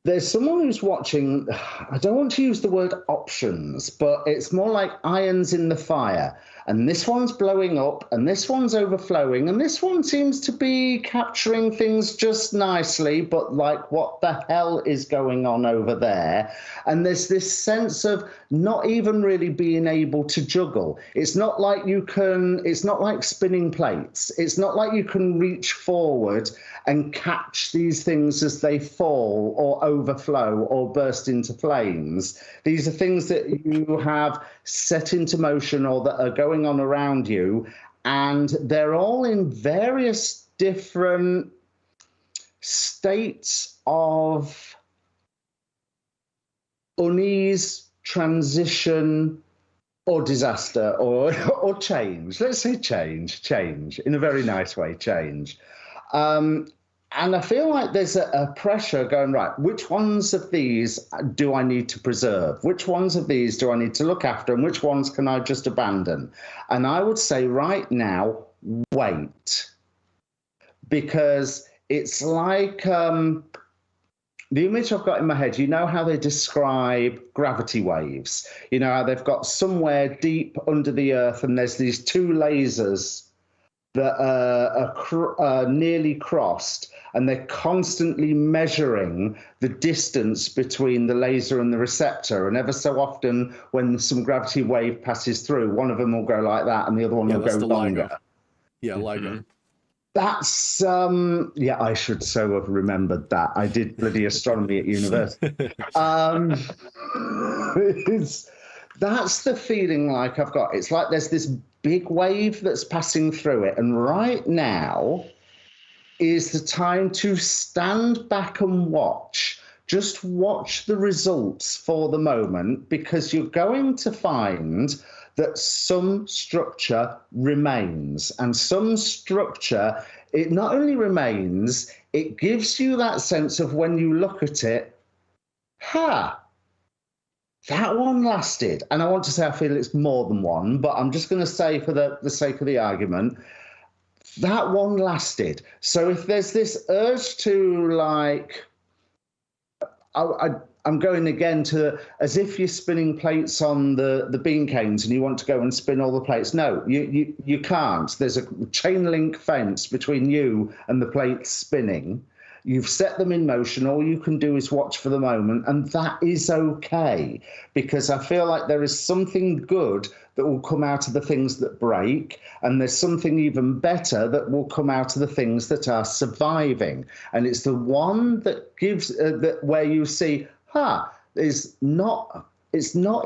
B: There's someone who's watching, I don't want to use the word options, but it's more like irons in the fire. And this one's blowing up, and this one's overflowing, and this one seems to be capturing things just nicely, but like, what the hell is going on over there? And there's this sense of not even really being able to juggle. It's not like it's not like spinning plates. It's not like you can reach forward and catch these things as they fall or overflow or burst into flames. These are things that you have set into motion or that are going on around you, and they're all in various different states of unease, transition, or disaster, or change. Let's say change in a very nice way, change. And I feel like there's a pressure going, right, which ones of these do I need to preserve? Which ones of these do I need to look after? And which ones can I just abandon? And I would say right now, wait. Because it's like the image I've got in my head, you know how they describe gravity waves? You know how they've got somewhere deep under the earth and there's these two lasers that are nearly crossed, and they're constantly measuring the distance between the laser and the receptor. And ever so often, when some gravity wave passes through, one of them will go like that, and the other one will go longer.
A: Yeah, LIGO.
B: That's yeah, I should so have remembered that. I did bloody astronomy at university. That's the feeling like I've got. It's like there's this big wave that's passing through it, and right now is the time to stand back and watch. Just watch the results for the moment, because you're going to find that some structure remains, and some structure, it not only remains, it gives you that sense of when you look at it, that one lasted. And I want to say I feel it's more than one, but I'm just going to say for the sake of the argument, that one lasted. So if there's this urge to like, I'm going again to as if you're spinning plates on the bean canes and you want to go and spin all the plates. No, you can't. There's a chain link fence between you and the plates spinning. You've set them in motion. All you can do is watch for the moment, and that is okay, because I feel like there is something good that will come out of the things that break, and there's something even better that will come out of the things that are surviving. And it's the one that gives that where you see, it's not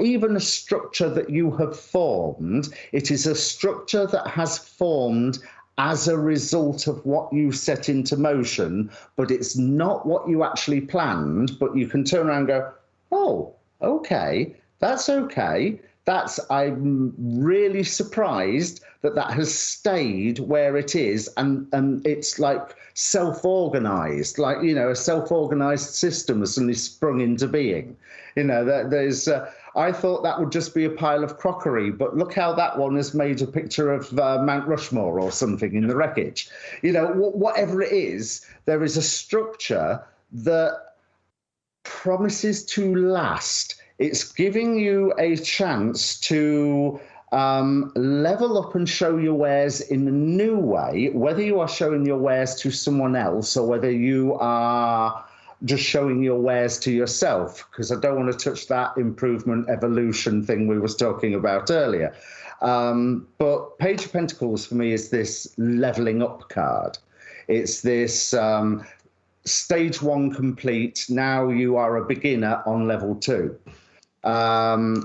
B: even a structure that you have formed. It is a structure that has formed as a result of what you set into motion, but it's not what you actually planned. But you can turn around and go, oh, okay, that's okay. I'm really surprised that has stayed where it is, and it's like self-organized, like, you know, a self-organized system has suddenly sprung into being. You know, there's I thought that would just be a pile of crockery, but look how that one has made a picture of Mount Rushmore or something in the wreckage. You know, whatever it is, there is a structure that promises to last. It's giving you a chance to level up and show your wares in a new way, whether you are showing your wares to someone else or whether you are just showing your wares to yourself, because I don't want to touch that improvement evolution thing we was talking about earlier. But Page of Pentacles for me is this leveling up card. It's this stage one complete. Now you are a beginner on level 2. Now,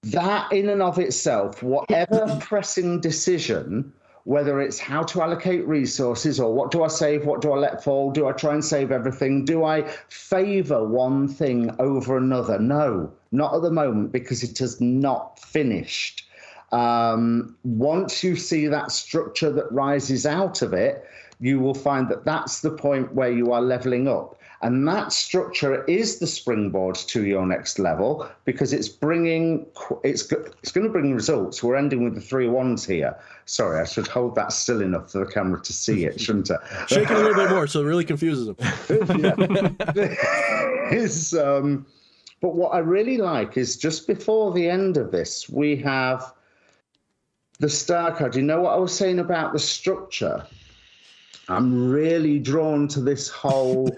B: that in and of itself, whatever pressing decision, whether it's how to allocate resources or what do I save, what do I let fall, do I try and save everything, do I favor one thing over another? No, not at the moment, because it has not finished. Once you see that structure that rises out of it, you will find that that's the point where you are leveling up. And that structure is the springboard to your next level, because it's going to bring results. We're ending with the 3 wands here. Sorry, I should hold that still enough for the camera to see it, shouldn't I?
A: Shake it a little bit more so it really confuses them.
B: But what I really like is just before the end of this, we have the Star card. You know what I was saying about the structure? I'm really drawn to this whole...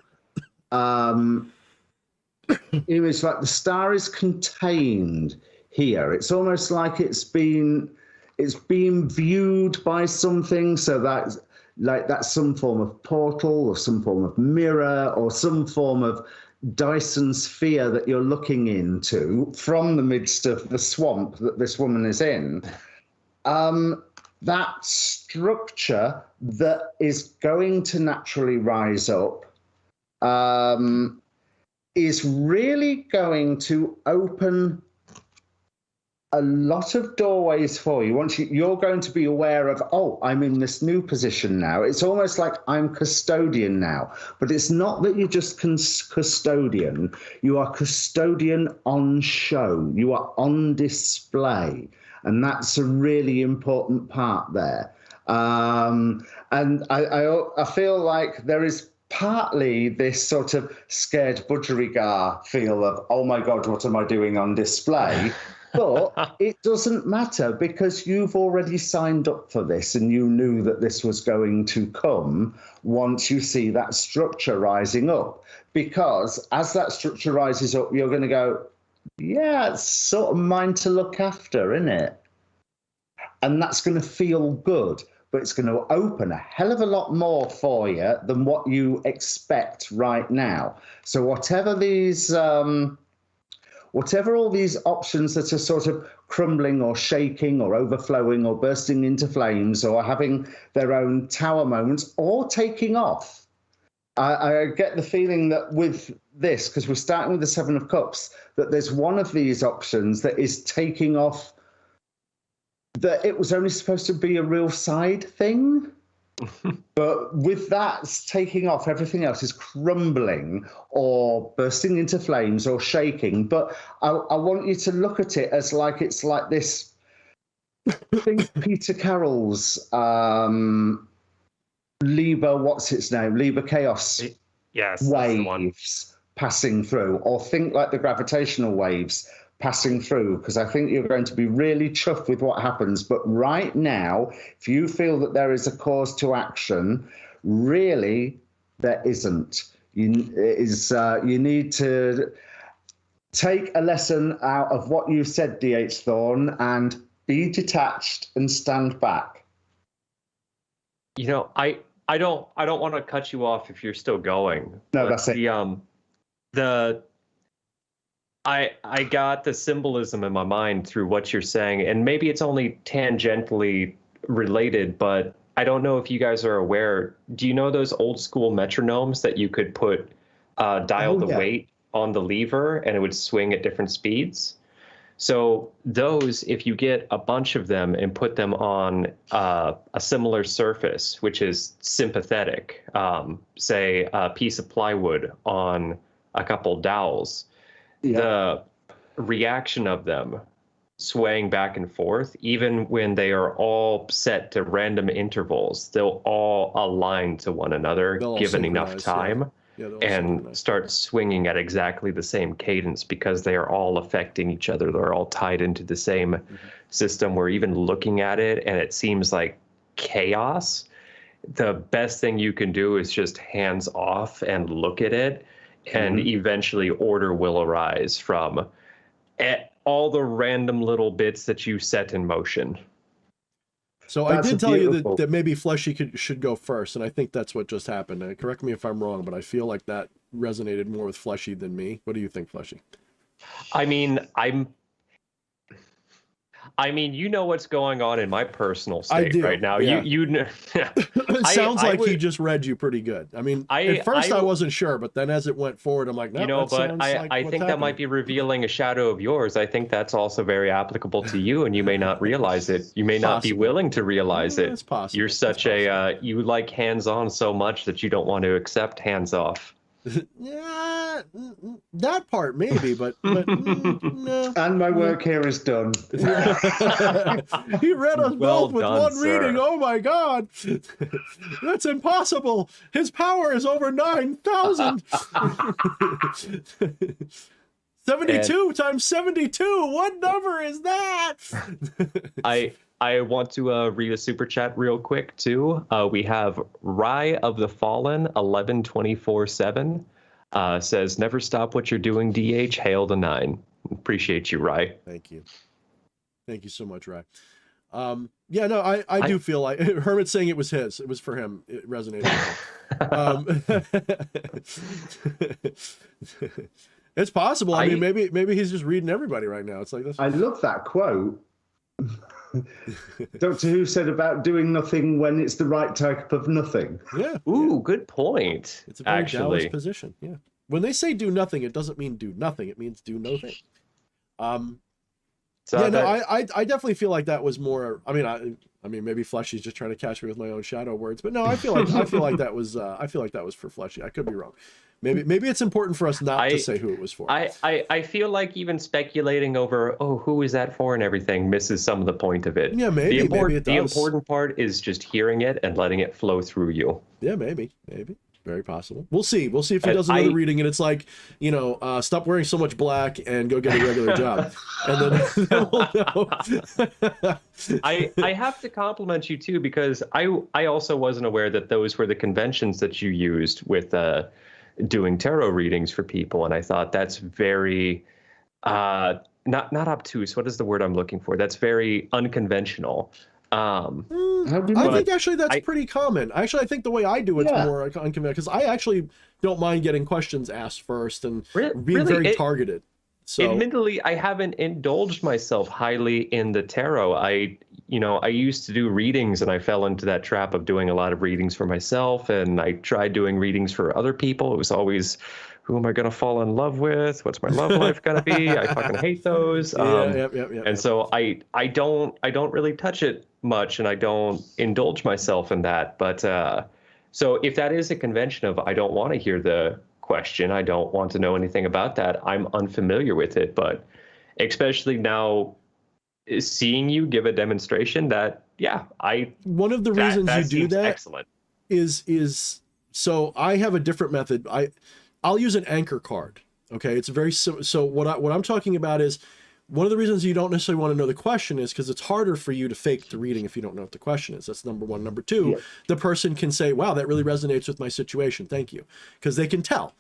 B: it's like the star is contained here. It's almost like it's being viewed by something, so that's some form of portal or some form of mirror or some form of Dyson sphere that you're looking into from the midst of the swamp that this woman is in. That structure that is going to naturally rise up is really going to open a lot of doorways for you. Once you're going to be aware of, oh, I'm in this new position now. It's almost like I'm custodian now, but it's not that you're just custodian. You are custodian on show. You are on display, and that's a really important part there. And I feel like there is partly this sort of scared budgerigar feel of, oh my God, what am I doing on display? But it doesn't matter, because you've already signed up for this and you knew that this was going to come once you see that structure rising up. Because as that structure rises up, you're going to go, yeah, it's sort of mine to look after, isn't it? And that's going to feel good, but it's going to open a hell of a lot more for you than what you expect right now. So whatever all these options that are sort of crumbling or shaking or overflowing or bursting into flames or having their own tower moments or taking off. I get the feeling that with this, because we're starting with the Seven of Cups, that there's one of these options that is taking off, that it was only supposed to be a real side thing. But with that taking off, everything else is crumbling or bursting into flames or shaking. But I want you to look at it as like it's like this. Think Peter Carroll's Liber, what's its name? Liber Chaos.
C: Yes,
B: waves passing through, or think like the gravitational waves passing through, because I think you're going to be really chuffed with what happens. But right now, if you feel that there is a cause to action, really, there isn't. You need to take a lesson out of what you said, D.H. Thorne, and be detached and stand back.
C: You know, I don't want to cut you off if you're still going.
B: No, that's it.
C: I got the symbolism in my mind through what you're saying, and maybe it's only tangentially related, but I don't know if you guys are aware. Do you know those old school metronomes that you could put dial the weight on the lever and it would swing at different speeds? So those, if you get a bunch of them and put them on a similar surface, which is sympathetic, say a piece of plywood on a couple dowels, the reaction of them swaying back and forth, even when they are all set to random intervals, they'll all align to one another, given enough time, and start swinging at exactly the same cadence, because they are all affecting each other. They're all tied into the same system. We're even looking at it and it seems like chaos. The best thing you can do is just hands off and look at it. And eventually order will arise from all the random little bits that you set in motion.
A: So I did tell you that maybe Fleshy should go first, and I think that's what just happened. Correct me if I'm wrong, but I feel like that resonated more with Fleshy than me. What do you think, Fleshy?
C: I mean, you know what's going on in my personal state right now.
A: Yeah.
C: You know,
A: it sounds like he just read you pretty good. I mean, at first I wasn't sure, but then as it went forward, I'm like, no, but
C: I think that might be revealing a shadow of yours. I think that's also very applicable to you, and you may not realize it. You may not be willing to realize it.
A: It's possible.
C: You're such you like hands-on so much that you don't want to accept hands-off.
A: Yeah, that part maybe, but no.
B: And my work here is done.
A: He read us both with one reading. Oh my God, that's impossible. His power is over 9,000. 72 times 72. What number is that?
C: I want to read a super chat real quick too. We have Rye of the Fallen 1124/7 says, "Never stop what you're doing, DH. Hail the 9." Appreciate you, Rye.
A: Thank you so much, Rye. Yeah, no, I do feel like Hermit's saying it was his. It was for him. It resonated with him. It's possible. I mean, maybe he's just reading everybody right now. It's like this.
B: I love that quote. Doctor Who said about doing nothing when it's the right type of nothing.
A: Yeah.
C: Ooh, good point.
A: It's a very Taoist position. Yeah. When they say do nothing, it doesn't mean do nothing. It means do no thing.
C: So
A: yeah, no,
C: that-
A: I definitely feel like that was more. I mean, maybe Fleshy's just trying to catch me with my own shadow words, but no, I feel like that was for Fleshy. I could be wrong. Maybe it's important for us not to say who it was for.
C: I feel like even speculating over, who is that for and everything misses some of the point of it.
A: Yeah, maybe it does.
C: The important part is just hearing it and letting it flow through you.
A: Yeah, maybe. Very possible. We'll see if he does another reading and it's like, stop wearing so much black and go get a regular job. And then we'll know.
C: I have to compliment you too, because I also wasn't aware that those were the conventions that you used with doing tarot readings for people, and I thought that's very not obtuse. What is the word I'm looking for? That's very unconventional.
A: I think actually that's pretty common. Actually, I think the way I do it's more unconventional, because I actually don't mind getting questions asked first and being very targeted. So
C: admittedly, I haven't indulged myself highly in the tarot. I used to do readings and I fell into that trap of doing a lot of readings for myself, and I tried doing readings for other people. It was always, who am I going to fall in love with? What's my love life going to be? I fucking hate those. And so I don't really touch it much, and I don't indulge myself in that. But so if that is a convention of I don't want to hear the question, I don't want to know anything about that, I'm unfamiliar with it. But especially now, seeing you give a demonstration, that
A: one of the reasons you do that
C: excellent
A: is so I have a different method. I'll use an anchor card. Okay, it's very so what I'm talking about is one of the reasons you don't necessarily want to know the question is because it's harder for you to fake the reading if you don't know what the question is. That's number one. Number two, the person can say, wow, that really resonates with my situation. Thank you. Because they can tell.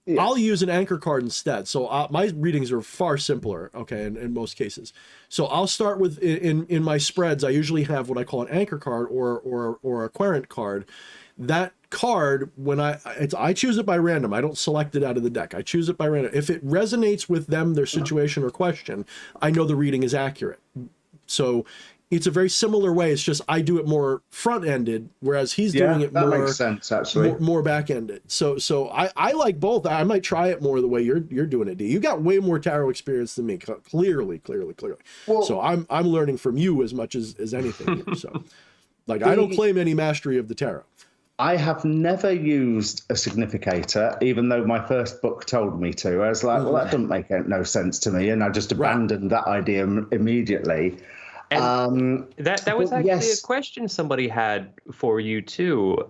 A: Yes. I'll use an anchor card instead. So my readings are far simpler, okay, in most cases. So I'll start with, in my spreads, I usually have what I call an anchor card or a querent card. That card, when I choose it by random. I don't select it out of the deck. I choose it by random. If it resonates with them, their situation or question, I know the reading is accurate. So it's a very similar way. It's just I do it more front-ended, whereas he's doing it more,
B: makes sense, actually.
A: more back-ended. So I like both. I might try it more the way you're doing it, D. You got way more tarot experience than me, clearly. Well, so I'm learning from you as much as anything here. So like I don't claim any mastery of the tarot.
B: I have never used a significator, even though my first book told me to. I was like, well, that doesn't make no sense to me, and I just abandoned that idea immediately.
C: And that was actually a question somebody had for you too.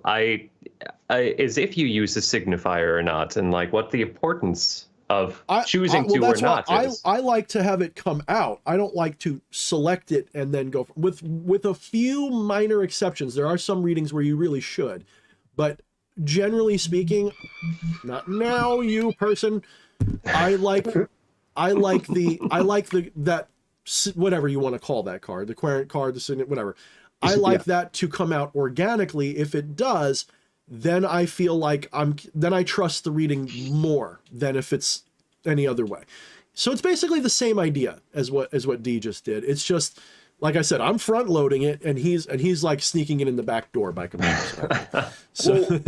C: Is if you use a signifier or not, and like what the importance of choosing to or not is.
A: I like to have it come out. I don't like to select it and then go with a few minor exceptions. There are some readings where you really should, but generally speaking, not now, you person. I like that. Whatever you want to call that card, the querent card, the signet, whatever. I like that to come out organically. If it does, then I feel like then I trust the reading more than if it's any other way. So it's basically the same idea as what D just did. It's just, like I said, I'm front loading it and he's like sneaking it in the back door by comparison. So
B: well,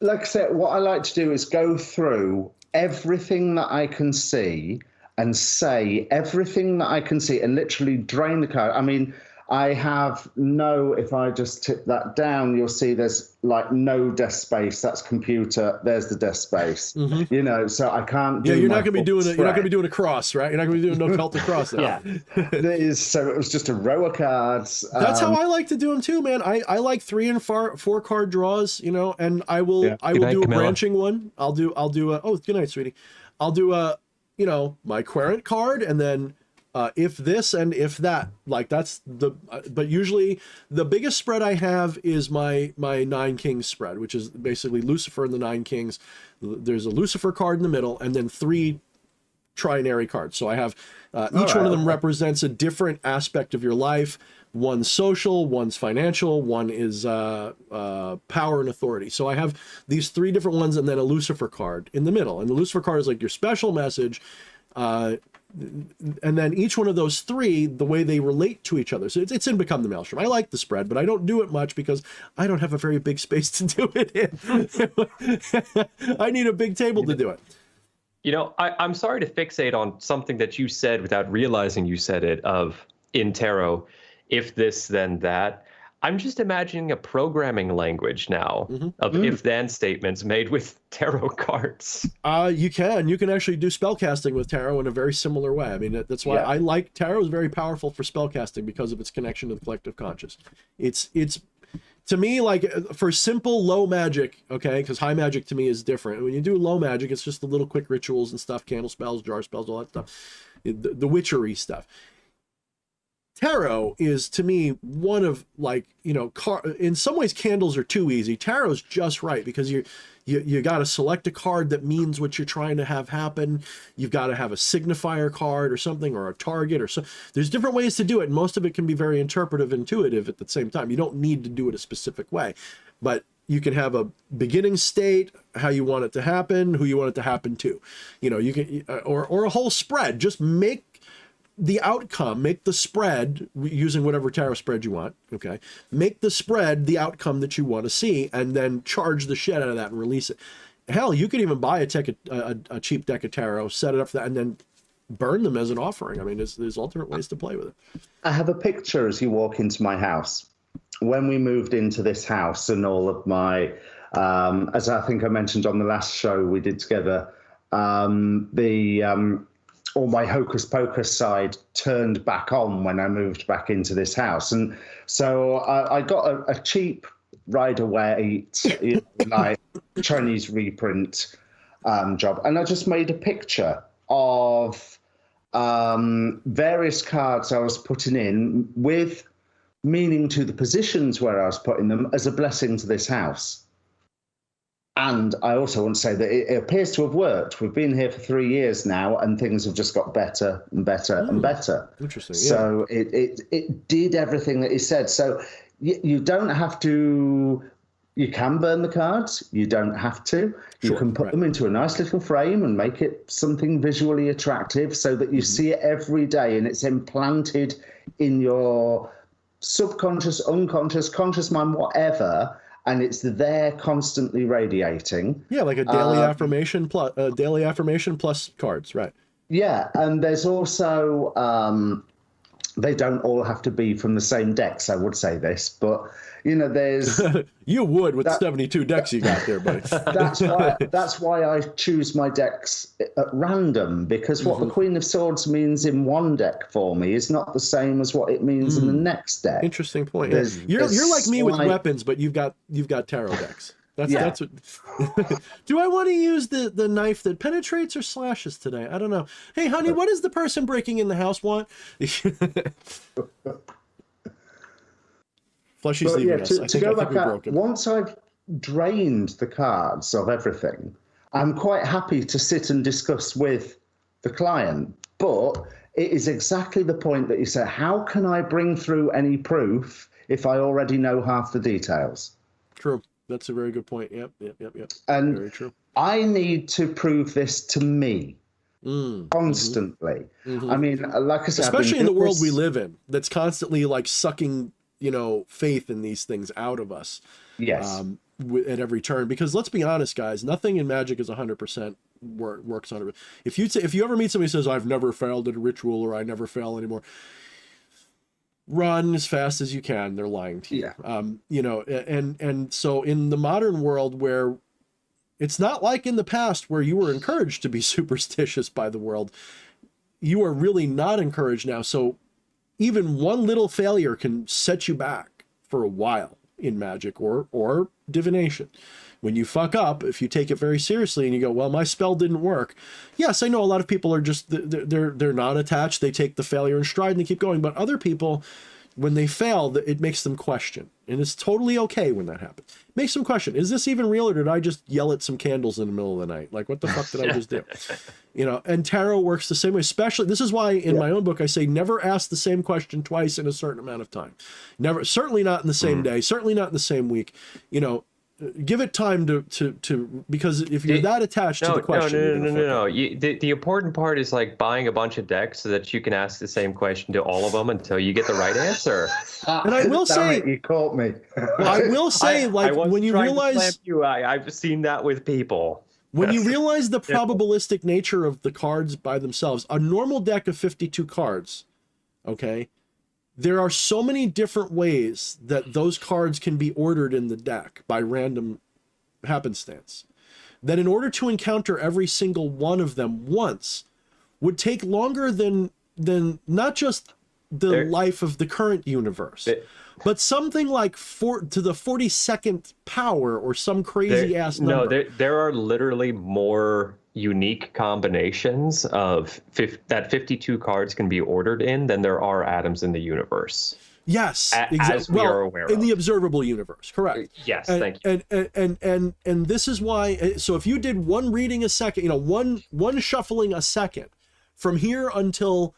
B: like I said, what I like to do is go through everything that I can see and say everything that I can see and literally drain the card. I mean, I have if I just tip that down, you'll see there's like no desk space. That's computer. There's the desk space. Mm-hmm. So I can't do.
A: Yeah, you're not going to be doing it. You're not going to be doing a cross, right? You're not going to be doing no Celtic cross.
B: So it was just a row of cards.
A: That's how I like to do them too, man. I like 3 and 4 card draws, and I will do a branching one. I'll do a good night, sweetie. I'll do a my querent card, and then if this and if that, like that's but usually the biggest spread I have is my 9 Kings spread, which is basically Lucifer and the 9 Kings. There's a Lucifer card in the middle and then 3 trinary cards. So I have each one of them represents a different aspect of your life. One's social, one's financial, one is power and authority. So I have these 3 different ones and then a Lucifer card in the middle. And the Lucifer card is like your special message. and then each one of those three, the way they relate to each other. So it's in Become the Maelstrom. I like the spread, but I don't do it much because I don't have a very big space to do it in. I need a big table to do it.
C: You know, I'm sorry to fixate on something that you said without realizing you said it, of in tarot, if this, then that. I'm just imagining a programming language now of if-then statements made with tarot cards.
A: You can actually do spellcasting with tarot in a very similar way. I mean, that's why I like tarot is very powerful for spellcasting because of its connection to the collective conscious. It's to me, like, for simple low magic, okay, because high magic to me is different. When you do low magic, it's just the little quick rituals and stuff, candle spells, jar spells, all that stuff, the witchery stuff. Tarot is, to me, one of, like, you know, in some ways candles are too easy. Tarot's just right because you got to select a card that means what you're trying to have happen. You've got to have a signifier card or something, or a target, or so. There's different ways to do it, and most of it can be very interpretive, intuitive at the same time. You don't need to do it a specific way, but you can have a beginning state, how you want it to happen, who you want it to happen to. You know, you can, or a whole spread. Just make the outcome, make the spread, using whatever tarot spread you want, okay? Make the spread the outcome that you want to see, and then charge the shit out of that and release it. Hell, you could even buy a cheap deck of tarot, set it up for that, and then burn them as an offering. I mean, there's alternate ways to play with it.
B: I have a picture as you walk into my house. When we moved into this house, and all of my, as I think I mentioned on the last show we did together, all my hocus pocus side turned back on when I moved back into this house. And so I got a cheap Rider-Waite, like Chinese reprint job. And I just made a picture of various cards I was putting in with meaning to the positions where I was putting them as a blessing to this house. And I also want to say that it appears to have worked. We've been here for 3 years now, and things have just got better and better and better.
A: Interesting.
B: So it did everything that he said. So you don't have to. You can burn the cards. You don't have to. You can put them into a nice little frame and make it something visually attractive, so that you see it every day, and it's implanted in your subconscious, unconscious, conscious mind, whatever. And it's there constantly radiating. Yeah,
A: like a daily affirmation plus cards, right?
B: Yeah, and there's also they don't all have to be from the same decks. I would say this, but you know, there's
A: you would with 72 decks you got there, buddy.
B: That's why I choose my decks at random, because what the Queen of Swords means in one deck for me is not the same as what it means in the next deck.
A: Interesting point. You're like me with weapons, but you've got tarot decks. That's what. Do I want to use the knife that penetrates or slashes today? I don't know. Hey, honey, what does the person breaking in the house want? Fleshy's leaving us.
B: To go back, once I've drained the cards of everything, I'm quite happy to sit and discuss with the client. But it is exactly the point that you said. How can I bring through any proof if I already know half the details?
A: True. That's a very good point. Yep.
B: And
A: very true.
B: I need to prove this to me constantly. I mean, like I said,
A: especially in the world we live in, that's constantly like sucking, you know, faith in these things out of us.
B: Yes.
A: At every turn, because let's be honest, guys, nothing in magic is 100% works 100%. If you ever meet somebody who says I've never failed at a ritual or I never fail anymore, run as fast as you can. They're lying to you.
B: Yeah.
A: You know, and so in the modern world, where it's not like in the past where you were encouraged to be superstitious by the world, you are really not encouraged now. So even one little failure can set you back for a while in magic or divination. When you fuck up, if you take it very seriously and you go, well, my spell didn't work. Yes, I know a lot of people are just, they're not attached. They take the failure in stride and they keep going. But other people, when they fail, it makes them question. And it's totally okay when that happens. It makes them question, is this even real, or did I just yell at some candles in the middle of the night? Like, what the fuck did I just do? You know, and tarot works the same way. Especially, this is why in my own book I say never ask the same question twice in a certain amount of time. Never, certainly not in the same day, certainly not in the same week. You know, give it time to because if you're that attached to the question,
C: no. The important part is like buying a bunch of decks so that you can ask the same question to all of them until you get the right answer.
A: And I will say,
B: you caught me.
A: I will say, like, when you realize
C: I've seen that with people.
A: When you realize the probabilistic nature of the cards by themselves, a normal deck of 52 cards, okay, there are so many different ways that those cards can be ordered in the deck by random happenstance, that in order to encounter every single one of them once would take longer than not just the life of the current universe, but something like to the 42nd power or some crazy ass number.
C: No, there are literally more unique combinations of that 52 cards can be ordered in than there are atoms in the universe.
A: Yes,
C: as we are aware of.
A: In the observable universe, correct.
C: Yes, thank you.
A: And this is why, so if you did one reading a second, one shuffling a second from here until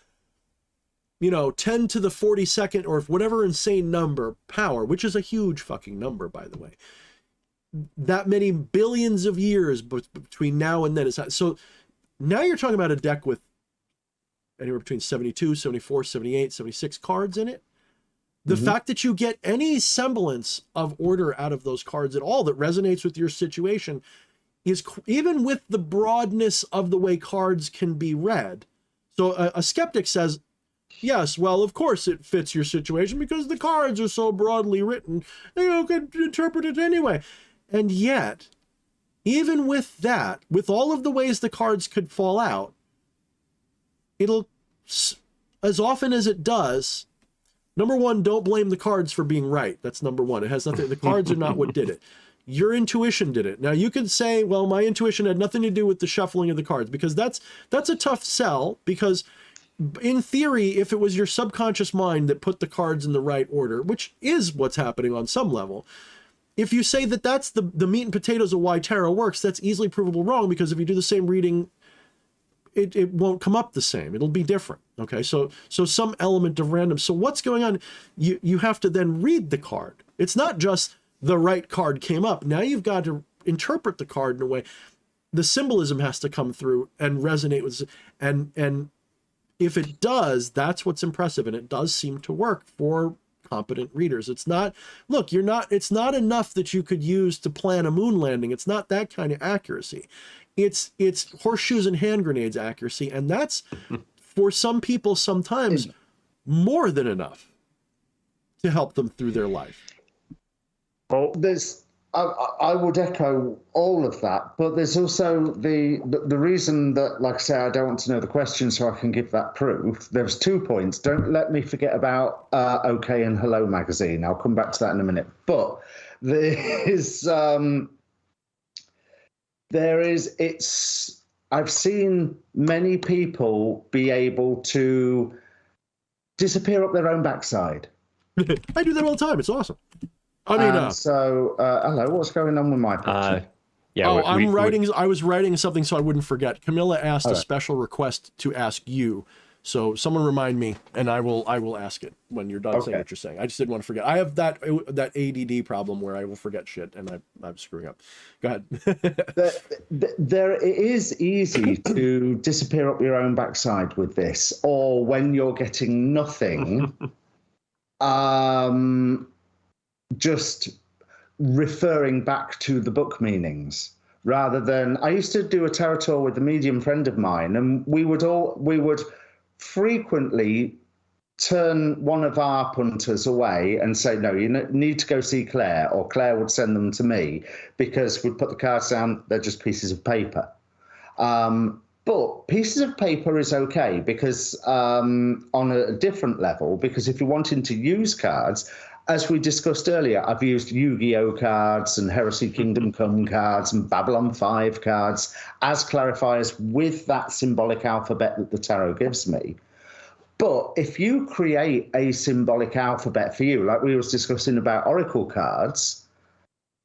A: 10 to the 42nd or whatever insane number power, which is a huge fucking number, by the way, that many billions of years between now and then. So now you're talking about a deck with anywhere between 72, 74, 78, 76 cards in it. The fact that you get any semblance of order out of those cards at all that resonates with your situation is, even with the broadness of the way cards can be read. So a skeptic says, yes, well, of course it fits your situation because the cards are so broadly written, you can interpret it anyway. And yet, even with that, with all of the ways the cards could fall out, it'll, as often as it does, number one, don't blame the cards for being right. That's number one. It has nothing, the cards are not what did it. Your intuition did it. Now you could say, well, my intuition had nothing to do with the shuffling of the cards, because that's a tough sell, because in theory, if it was your subconscious mind that put the cards in the right order, which is what's happening on some level, if you say that that's the meat and potatoes of why tarot works, that's easily provable wrong, because if you do the same reading, it won't come up the same. It'll be different. Okay, so some element of random. So what's going on? You have to then read the card. It's not just the right card came up. Now you've got to interpret the card in a way. The symbolism has to come through and resonate with, and if it does, that's what's impressive, and it does seem to work for competent readers. It's not, look, it's not enough that you could use to plan a moon landing. It's not that kind of accuracy. It's horseshoes and hand grenades accuracy, and that's for some people sometimes more than enough to help them through their life.
B: Well, I would echo all of that, but there's also the reason that, like I say, I don't want to know the question so I can give that proof. There's 2 points. Don't let me forget about OK and Hello magazine. I'll come back to that in a minute. But I've seen many people be able to disappear up their own backside.
A: I do that all the time. It's awesome. I mean,
B: hello, what's going on with my picture?
C: Yeah.
A: I was writing something so I wouldn't forget. Camilla asked a special request to ask you, so someone remind me, and I will ask it when you're done saying what you're saying. I just didn't want to forget. I have that ADD problem where I will forget shit, and I'm screwing up. Go ahead.
B: It is easy to disappear up your own backside with this, or when you're getting nothing. Just referring back to the book meanings rather than, I used to do a tarot tour with a medium friend of mine, and we would frequently turn one of our punters away and say, no, you need to go see Claire, or Claire would send them to me, because we'd put the cards down, they're just pieces of paper. But pieces of paper is okay, because on a different level, because if you're wanting to use cards, as we discussed earlier, I've used Yu-Gi-Oh cards and Heresy Kingdom Come cards and Babylon 5 cards as clarifiers with that symbolic alphabet that the tarot gives me. But if you create a symbolic alphabet for you, like we was discussing about oracle cards,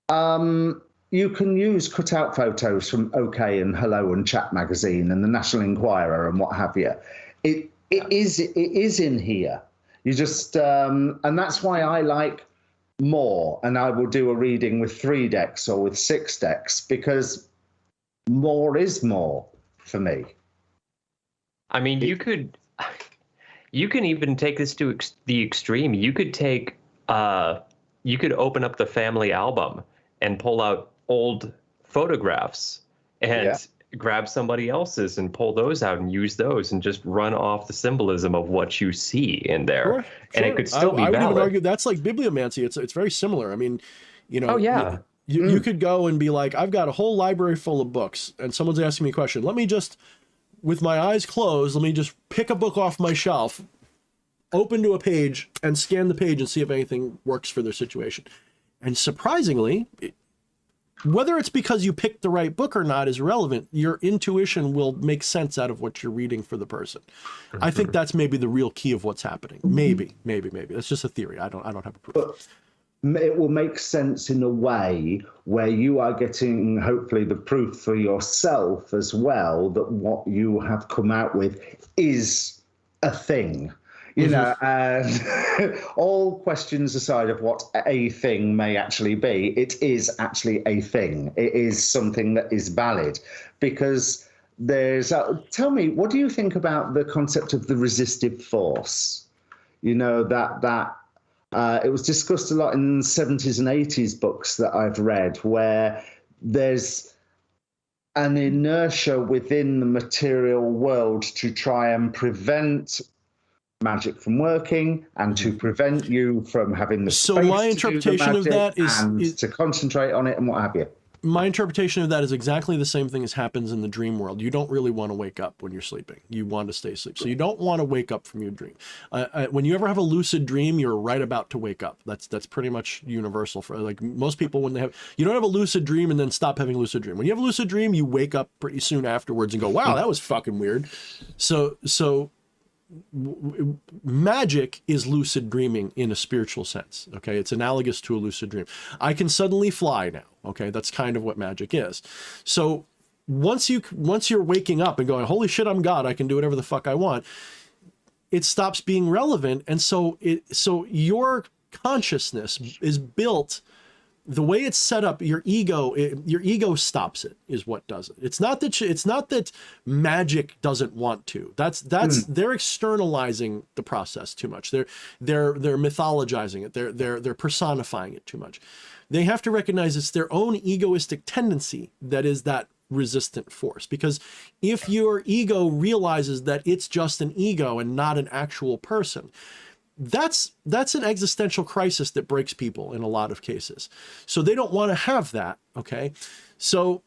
B: you can use cutout photos from OK and Hello and Chat Magazine and the National Enquirer and what have you. It is in here. You just, and that's why I like more, and I will do a reading with 3 decks or with 6 decks, because more is more for me.
C: I mean, you can even take this to the extreme. You could open up the family album and pull out old photographs and grab somebody else's and pull those out and use those and just run off the symbolism of what you see in there.
A: Sure,
C: and it could still be
A: I would
C: valid.
A: even argue that's like bibliomancy. It's very similar. I mean, you know,
C: Oh, yeah.
A: you could go and be like, I've got a whole library full of books, and someone's asking me a question. Let me just, with my eyes closed, let me just pick a book off my shelf, open to a page, and scan the page and see if anything works for their situation. And surprisingly, whether it's because you picked the right book or not is irrelevant. Your intuition will make sense out of what you're reading for the person. I think that's maybe the real key of what's happening. Maybe. That's just a theory. I don't have a proof.
B: But it will make sense in a way where you are getting, hopefully, the proof for yourself as well that what you have come out with is a thing. You know, and all questions aside of what a thing may actually be, it is actually a thing. It is something that is valid, because there's, tell me, what do you think about the concept of the resistive force? You know, that it was discussed a lot in the 70s and 80s books that I've read, where there's an inertia within the material world to try and prevent magic from working and to prevent you from having the space
A: my
B: to
A: interpretation
B: do the
A: of that is
B: to concentrate on it and what have you.
A: My interpretation of that is exactly the same thing as happens in the dream world. You don't really want to wake up when you're sleeping. You want to stay asleep. So you don't want to wake up from your dream. When you ever have a lucid dream, you're right about to wake up. That's pretty much universal for, like, most people. When they have, you don't have a lucid dream and then stop having a lucid dream. When you have a lucid dream, you wake up pretty soon afterwards and go, wow, that was fucking weird. So magic is lucid dreaming in a spiritual sense. Okay, it's analogous to a lucid dream. I can suddenly fly now. Okay, that's kind of what magic is. So once you're waking up and going, holy shit, I'm God, I can do whatever the fuck I want, it stops being relevant. And so your consciousness is built. The way it's set up, your ego stops it, is what does it. It's not that magic doesn't want to. They're externalizing the process too much. They're mythologizing it. They're personifying it too much. They have to recognize it's their own egoistic tendency that is that resistant force. Because if your ego realizes that it's just an ego and not an actual person, that's an existential crisis that breaks people in a lot of cases. So they don't want to have that. Okay. So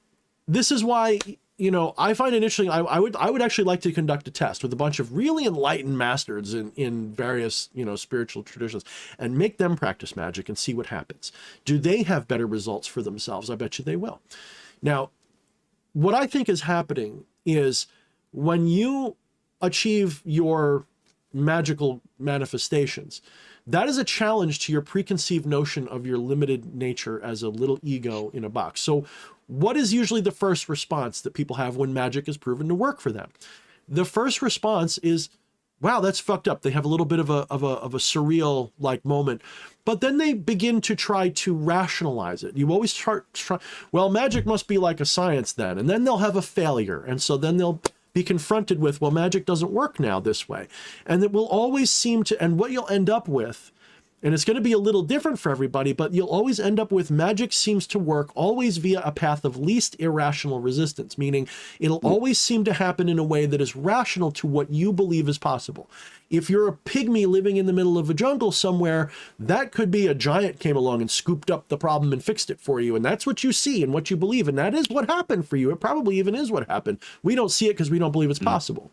A: this is why, you know, I find it interesting. I would actually like to conduct a test with a bunch of really enlightened masters in various, you know, spiritual traditions, and make them practice magic and see what happens. Do they have better results for themselves? I bet you they will. Now, what I think is happening is when you achieve your magical manifestations, that is a challenge to your preconceived notion of your limited nature as a little ego in a box. So what is usually the first response that people have when magic is proven to work for them? The first response is, wow, that's fucked up. They have a little bit of a surreal like moment, but then they begin to try to rationalize it. You always try, well, magic must be like a science then, and then they'll have a failure. And so then they'll be confronted with, well, magic doesn't work now this way. And it will always seem to, and what you'll end up with, and it's going to be a little different for everybody, but you'll always end up with magic seems to work always via a path of least irrational resistance, meaning it'll always seem to happen in a way that is rational to what you believe is possible. If you're a pygmy living in the middle of a jungle somewhere, that could be a giant came along and scooped up the problem and fixed it for you. And that's what you see and what you believe. And that is what happened for you. It probably even is what happened. We don't see it because we don't believe it's possible.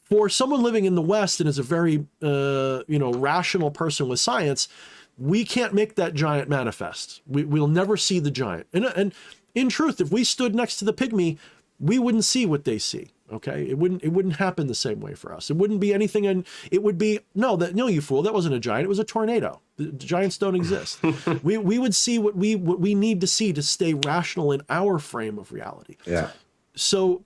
A: For someone living in the West and is a very, rational person with science, we can't make that giant manifest. We'll never see the giant. And in truth, if we stood next to the pygmy, we wouldn't see what they see. Okay, it wouldn't happen the same way for us. It wouldn't be anything, and it would be no, you fool, that wasn't a giant. It was a tornado. The giants don't exist. we would see what we need to see to stay rational in our frame of reality.
B: Yeah.
A: So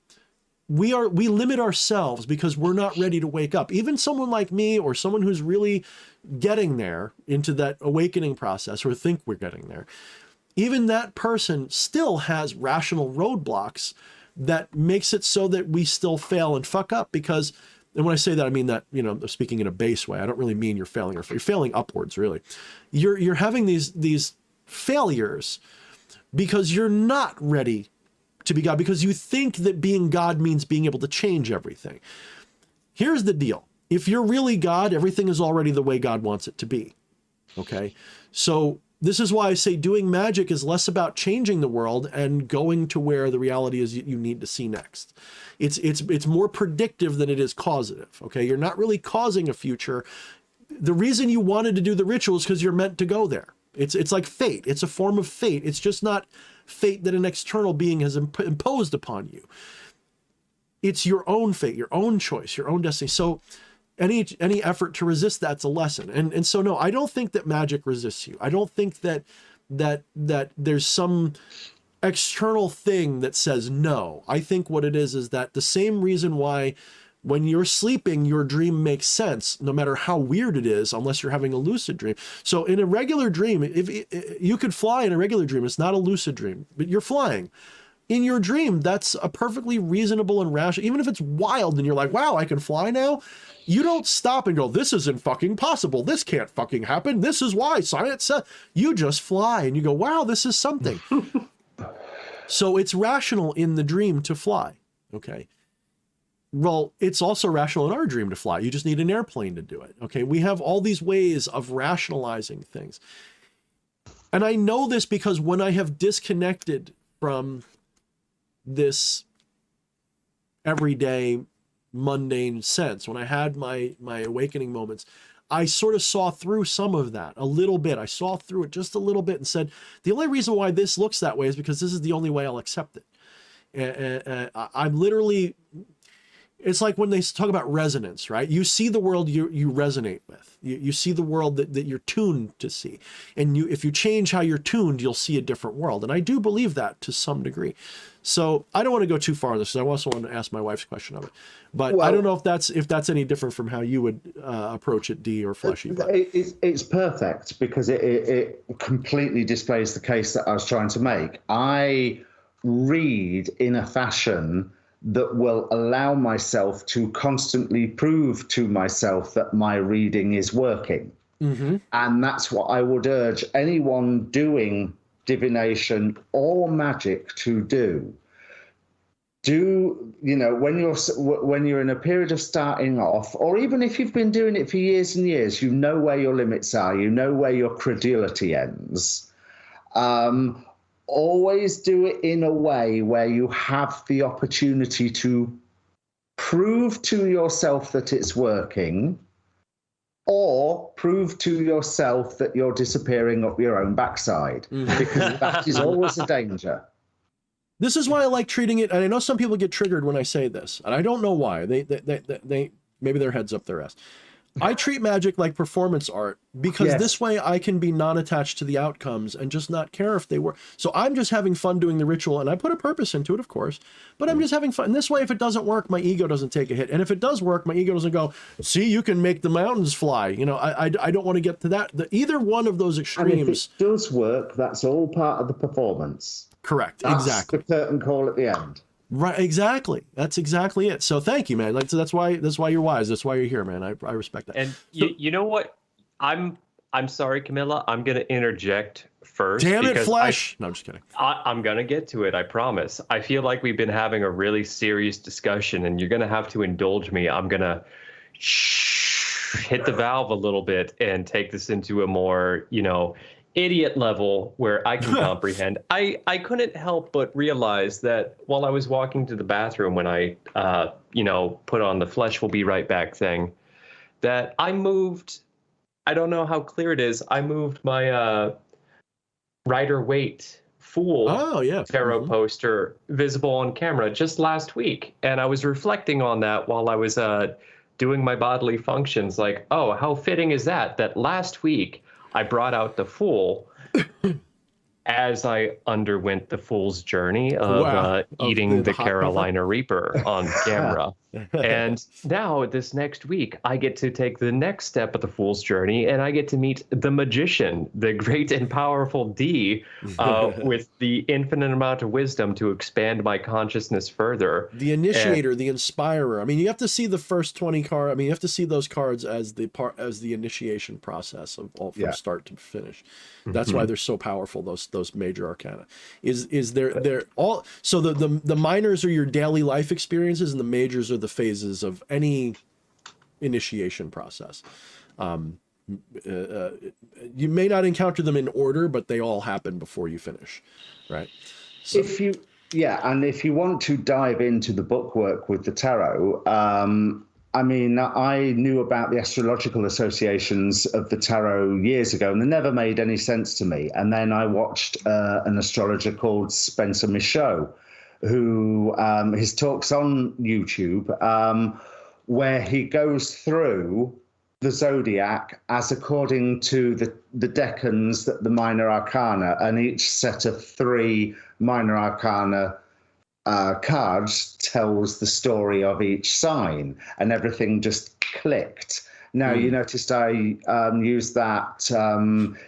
A: we limit ourselves because we're not ready to wake up. Even someone like me or someone who's really getting there into that awakening process, or think we're getting there, even that person still has rational roadblocks that makes it so that we still fail and fuck up. Because, and when I say that, I mean that, you know, speaking in a base way, I don't really mean you're failing, or you're failing upwards, really. You're having these failures because you're not ready to be God, because you think that being God means being able to change everything. Here's the deal. If you're really God, everything is already the way God wants it to be. Okay? So this is why I say doing magic is less about changing the world and going to where the reality is you need to see next. It's more predictive than it is causative. Okay? You're not really causing a future. The reason you wanted to do the ritual is because you're meant to go there. It's like fate. It's a form of fate. It's just not fate that an external being has imposed upon you. It's your own fate, your own choice, your own destiny. So any effort to resist that's a lesson. And so no, I don't think that magic resists you. I don't think that there's some external thing that says no. I think what it is that the same reason why when you're sleeping, your dream makes sense, no matter how weird it is, unless you're having a lucid dream. So in a regular dream, if you could fly in a regular dream, it's not a lucid dream, but you're flying. In your dream, that's a perfectly reasonable and rational, even if it's wild and you're like, wow, I can fly now. You don't stop and go, this isn't fucking possible. This can't fucking happen. This is why science says. You just fly and you go, wow, this is something. So it's rational in the dream to fly. Okay. Well, it's also rational in our dream to fly. You just need an airplane to do it. Okay. We have all these ways of rationalizing things. And I know this because when I have disconnected from this everyday mundane sense, when I had my awakening moments, I sort of saw through some of that a little bit. I saw through it just a little bit and said, the only reason why this looks that way is because this is the only way I'll accept it. I'm literally, it's like when they talk about resonance, right? You see the world you resonate with. You see the world that you're tuned to see. And if you change how you're tuned, you'll see a different world. And I do believe that to some degree. So I don't want to go too far on this. I also want to ask my wife's question of it. But well, I don't know if that's any different from how you would approach it, D, or Fleshy. But
B: it's perfect because it completely displays the case that I was trying to make. I read in a fashion that will allow myself to constantly prove to myself that my reading is working. Mm-hmm. And that's what I would urge anyone doing divination or magic to do. You know, when you're in a period of starting off, or even if you've been doing it for years and years, you know where your limits are, you know where your credulity ends. Always do it in a way where you have the opportunity to prove to yourself that it's working, or prove to yourself that you're disappearing up your own backside, because that is always a danger.
A: This is why I like treating it, and I know some people get triggered when I say this, and I don't know why. They maybe their head's up their ass. I treat magic like performance art because this way I can be non-attached to the outcomes and just not care if they work. So I'm just having fun doing the ritual, and I put a purpose into it, of course, but I'm just having fun. And this way, if it doesn't work, my ego doesn't take a hit. And if it does work, my ego doesn't go, see, you can make the mountains fly. You know, I don't want to get to that. Either one of those extremes.
B: And if it does work, that's all part of the performance.
A: Correct.
B: That's
A: exactly.
B: The curtain call at the end.
A: Right, exactly. That's exactly it. So thank you, man. Like, so that's why you're wise. That's why you're here, man. I respect that.
C: And you know what? I'm sorry, Camilla. I'm gonna interject first.
A: Damn it, Flesh. No, I'm just kidding.
C: I'm gonna get to it. I promise. I feel like we've been having a really serious discussion, and you're gonna have to indulge me. I'm gonna hit the valve a little bit and take this into a more, idiot level where I can comprehend. I couldn't help but realize that while I was walking to the bathroom when I, put on the flesh will be right back thing, that I moved, I don't know how clear it is, I moved my Rider-Waite Fool tarot poster visible on camera just last week. And I was reflecting on that while I was doing my bodily functions, like, oh, how fitting is that last week I brought out the Fool as I underwent the fool's journey of
A: Wow. Of
C: eating the
A: hot
C: Carolina Reaper on camera. And now, this next week, I get to take the next step of the fool's journey, and I get to meet the magician, the great and powerful D, with the infinite amount of wisdom to expand my consciousness further.
A: The initiator, the inspirer. I mean, you have to see the first 20 cards. I mean, you have to see those cards as the initiation process of all from start to finish. That's why they're so powerful. Those major arcana they're all. So the minors are your daily life experiences, and the majors are the phases of any initiation process. You may not encounter them in order, but they all happen before you finish, right? So.
B: And if you want to dive into the bookwork with the tarot, I mean, I knew about the astrological associations of the tarot years ago, and they never made any sense to me. And then I watched an astrologer called Spencer Michaud, who his talks on YouTube, where he goes through the zodiac as according to the decans, the minor arcana, and each set of 3 minor arcana cards tells the story of each sign, and everything just clicked. Now, you noticed I used that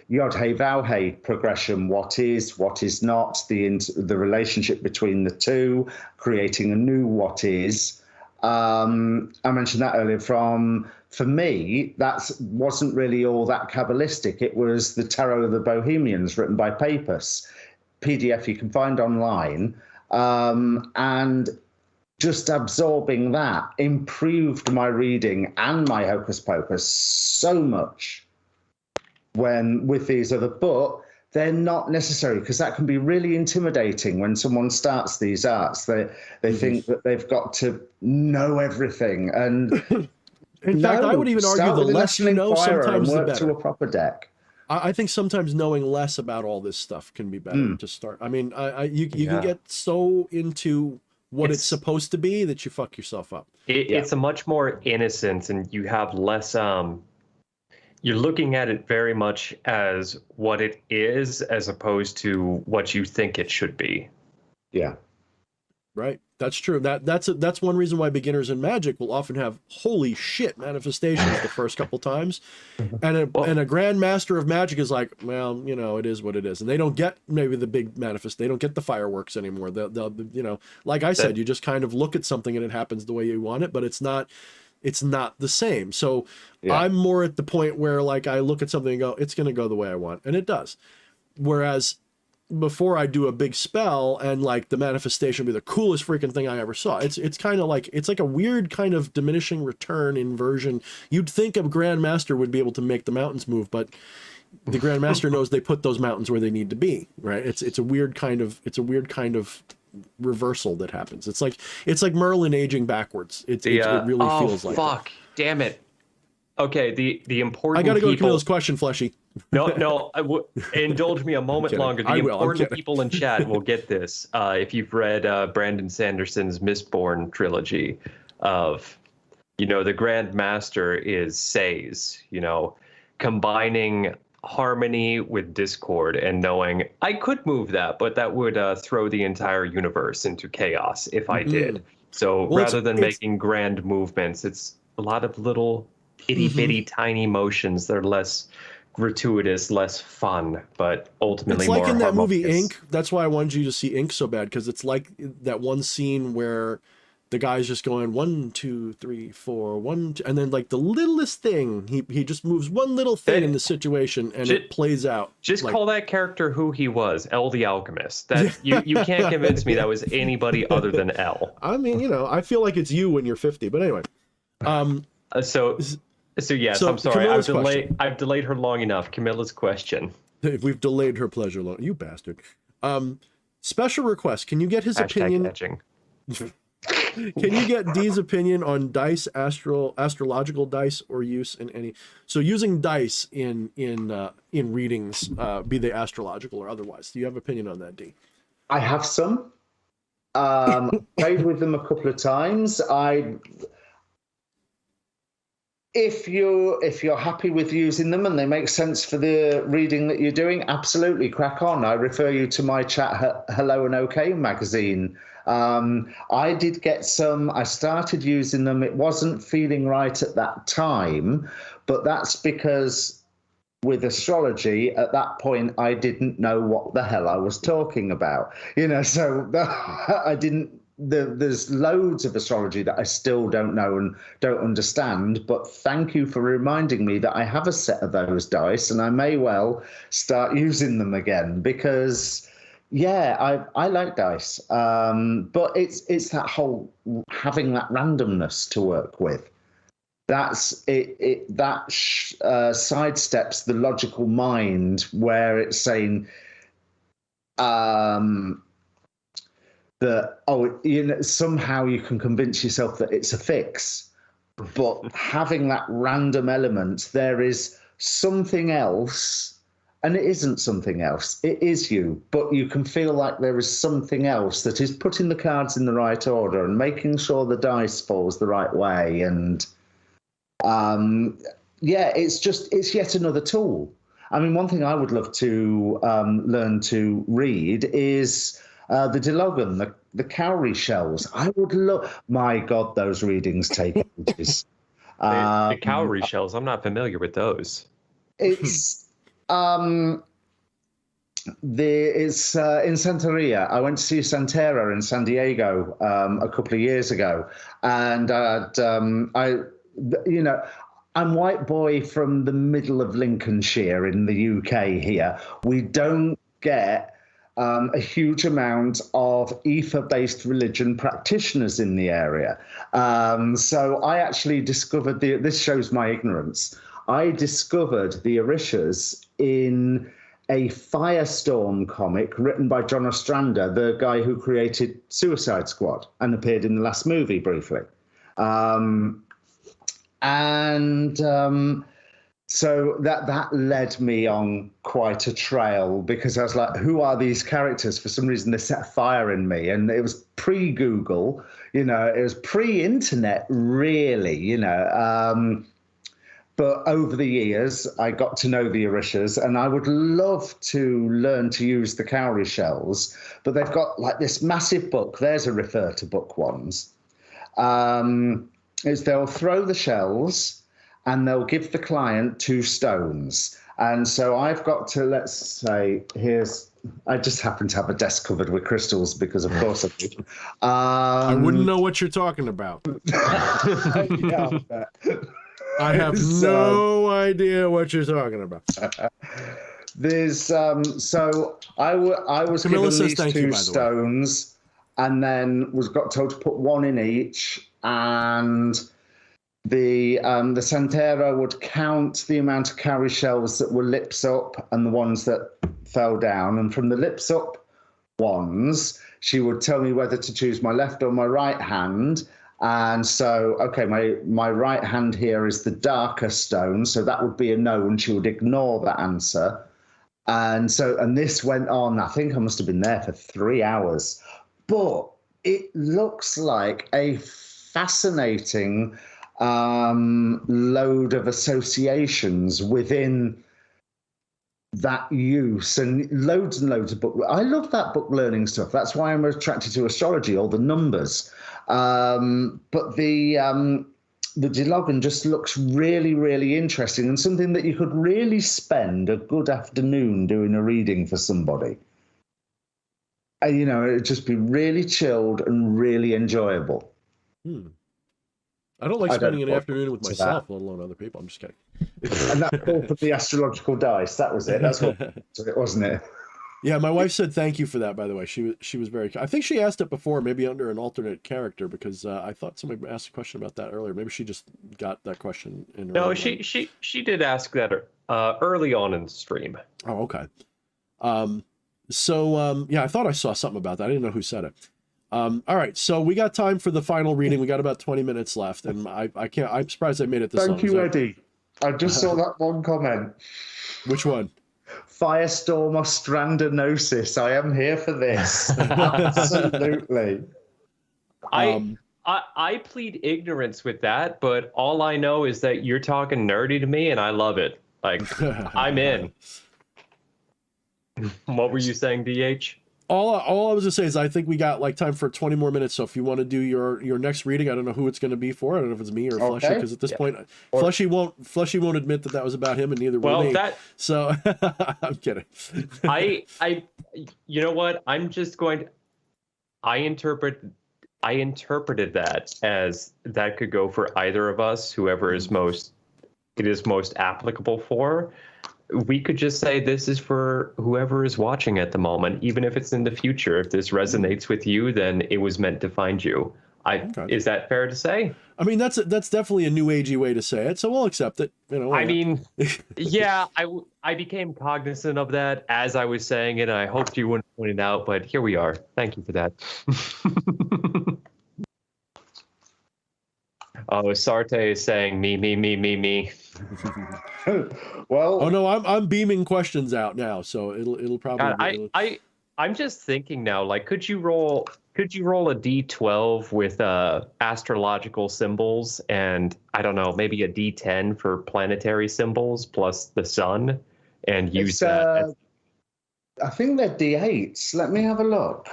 B: Yod-Hey, Vav-Hey progression, what is not, the relationship between the two, creating a new what is. I mentioned that earlier. For me, that wasn't really all that Kabbalistic. It was the Tarot of the Bohemians, written by Papus. PDF you can find online. And just absorbing that improved my reading and my hocus pocus so much when with these other, but they're not necessary, because that can be really intimidating when someone starts these arts. They think that they've got to know everything. And
A: in fact, I would even argue the less you know, sometimes the better.
B: To a proper deck.
A: I think sometimes knowing less about all this stuff can be better to start. I mean, you can get so into what it's supposed to be that you fuck yourself up.
C: It's a much more innocent, and you have less. You're looking at it very much as what it is, as opposed to what you think it should be.
B: Yeah.
A: Right. That's true. That's one reason why beginners in magic will often have holy shit manifestations the first couple times, and a grand master of magic is like, well, you know, it is what it is, and they don't get maybe the big manifest. They don't get the fireworks anymore. They'll you know, like I said, you just kind of look at something and it happens the way you want it, but it's not the same. So I'm more at the point where, like, I look at something and go, it's going to go the way I want, and it does. Whereas before I do a big spell and like the manifestation will be the coolest freaking thing I ever saw. It's kind of like, it's like a weird kind of diminishing return inversion. You'd think a Grandmaster would be able to make the mountains move, but the Grandmaster knows they put those mountains where they need to be, right? It's a weird kind of reversal that happens. It's like Merlin aging backwards. It really feels like.
C: Fuck, damn it. Okay, the important.
A: I gotta go to
C: people...
A: Camilla's question, Fleshy.
C: No, indulge me a moment longer. The important people in chat will get this. If you've read Brandon Sanderson's Mistborn trilogy of, you know, the Grand Master is Says, you know, combining harmony with discord and knowing I could move that, but that would throw the entire universe into chaos if I did. So rather than making grand movements, it's a lot of little itty bitty tiny motions that are less gratuitous, less fun, but ultimately more harmonious. It's like in that movie Ink.
A: That's why I wanted you to see Ink so bad, because it's like that one scene where the guy's just going 1, 2, 3, 4, 1, 2, and then like the littlest thing, he just moves one little thing in the situation, and it plays out.
C: Just
A: like,
C: call that character who he was, El the Alchemist. That you can't convince me that was anybody other than El.
A: I mean, you know, I feel like it's you when you're 50, but anyway.
C: So yes, I'm sorry. I've delayed her long enough. Camilla's question.
A: We've delayed her pleasure long. You bastard. Special request. Can you get his opinion?
C: Catching.
A: Can you get Dee's opinion on dice, astrological dice, or use in any? So using dice in readings, be they astrological or otherwise. Do you have opinion on that, Dee?
B: I have some. Played with them a couple of times. if you're happy with using them and they make sense for the reading that you're doing, absolutely crack on. I refer you to my Chat Hello and OK magazine. I did get some. I started using them. It wasn't feeling right at that time, but that's because with astrology at that point I didn't know what the hell I was talking about. So I didn't. There's loads of astrology that I still don't know and don't understand, but thank you for reminding me that I have a set of those dice and I may well start using them again because, yeah, I like dice. But it's that whole having that randomness to work with. That's it. That sidesteps the logical mind where it's saying, that somehow you can convince yourself that it's a fix, but having that random element, there is something else, and it isn't something else. It is you, but you can feel like there is something else that is putting the cards in the right order and making sure the dice falls the right way. And it's yet another tool. I mean, one thing I would love to learn to read is the Dilogan, the cowrie shells. I would love. My God, those readings take ages.
C: The cowrie shells. I'm not familiar with those.
B: It's in Santeria. I went to see Santerra in San Diego a couple of years ago, and I'm white boy from the middle of Lincolnshire in the UK here. We don't get a huge amount of ether-based religion practitioners in the area. So I actually discovered this shows my ignorance. I discovered the Orishas in a Firestorm comic written by John Ostrander, the guy who created Suicide Squad and appeared in the last movie briefly. So that led me on quite a trail because I was like, who are these characters? For some reason, they set a fire in me. And it was pre-Google, it was pre-internet, really, but over the years, I got to know the Orishas, and I would love to learn to use the cowrie shells, but they've got like this massive book. There's a refer to book ones. Is they'll throw the shells, and they'll give the client 2 stones. And so I've got to, let's say, I just happen to have a desk covered with crystals because, of course, I do.
A: I wouldn't know what you're talking about.
B: Yeah,
A: I have no idea what you're talking about.
B: There's so I was
A: Camilla
B: given
A: says
B: these
A: thank you,
B: 2
A: by the way.
B: stones, and then got told to put 1 in each, and the Santera would count the amount of cowrie shells that were lips up and the ones that fell down. And from the lips up ones, she would tell me whether to choose my left or my right hand. And so, okay, my right hand here is the darker stone, so that would be a no, and she would ignore that answer. And this went on, I think I must have been there for 3 hours. But it looks like a fascinating load of associations within that use, and loads of book. I love that book learning stuff. That's why I'm attracted to astrology, all the numbers. But the Dilogan just looks really, really interesting, and something that you could really spend a good afternoon doing a reading for somebody. It'd just be really chilled and really enjoyable.
A: I don't like spending an afternoon with myself, let alone other people. I'm just kidding.
B: And that's all for the astrological dice. That was it. That's what it, wasn't it?
A: Yeah, my wife said thank you for that, by the way. She was very... I think she asked it before, maybe under an alternate character, because I thought somebody asked a question about that earlier. Maybe she just got that question in her...
C: No, she did ask that early on in the stream.
A: Oh, okay. Yeah, I thought I saw something about that. I didn't know who said it. All right, so we got time for the final reading. We got about 20 minutes left, and I'm surprised I made it this long.
B: Thank you, Eddie. I just saw that one comment.
A: Which one?
B: Firestorm Ostrandanosis. I am here for this. Absolutely.
C: I plead ignorance with that, but all I know is that you're talking nerdy to me, and I love it. Like, I'm in. What were you saying, DH?
A: All I was gonna say is I think we got like time for 20 more minutes. So if you want to do your next reading, I don't know who it's going to be for. I don't know if it's me or Fleshy, because at this point, Fleshy won't admit that was about him, and neither will me. So I'm kidding.
C: I you know what? I'm just going to. I interpreted that as that could go for either of us, whoever is most applicable for. We could just say this is for whoever is watching at the moment, even if it's in the future. If this resonates with you, then it was meant to find you. Is that fair to say?
A: I mean, that's definitely a new agey way to say it, so we'll accept it. You know.
C: I mean, yeah, I became cognizant of that as I was saying it, and I hoped you wouldn't point it out, but here we are. Thank you for that. Oh, Sarte is saying me.
B: Well,
A: oh no, I'm beaming questions out now, so it'll probably.
C: God, I'm just thinking now, like, could you roll a D12 with astrological symbols, and I don't know, maybe a D10 for planetary symbols plus the sun, and use that?
B: I think they're D8s. Let me have a look.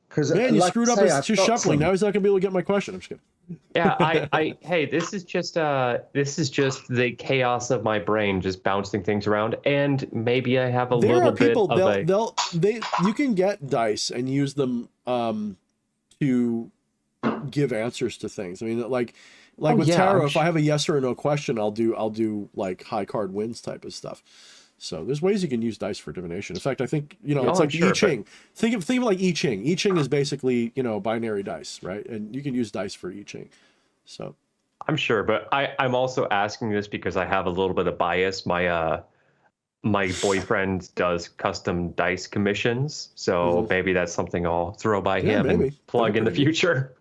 B: Because
A: man, you screwed up his shuffling. Now he's not gonna be able to get my question. I'm just kidding.
C: Yeah, hey, this is just the chaos of my brain just bouncing things around, and maybe I have a little bit of
A: you can get dice and use them to give answers to things. I mean, like with tarot, if I have a yes or a no question, I'll do like high card wins type of stuff. So there's ways you can use dice for divination. In fact, I think, it's like I Ching. Think of like I Ching. I Ching is basically, binary dice, right? And you can use dice for I Ching. So
C: I'm sure, but I'm also asking this because I have a little bit of bias. My boyfriend does custom dice commissions, so maybe that's something I'll throw by him and plug in the future.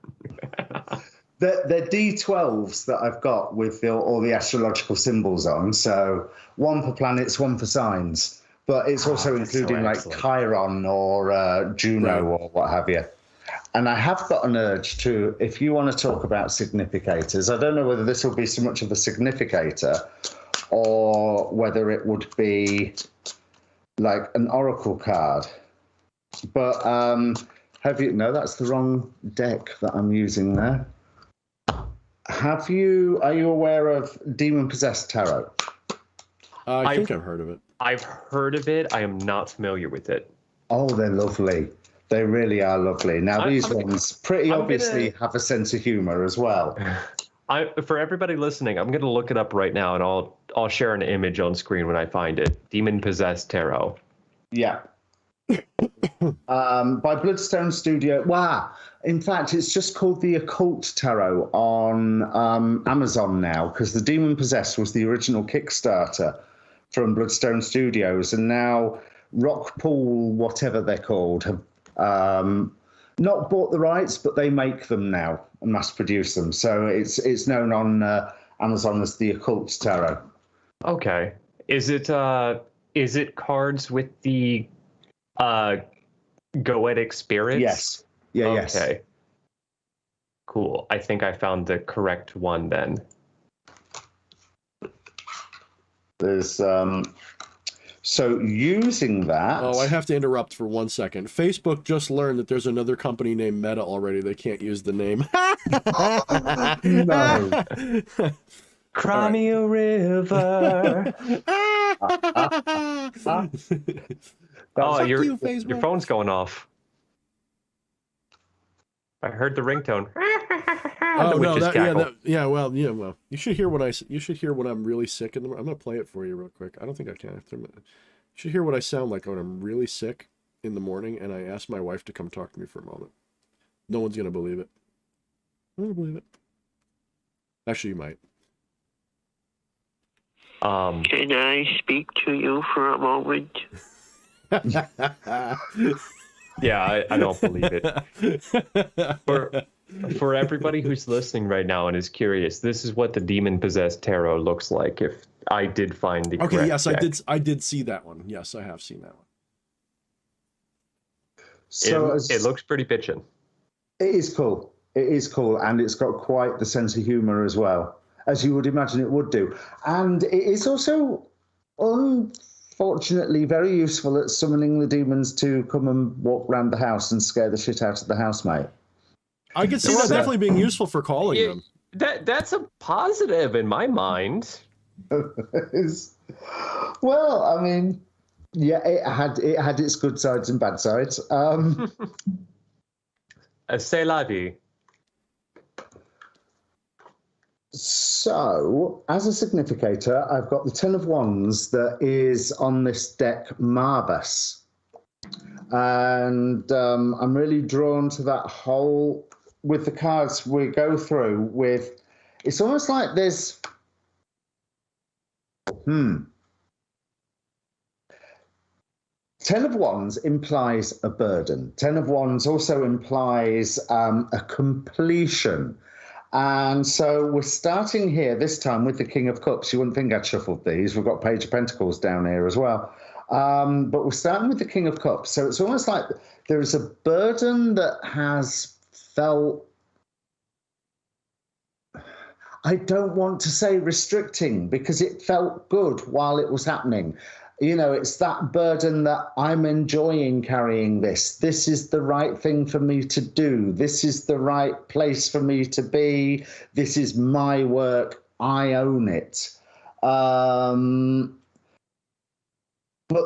B: They're D12s that I've got with all the astrological symbols on. So one for planets, one for signs. But it's also including like Chiron or Juno or what have you. And I have got an urge to, if you want to talk about significators, I don't know whether this will be so much of a significator or whether it would be like an oracle card. But no, that's the wrong deck that I'm using there. Are you aware of Demon Possessed Tarot?
A: I think I've heard of it.
C: I've heard of it. I am not familiar with it.
B: Oh, they're lovely. They really are lovely. Now, these ones pretty obviously have a sense of humor as well.
C: For everybody listening, I'm going to look it up right now, and I'll share an image on screen when I find it. Demon Possessed Tarot.
B: Yeah. By Bloodstone Studio. Wow. In fact, it's just called the Occult Tarot on Amazon now, because the Demon Possessed was the original Kickstarter from Bloodstone Studios, and now Rockpool, whatever they're called, have not bought the rights, but they make them now and mass produce them. So it's known on Amazon as the Occult Tarot.
C: Okay. Is it cards with the goetic spirits?
B: Yes. Yeah. Yes.
C: Okay. Cool. I think I found the correct one then.
B: There's so using that.
A: Oh, I have to interrupt for 1 second. Facebook just learned that there's another company named Meta already. They can't use the name.
B: No.
C: Cry me a river. Oh, your phone's going off. I heard the ringtone.
A: Oh no, well, you should hear when I'm really sick. I'm gonna play it for you real quick. I don't think I can. You should hear what I sound like when I'm really sick in the morning, and I ask my wife to come talk to me for a moment. No one's gonna believe it. I don't believe it. Actually, you might.
D: Can I speak to you for a moment?
C: Yeah, I don't believe it. For everybody who's listening right now and is curious, this is what the Demon Possessed Tarot looks like. If I did find the correct
A: yes,
C: deck.
A: I did see that one. Yes, I have seen that one.
B: So
C: it looks pretty bitchin'.
B: It is cool. It is cool, and it's got quite the sense of humor as well, as you would imagine it would do. And it is also, unfortunately, very useful at summoning the demons to come and walk around the house and scare the shit out of the housemate.
A: I could see that definitely being useful for calling them.
C: That's a positive in my mind.
B: Well, I mean, yeah, it had its good sides and bad sides.
C: C'est la vie.
B: So, as a significator, I've got the Ten of Wands that is on this deck, Marbus. And I'm really drawn to that whole, with the cards we go through, with, it's almost like there's, Ten of Wands implies a burden. Ten of Wands also implies a completion. And so we're starting here this time with the King of Cups. You wouldn't think I'd shuffled these. We've got Page of Pentacles down here as well. But we're starting with the King of Cups. So it's almost like there is a burden that has felt, I don't want to say restricting, because it felt good while it was happening. You know, it's that burden that I'm enjoying carrying this. This is the right thing for me to do. This is the right place for me to be. This is my work. I own it. But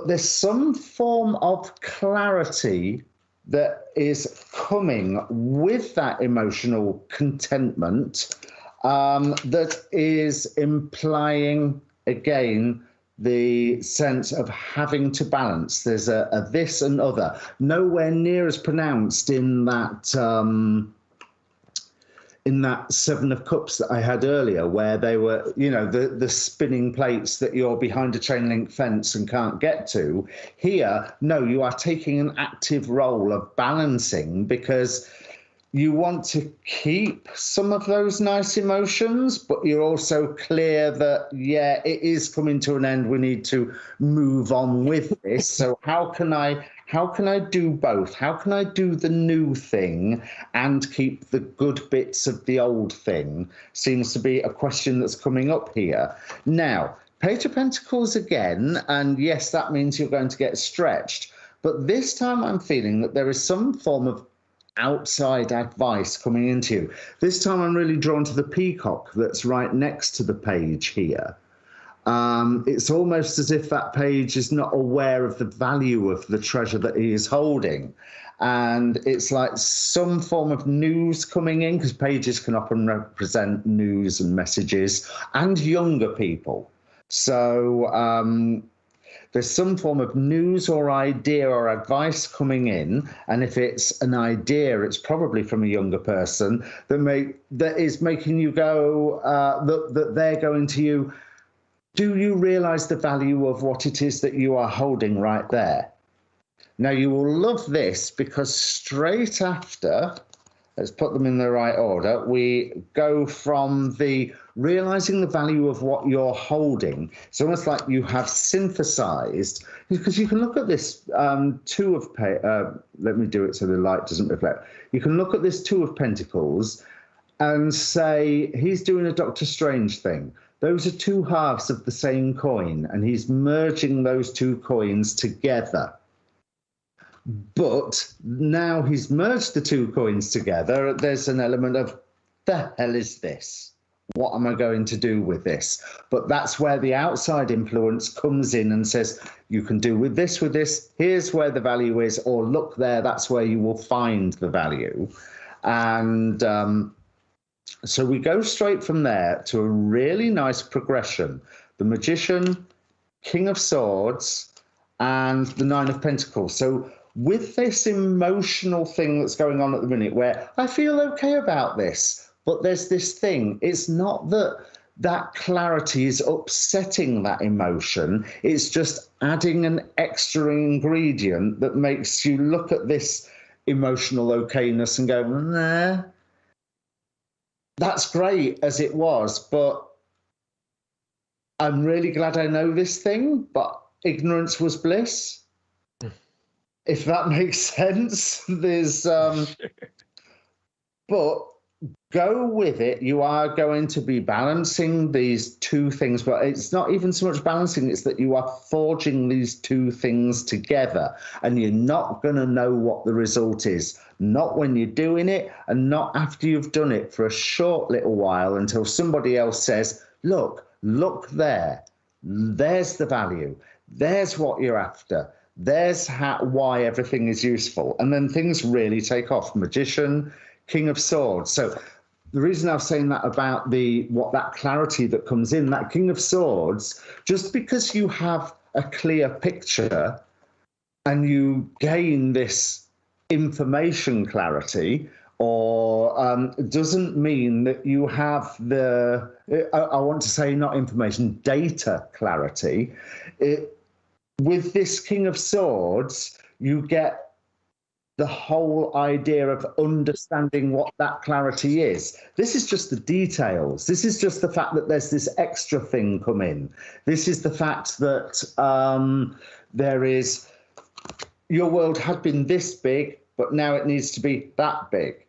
B: there's some form of clarity that is coming with that emotional contentment that is implying, again, the sense of having to balance. There's a this and other, nowhere near as pronounced in that Seven of Cups that I had earlier, where they were, you know, the spinning plates that you're behind a chain link fence and can't get to. Here, no, you are taking an active role of balancing, because you want to keep some of those nice emotions, but you're also clear that, yeah, it is coming to an end. We need to move on with this. So how can I do both? How can I do the new thing and keep the good bits of the old thing? Seems to be a question that's coming up here. Now, Page of Pentacles again, and yes, that means you're going to get stretched. But this time I'm feeling that there is some form of outside advice coming into you. This time I'm really drawn to the peacock that's right next to the page here. It's almost as if that page is not aware of the value of the treasure that he is holding. And it's like some form of news coming in, because pages can often represent news and messages, and younger people. So there's some form of news or idea or advice coming in, and if it's an idea, it's probably from a younger person that is making you go, that they're going to you, do you realize the value of what it is that you are holding right there? Now, you will love this, because straight after, let's put them in the right order, we go from the realizing the value of what you're holding. It's almost like you have synthesized, because you can look at this Two of let me do it so the light doesn't reflect. You can look at this Two of Pentacles and say, he's doing a Doctor Strange thing. Those are two halves of the same coin, and he's merging those two coins together. But now he's merged the two coins together, there's an element of, the hell is this? What am I going to do with this? But that's where the outside influence comes in and says, you can do with this, here's where the value is, or look there, that's where you will find the value. And so we go straight from there to a really nice progression. The Magician, King of Swords, and the Nine of Pentacles. So with this emotional thing that's going on at the minute, where I feel okay about this, but there's this thing, it's not that that clarity is upsetting that emotion, it's just adding an extra ingredient that makes you look at this emotional okayness and go, nah, that's great as it was, but I'm really glad I know this thing, but ignorance was bliss. If that makes sense. There's but go with it. You are going to be balancing these two things, but it's not even so much balancing, it's that you are forging these two things together, and you're not going to know what the result is, not when you're doing it, and not after you've done it for a short little while until somebody else says, look there, there's the value, there's what you're after, there's why everything is useful. And then things really take off. Magician, King of Swords. So the reason I was saying that about that clarity that comes in, that King of Swords, just because you have a clear picture and you gain this information clarity, or doesn't mean that you have I want to say not information, data clarity. With this King of Swords, you get the whole idea of understanding what that clarity is. This is just the details. This is just the fact that there's this extra thing come in. This is the fact that there is, your world had been this big, but now it needs to be that big.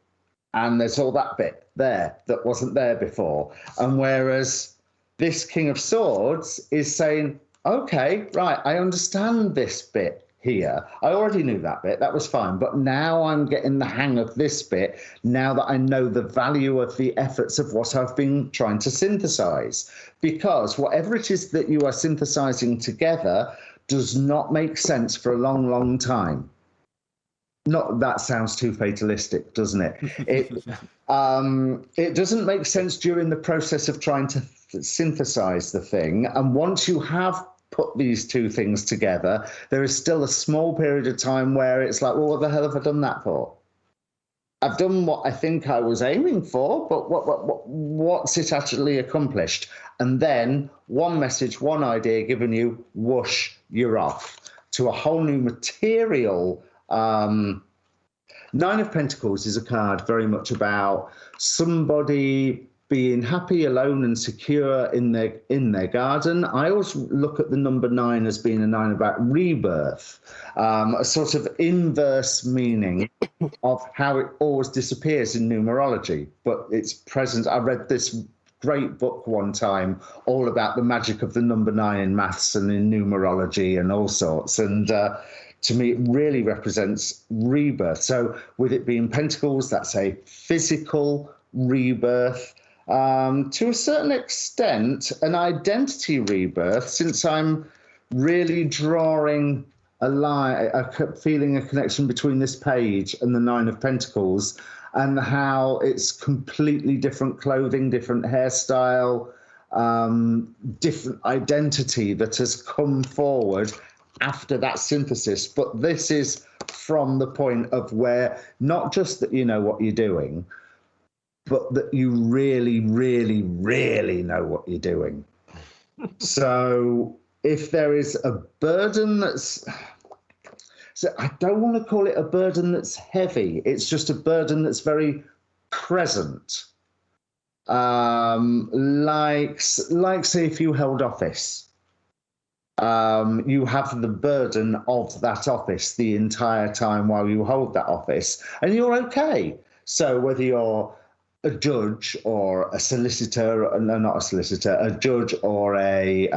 B: And there's all that bit there that wasn't there before. And whereas this King of Swords is saying, okay, right, I understand this bit here. I already knew that bit, that was fine, but now I'm getting the hang of this bit, now that I know the value of the efforts of what I've been trying to synthesize. Because whatever it is that you are synthesizing together does not make sense for a long, long time. Not that sounds too fatalistic, doesn't it? It doesn't make sense during the process of trying to synthesize the thing. And once you have put these two things together, there is still a small period of time where it's like, well, what the hell have I done that for? I've done what I think I was aiming for, but what's it actually accomplished? And then one message, one idea given you, whoosh, you're off to a whole new material. Nine of Pentacles is a card very much about somebody being happy, alone, and secure in their garden. I always look at the number 9 as being a 9 about rebirth, a sort of inverse meaning of how it always disappears in numerology, but it's present. I read this great book one time all about the magic of the number 9 in maths and in numerology and all sorts, and to me, it really represents rebirth. So with it being Pentacles, that's a physical rebirth. To a certain extent, an identity rebirth, since I'm really drawing a line, feeling a connection between this page and the 9 of Pentacles, and how it's completely different clothing, different hairstyle, different identity that has come forward after that synthesis. But this is from the point of where not just that you know what you're doing, but that you really, really, really know what you're doing. So if there is a burden that's, so I don't want to call it a burden that's heavy, it's just a burden that's very present. Like say if you held office, you have the burden of that office the entire time while you hold that office, and you're okay. So whether you're a judge or a solicitor, no, not a solicitor, a judge or a,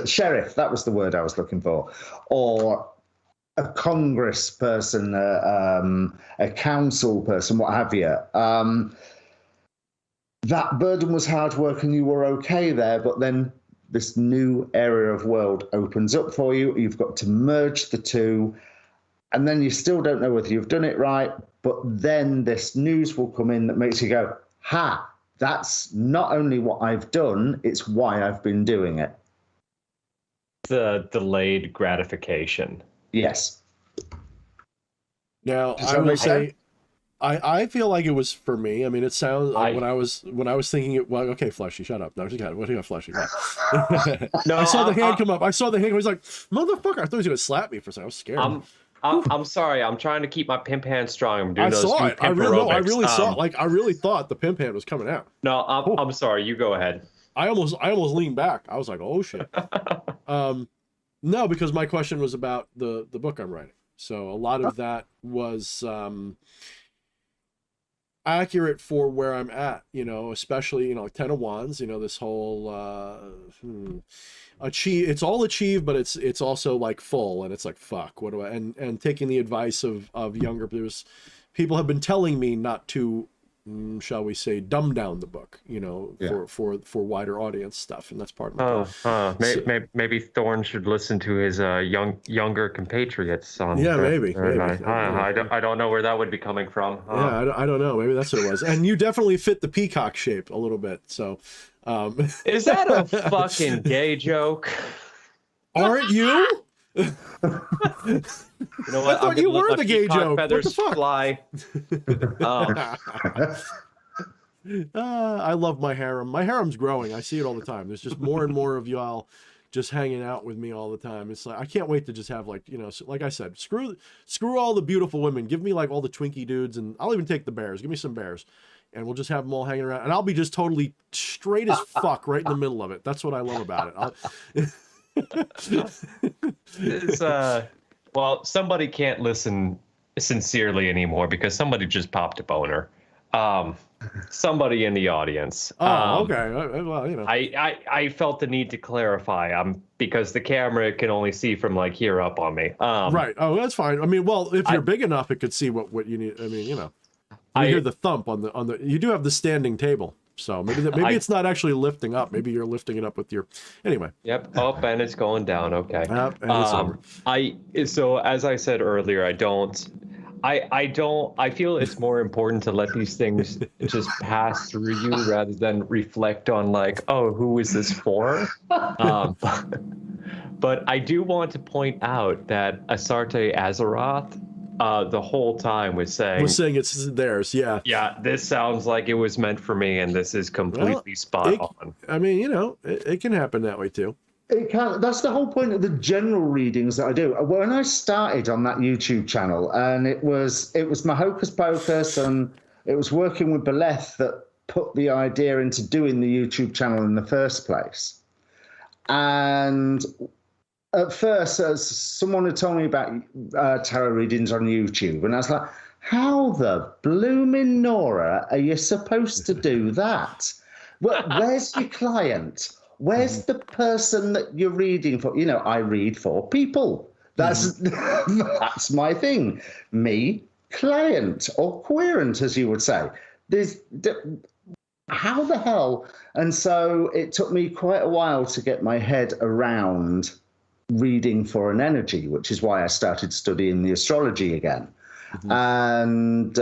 B: sheriff, that was the word I was looking for, or a Congress person, a council person, what have you. That burden was hard work and you were okay there, but then this new area of world opens up for you. You've got to merge the two, and then you still don't know whether you've done it right, but then this news will come in that makes you go, ha, that's not only what I've done, it's why I've been doing it.
C: The delayed gratification.
B: Yes.
A: Now, I will say, I feel like it was for me. I mean, it sounds when I was thinking it. Well, okay, Fleshy, shut up. No, what do you got, Fleshy? No, I saw the hand come up. I saw the hand. I was like, motherfucker! I thought he was gonna slap me for a second. I was scared.
C: I'm sorry. I'm trying to keep my pimp hand strong. I'm doing those
A: saw it. I really saw it.
C: Like
A: I really thought the pimp hand was coming out.
C: No, I'm sorry. You go ahead.
A: I almost leaned back. I was like, oh shit. No, because my question was about the book I'm writing. So a lot of that was accurate for where I'm at, especially, like 10 of Wands, this whole, achieve, it's all achieved, but it's also like full, and it's like, fuck, what do I, and taking the advice of younger, there's people have been telling me not to, shall we say, dumb down the book, for wider audience stuff, and that's part of it.
C: Maybe Thorne should listen to his younger compatriots on.
A: Yeah, maybe.
C: I don't know where that would be coming from.
A: Yeah, I don't know. Maybe that's what it was. And you definitely fit the peacock shape a little bit. So,
C: is that a fucking gay joke?
A: Aren't you?
C: You know what?
A: I thought you were the gay joke. What the fuck?
C: Fly.
A: I love my harem. My harem's growing. I see it all the time. There's just more and more of y'all just hanging out with me all the time. It's like, I can't wait to just have, like, like I said, screw all the beautiful women. Give me like all the Twinkie dudes, and I'll even take the bears. Give me some bears, and we'll just have them all hanging around, and I'll be just totally straight as fuck right in the middle of it. That's what I love about it.
C: Well, somebody can't listen sincerely anymore because somebody just popped a boner. Somebody in the audience.
A: Okay. Well,
C: I felt the need to clarify. Because the camera can only see from like here up on me.
A: Right. Oh, that's fine. I mean, well, if you're big enough, it could see what you need. I mean, you hear the thump on the. You do have the standing table. So maybe it's not actually lifting up. Maybe you're lifting it up with your. Anyway.
C: Yep. Up and it's going down. Okay.
A: And it's over.
C: So as I said earlier, I feel it's more important to let these things just pass through you rather than reflect on like, oh, who is this for? But I do want to point out that Asarte Azeroth, the whole time was saying
A: it's theirs. Yeah.
C: Yeah, this sounds like it was meant for me, and this is completely spot on.
A: I mean, it can happen that way too.
B: It can. That's the whole point of the general readings that I do. When I started on that YouTube channel, and it was my hocus pocus, and it was working with Beleth that put the idea into doing the YouTube channel in the first place. And at first, someone had told me about tarot readings on YouTube, and I was like, how the blooming Nora are you supposed to do that? Well, where's your client? Where's the person that you're reading for? I read for people. That's my thing. Me, client, or querent, as you would say. How the hell? And so it took me quite a while to get my head around reading for an energy, which is why I started studying the astrology again. And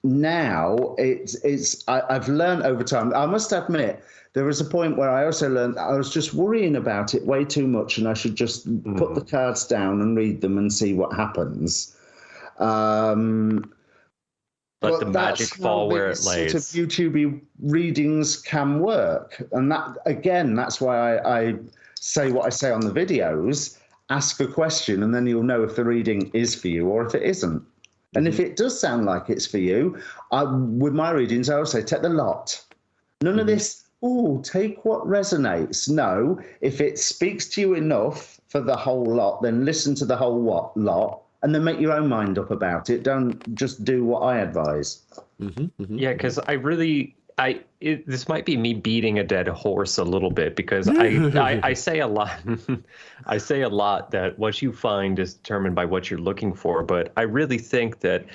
B: now I've learned over time. I must admit, there was a point where I also learned I was just worrying about it way too much, and I should just put the cards down and read them and see what happens.
C: Let the magic fall where it lays.
B: Sort of YouTube readings can work, and that's why I say what I say on the videos. Ask a question, and then you'll know if the reading is for you or if it isn't. And if it does sound like it's for you, with my readings, I always say take the lot. None of this. Oh, take what resonates. No, if it speaks to you enough for the whole lot, then listen to the whole lot, and then make your own mind up about it. Don't just do what I advise.
C: Yeah, because this might be me beating a dead horse a little bit, because I say a lot. I say a lot that what you find is determined by what you're looking for. But I really think that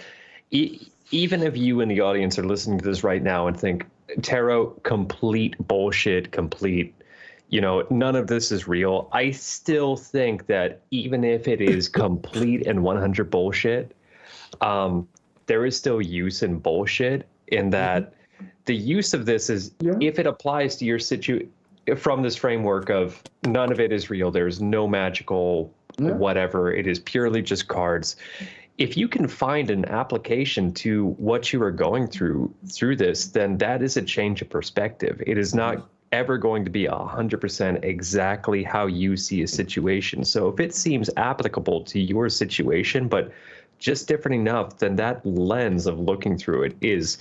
C: even if you in the audience are listening to this right now and think, tarot, complete bullshit, none of this is real. I still think that even if it is complete and 100 bullshit, there is still use in bullshit, in that the use of this is, if it applies to your situation from this framework of none of it is real, there's no magical whatever, it is purely just cards. If you can find an application to what you are going through this, then that is a change of perspective. It is not ever going to be 100% exactly how you see a situation. So if it seems applicable to your situation, but just different enough, then that lens of looking through it is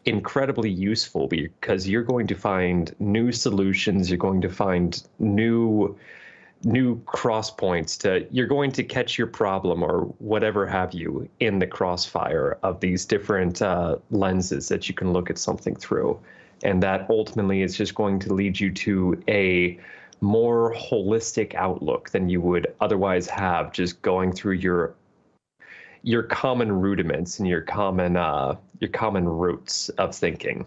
C: incredibly useful, because you're going to find new solutions. You're going to find new new cross points you're going to catch your problem or whatever have you in the crossfire of these different lenses that you can look at something through. And that ultimately is just going to lead you to a more holistic outlook than you would otherwise have just going through your common rudiments and your common roots of thinking.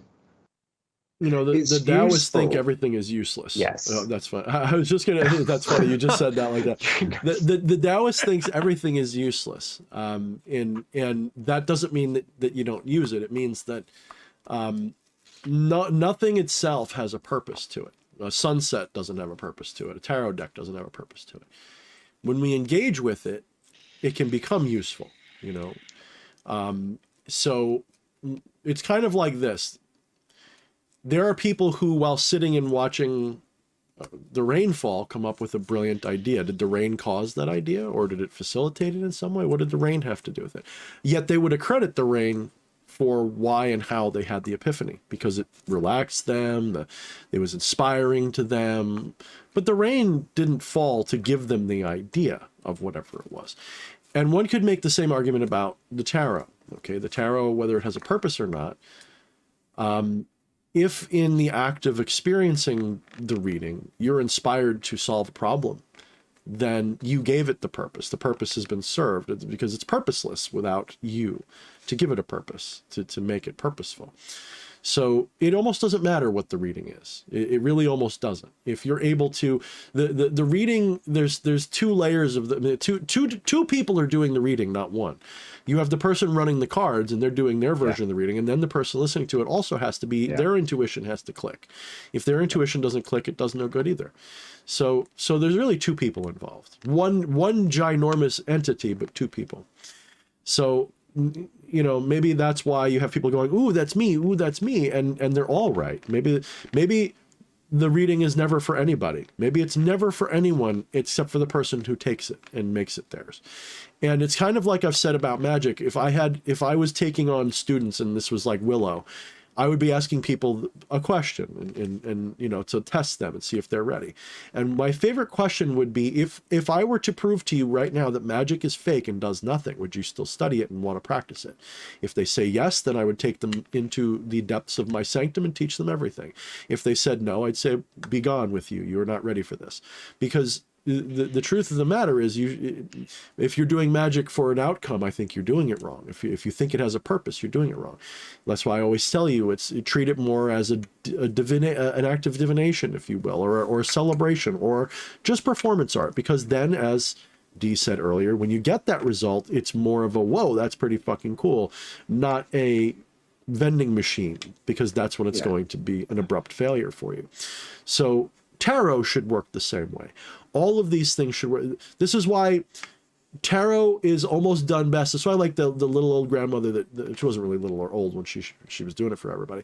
A: You know, the Taoists think everything is useless.
C: Yes.
A: Oh, that's fine. I was just gonna. That's funny. You just said that like that. The Taoist thinks everything is useless, and that doesn't mean that you don't use it. It means that nothing itself has a purpose to it. A sunset doesn't have a purpose to it. A tarot deck doesn't have a purpose to it. When we engage with it, it can become useful. You know, so it's kind of like this. There are people who, while sitting and watching the rainfall, come up with a brilliant idea. Did the rain cause that idea, or did it facilitate it in some way? What did the rain have to do with it? Yet they would accredit the rain for why and how they had the epiphany, because it relaxed them, it was inspiring to them. But the rain didn't fall to give them the idea of whatever it was. And one could make the same argument about the tarot. Okay, the tarot, whether it has a purpose or not, if in the act of experiencing the reading, you're inspired to solve a problem, then you gave it the purpose. The purpose has been served, because it's purposeless without you to give it a purpose, to make it purposeful. So it almost doesn't matter what the reading is. It really almost doesn't. If you're able to, the reading, there's two layers of the two people are doing the reading, not one. You have the person running the cards and they're doing their version of the reading, and then the person listening to it also has to be, their intuition has to click. If their intuition doesn't click, it does no good either. So there's really two people involved. One ginormous entity, but two people. So, you know, maybe that's why you have people going, ooh, that's me, and they're all right. Maybe the reading is never for anybody. Maybe it's never for anyone except for the person who takes it and makes it theirs. And it's kind of like I've said about magic. If I was taking on students and this was like Willow, I would be asking people a question and you know, to test them and see if they're ready. And my favorite question would be, if I were to prove to you right now that magic is fake and does nothing, would you still study it and want to practice it? If they say yes, then I would take them into the depths of my sanctum and teach them everything. If they said no, I'd say, be gone with you. You're not ready for this. Because the truth of the matter is, if you're doing magic for an outcome, I think you're doing it wrong. If you think it has a purpose, you're doing it wrong. That's why I always tell you, treat it more as an act of divination, if you will, or a celebration, or just performance art. Because then, as Dee said earlier, when you get that result, it's more of a, whoa, that's pretty fucking cool, not a vending machine, because that's when it's going to be an abrupt failure for you. So tarot should work the same way. All of these things should work. This is why tarot is almost done best. That's why I like the little old grandmother that she wasn't really little or old when she was doing it for everybody.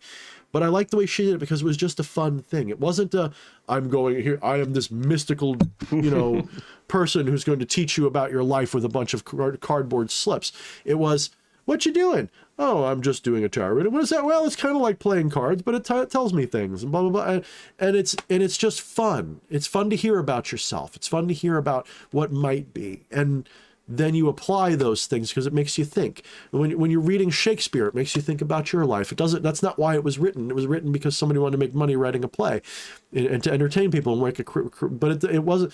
A: But I like the way she did it because it was just a fun thing. It wasn't I'm going here, I am this mystical, you know, person who's going to teach you about your life with a bunch of cardboard slips. It was, what you doing? Oh, I'm just doing a tarot reading. What is that? Well, it's kind of like playing cards, but it tells me things and blah, blah, blah. And it's just fun. It's fun to hear about yourself. It's fun to hear about what might be. And then you apply those things because it makes you think. When you're reading Shakespeare, it makes you think about your life. That's not why it was written. It was written because somebody wanted to make money writing a play and to entertain people and make but it wasn't,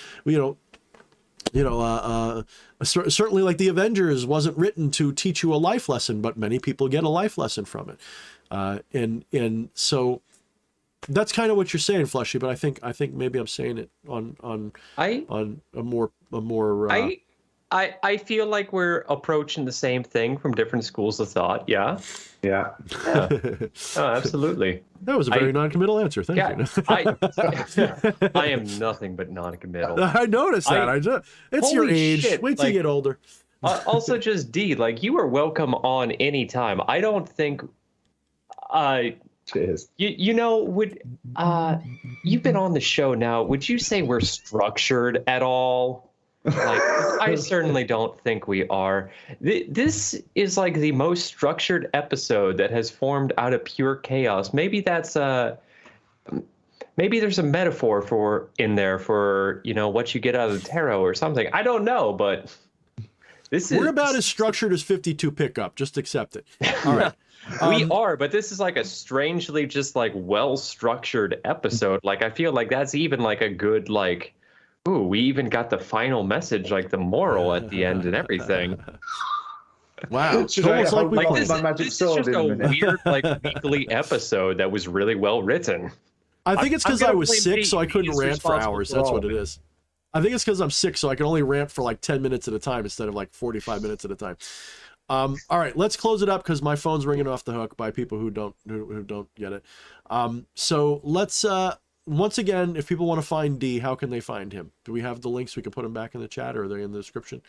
A: certainly like the Avengers wasn't written to teach you a life lesson, but many people get a life lesson from it. And so that's kind of what you're saying, Fleshy, but I think maybe I'm saying it on a more
C: I feel like we're approaching the same thing from different schools of thought. Yeah. Oh, absolutely.
A: That was a very non-committal answer. Thank you.
C: I am nothing but non-committal.
A: I noticed that. It's your age.
C: Shit,
A: wait till you get older.
C: Also, just D, like, you are welcome on any time. I don't think.
B: Cheers.
C: You know, you've been on the show now. Would you say we're structured at all? Like, I certainly don't think we are. This is like the most structured episode that has formed out of pure chaos. Maybe that's maybe there's a metaphor in there for, you know, what you get out of the tarot or something. I don't know, but
A: we're about as structured as 52 pickup. Just accept it. All right.
C: We are, but this is like a strangely just like well-structured episode. Like, I feel like that's even like a good, like, ooh, we even got the final message, like the moral at the end and everything.
A: Wow. It's
B: almost
A: like we
C: This is just a weird, like, weekly episode that was really well written.
A: I think it's because I was sick, so I couldn't rant for hours. That's what it is. I think it's because I'm sick, so I can only rant for like 10 minutes at a time instead of like 45 minutes at a time. All right, let's close it up because my phone's ringing off the hook by people who don't get it. So let's once again, if people want to find D, how can they find him? Do we have the links? We can put them back in the chat, or are they in the description?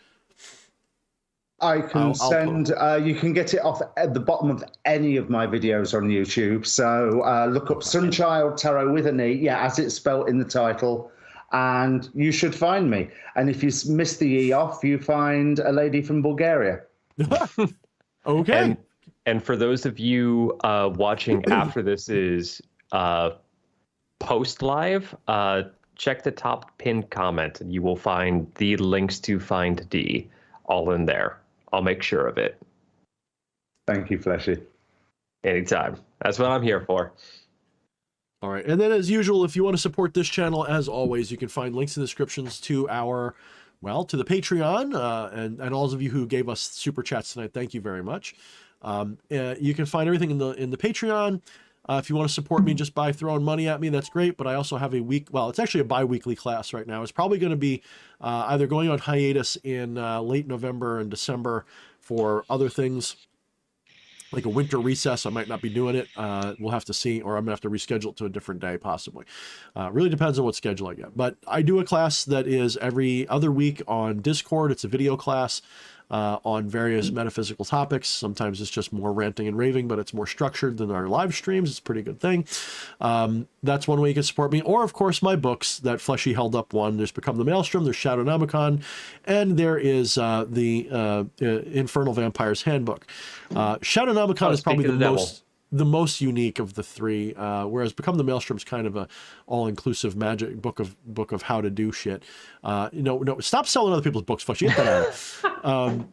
B: I can send, you can get it off at the bottom of any of my videos on YouTube. So look up Sunchilde Tarot with an E, yeah, as it's spelled in the title, and you should find me. And if you miss the E off, you find a lady from Bulgaria.
A: Okay.
C: And for those of you watching after this is post live, check the top pinned comment and you will find the links to find D all in there. I'll make sure of it.
B: Thank you, Fleshy.
C: Anytime. That's what I'm here for.
A: All right. And then as usual, if you want to support this channel, as always, you can find links in the descriptions to our, well, to the Patreon, and all of you who gave us super chats tonight. Thank you very much. You can find everything in the Patreon. If you want to support me just by throwing money at me, that's great. But I also have it's actually a bi-weekly class right now. It's probably going to be either going on hiatus in late November and December for other things, like a winter recess. I might not be doing it. We'll have to see, or I'm gonna have to reschedule it to a different day, possibly. Really depends on what schedule I get. But I do a class that is every other week on Discord. It's a video class on various metaphysical topics. Sometimes it's just more ranting and raving, but it's more structured than our live streams. It's a pretty good thing. That's one way you can support me. Or, of course, my books that Fleshy held up one. There's Become the Maelstrom, there's Shadownomicon, and there is the Infernal Vampire's Handbook. Shadownomicon is probably the most unique of the three, whereas Become the Maelstrom is kind of a all-inclusive magic book of how to do shit. No, stop selling other people's books, Fleshy. Get that out.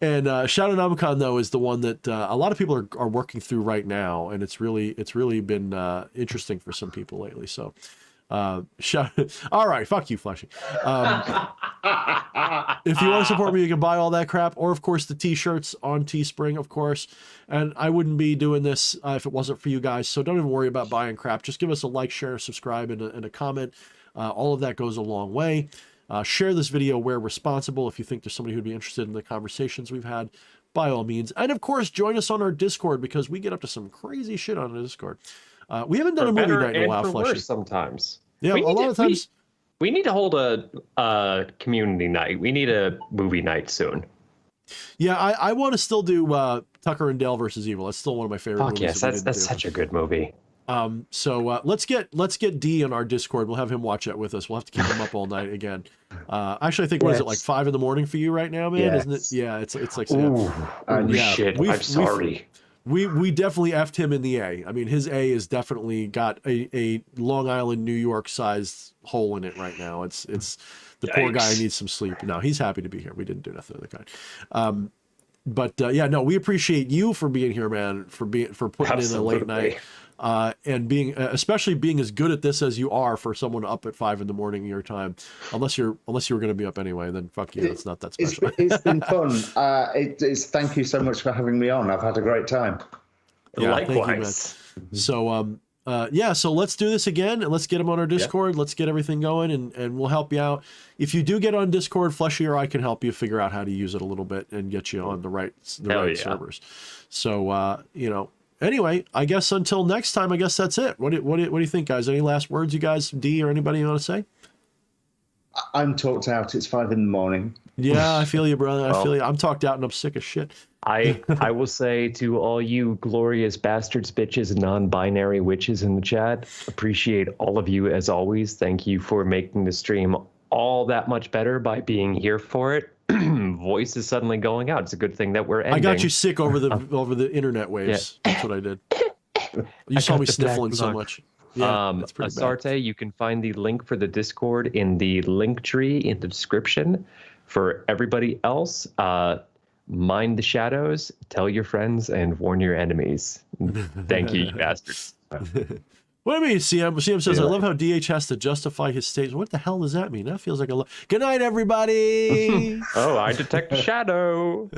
A: And Shadownomicon, though, is the one that a lot of people are working through right now, and it's really been interesting for some people lately. So, all right, fuck you, Fleshy. If you want to support me, you can buy all that crap, or of course the t-shirts on Teespring, of course. And I wouldn't be doing this if it wasn't for you guys. So don't even worry about buying crap. Just give us a like, share, subscribe, and a comment. All of that goes a long way. Share this video where responsible. If you think there's somebody who'd be interested in the conversations we've had, by all means. And of course, join us on our Discord, because we get up to some crazy shit on the Discord. We haven't done a movie night in a while, Fleshy.
C: Sometimes.
A: Yeah, a lot of times.
C: We need to hold a community night. We need a movie night soon. Yeah,
A: I want to still do Tucker and Dale versus Evil. That's still one of my favorite movies.
C: Yes, that's such a good movie.
A: So let's get D on our Discord. We'll have him watch that with us. We'll have to keep him up all night again. Actually, I think what is it, like 5 a.m. for you right now, man?
B: Yes.
A: Isn't it? Yeah, it's like
C: shit. I'm sorry.
A: We definitely effed him in the A. I mean, his A has definitely got a Long Island, New York sized hole in it right now. It's the poor guy needs some sleep. No, he's happy to be here. We didn't do nothing of the kind. But yeah, no, we appreciate you for being here, man, for putting in a late night, and being especially being as good at this as you are for someone up at 5 a.m. your time. Unless you were going to be up anyway, then fuck you. It's not that special.
B: It's been fun. Thank you so much for having me on. I've had a great time.
A: Yeah,
C: likewise.
A: Thank you, so so let's do this again, and let's get them on our Discord. Let's get everything going, and we'll help you out. If you do get on Discord, Fleshy or I can help you figure out how to use it a little bit and get you on the right servers. So anyway, I guess until next time, I guess that's it. What do you think, guys? Any last words, you guys, D or anybody you want to say?
B: I'm talked out. It's 5 a.m.
A: Yeah, I feel you, brother. I feel you. I'm talked out and I'm sick as shit.
C: I will say to all you glorious bastards, bitches, and non-binary witches in the chat, appreciate all of you as always. Thank you for making the stream all that much better by being here for it. Voice is suddenly going out. It's a good thing that we're ending.
A: I got you sick over the internet waves. Yeah. That's what I did. You saw me sniffling so much. Yeah, that's pretty bad.
C: Asarte, you can find the link for the Discord in the link tree in the description. For everybody else, mind the shadows, tell your friends, and warn your enemies. Thank you, you bastards.
A: What do you mean, CM? CM says, I love how DH has to justify his statement. What the hell does that mean? That feels like a... Good night, everybody!
C: Oh, I detect a shadow.